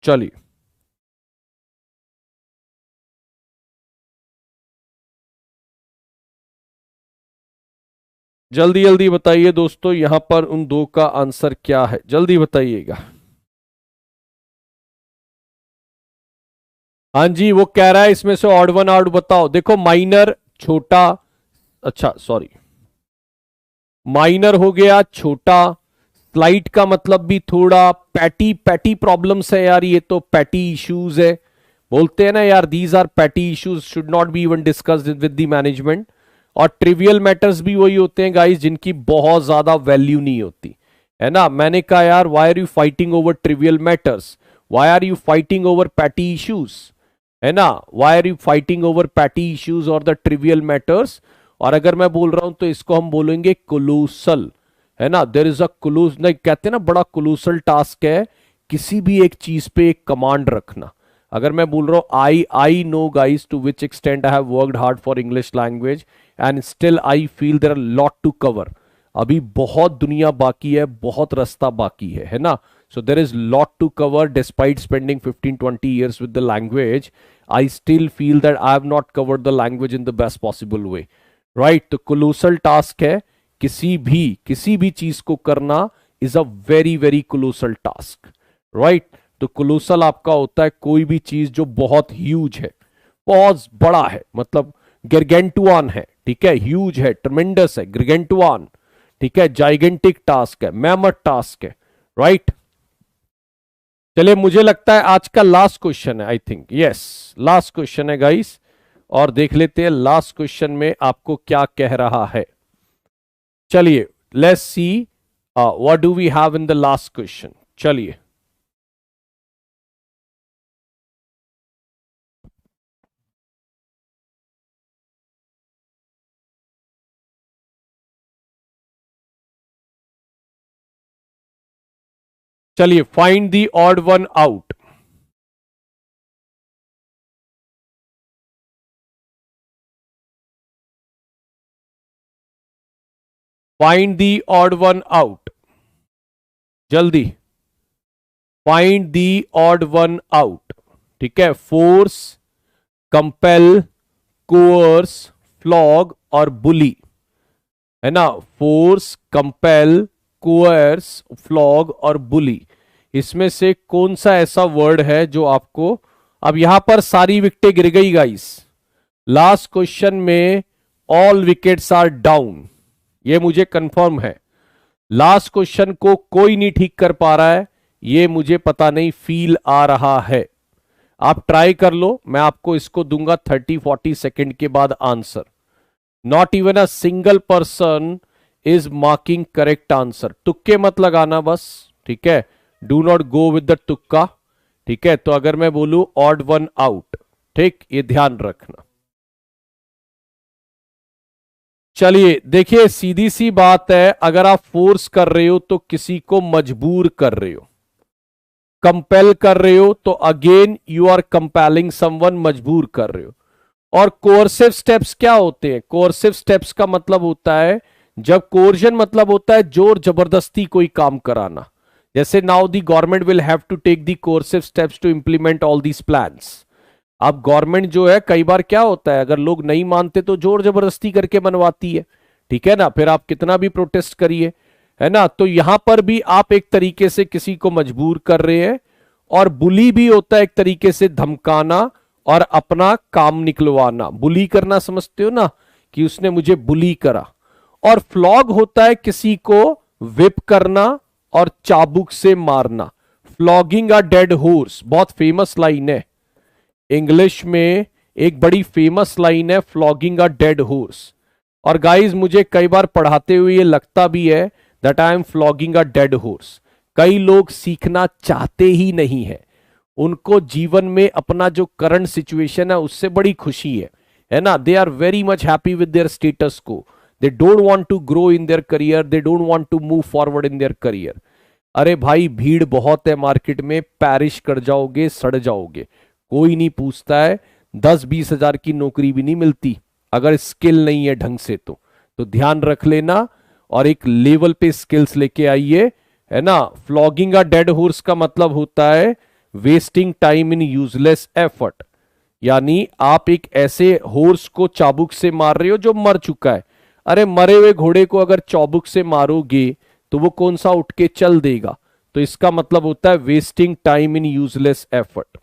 Speaker 1: चलिए जल्दी जल्दी बताइए दोस्तों, यहां पर उन दो का आंसर क्या है, जल्दी बताइएगा। हाँ जी, वो कह रहा है इसमें से ऑड वन आउट बताओ। देखो, माइनर छोटा, अच्छा सॉरी, माइनर हो गया छोटा, स्लाइट का मतलब भी थोड़ा, पैटी, पैटी प्रॉब्लम्स है यार, ये तो पैटी इश्यूज है, बोलते हैं ना यार, these are petty issues, should not be even discussed with the management. और ट्रिवियल मैटर्स भी वही होते हैं गाइस जिनकी बहुत ज्यादा वैल्यू नहीं होती, है ना। मैंने कहा यार, why are you fighting over trivial matters, why are you fighting over petty issues, है ना, why are you fighting over petty issues और द ट्रिवियल मैटर्स। और अगर मैं बोल रहा हूं तो इसको हम बोलेंगे कोलोसल, है ना। देर इज अ कोलोस, नहीं कहते ना, बड़ा कोलोसल टास्क है किसी भी एक चीज पे एक कमांड रखना। अगर मैं बोल रहा हूं I know guys to which extent I have worked hard for English language and still I feel there are lot to cover, अभी बहुत दुनिया बाकी है, बहुत रास्ता बाकी है ना। So there is lot to cover. Despite spending 15-20 years with the language, I still feel that I have not covered the language in the best possible way. Right? तो colossal task है, किसी भी चीज को करना is a very very colossal task. Right? तो colossal आपका होता है कोई भी चीज जो बहुत huge है, बहुत बड़ा है, मतलब gargantuan है, ठीक है, huge है, tremendous है, gargantuan, ठीक है, gigantic task है, mammoth task है, राइट। चलिए, मुझे लगता है आज का लास्ट क्वेश्चन है, I think yes, last question है गाइस, और देख लेते हैं लास्ट क्वेश्चन में आपको क्या कह रहा है। चलिए, let's see what do we have in the last question. चलिए, चलिए, find the odd one out. Find the odd one out, जल्दी find the odd one out, ठीक है। फोर्स, कंपेल, कोर्स, फ्लॉग और बुली, है ना। फोर्स, कंपेल, कोर्स, फ्लॉग और बुली, इसमें से कौन सा ऐसा वर्ड है जो आपको, अब यहां पर सारी विकेटें गिर गई गाइस, लास्ट क्वेश्चन में ऑल विकेट्स आर डाउन, ये मुझे कंफर्म है। लास्ट क्वेश्चन को कोई नहीं ठीक कर पा रहा है, ये मुझे पता नहीं, फील आ रहा है। आप ट्राई कर लो, मैं आपको इसको दूंगा 30-40 सेकेंड के बाद answer. Not even a single person is marking correct answer. तुक्के मत लगाना बस, ठीक है, do not go with the तुक्का, ठीक है। तो अगर मैं बोलूं ऑड वन आउट, ठीक, ये ध्यान रखना। चलिए देखिए, सीधी सी बात है, अगर आप फोर्स कर रहे हो तो किसी को मजबूर कर रहे हो, कंपेल कर रहे हो तो again you are compelling someone, मजबूर कर रहे हो। और कोर्सिव स्टेप्स क्या होते हैं? कोर्सिव स्टेप्स का मतलब होता है, जब कोर्जन मतलब होता है जोर जबरदस्ती कोई काम कराना। जैसे now the government will have to take the coercive steps to implement all these plans. अब गवर्नमेंट जो है, कई बार क्या होता है, अगर लोग नहीं मानते तो जोर जबरदस्ती करके बनवाती है, ठीक है ना, फिर आप कितना भी प्रोटेस्ट करिए, है ना। तो यहां पर भी आप एक तरीके से किसी को मजबूर कर रहे हैं। और बुली भी होता है एक तरीके से धमकाना और अपना काम निकलवाना। बुली करना समझते हो ना, कि उसने मुझे बुली करा। और फ्लॉग होता है किसी को विप करना और चाबुक से मारना। फ्लॉगिंग अ डेड हॉर्स, बहुत फेमस लाइन है इंग्लिश में, एक बड़ी फेमस लाइन है, फ्लॉगिंग अ डेड हॉर्स। और गाइस मुझे कई बार पढ़ाते हुए ये लगता भी है that I am flogging a dead horse. कई लोग सीखना चाहते ही नहीं है, उनको जीवन में अपना जो करंट सिचुएशन है उससे बड़ी खुशी है ना। They are very much happy with their status quo, they don't want to grow in their career, they don't want to move forward in their career. अरे भाई भीड़ बहुत है मार्केट में, पैरिश कर जाओगे, सड़ जाओगे, कोई नहीं पूछता है। 10-20 हजार की नौकरी भी नहीं मिलती अगर स्किल नहीं है ढंग से। तो ध्यान रख लेना और एक लेवल पे स्किल्स लेके आइए, है ना। फ्लॉगिंग अ डेड हॉर्स का मतलब होता है wasting time in useless effort. यानी आप एक ऐसे हॉर्स को चाबुक से मार रहे हो जो मर चुका है। अरे मरे हुए घोड़े को अगर चाबुक से मारोगे तो वो कौन सा उठ के चल देगा? तो इसका मतलब होता है wasting time in useless effort.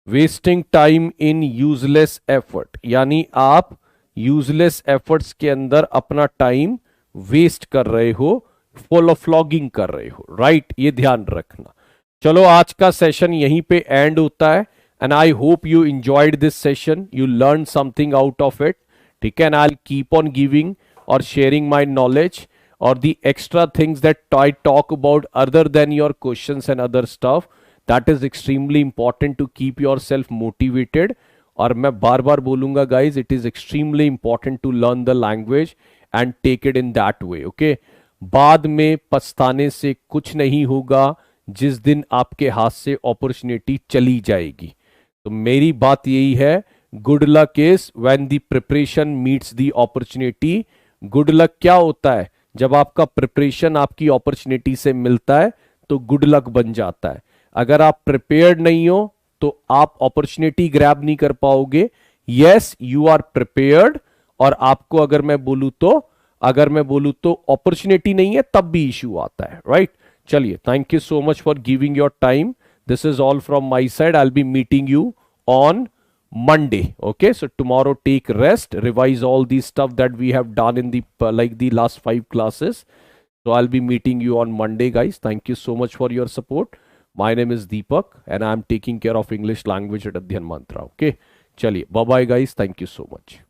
Speaker 1: Wasting time in useless effort यानी आप यूजलेस एफर्ट्स के अंदर अपना टाइम वेस्ट कर रहे हो, फुल ऑफ फ्लॉगिंग कर रहे हो, राइट। ये ध्यान रखना। चलो आज का सेशन यहीं पे एंड होता है। And I hope you enjoyed this session, you learn something out of it, ठीक है। And I keep on giving और शेयरिंग माई नॉलेज और the extra things that I talk about other than your questions and other stuff. That is extremely important to keep your self motivated. और मैं बार बार बोलूंगा guys, it is extremely important to learn the language and take it in that way, okay. बाद में पछताने से कुछ नहीं होगा जिस दिन आपके हाथ से अपॉर्चुनिटी चली जाएगी। तो मेरी बात यही है, good luck is when the preparation meets the opportunity. Good luck क्या होता है? जब आपका प्रिपरेशन आपकी अपॉर्चुनिटी से मिलता है तो गुड लक बन जाता है। अगर आप प्रिपेयर्ड नहीं हो तो आप अपॉर्चुनिटी ग्रैब नहीं कर पाओगे। यस यू आर प्रिपेयर्ड, और आपको अगर मैं बोलूं तो अपॉर्चुनिटी नहीं है तब भी इश्यू आता है, राइट। चलिए, thank you so much for giving your time. This is all from my side. I will be meeting you on Monday. Okay, so tomorrow take rest, revise all the stuff that we have done in the like the last 5 classes. So I'll be meeting you on Monday, guys. Thank you so much for your support. My name is Deepak and I'm taking care of English language at Adhyan Mantra. Okay, chaliye, bye bye guys. Thank you so much.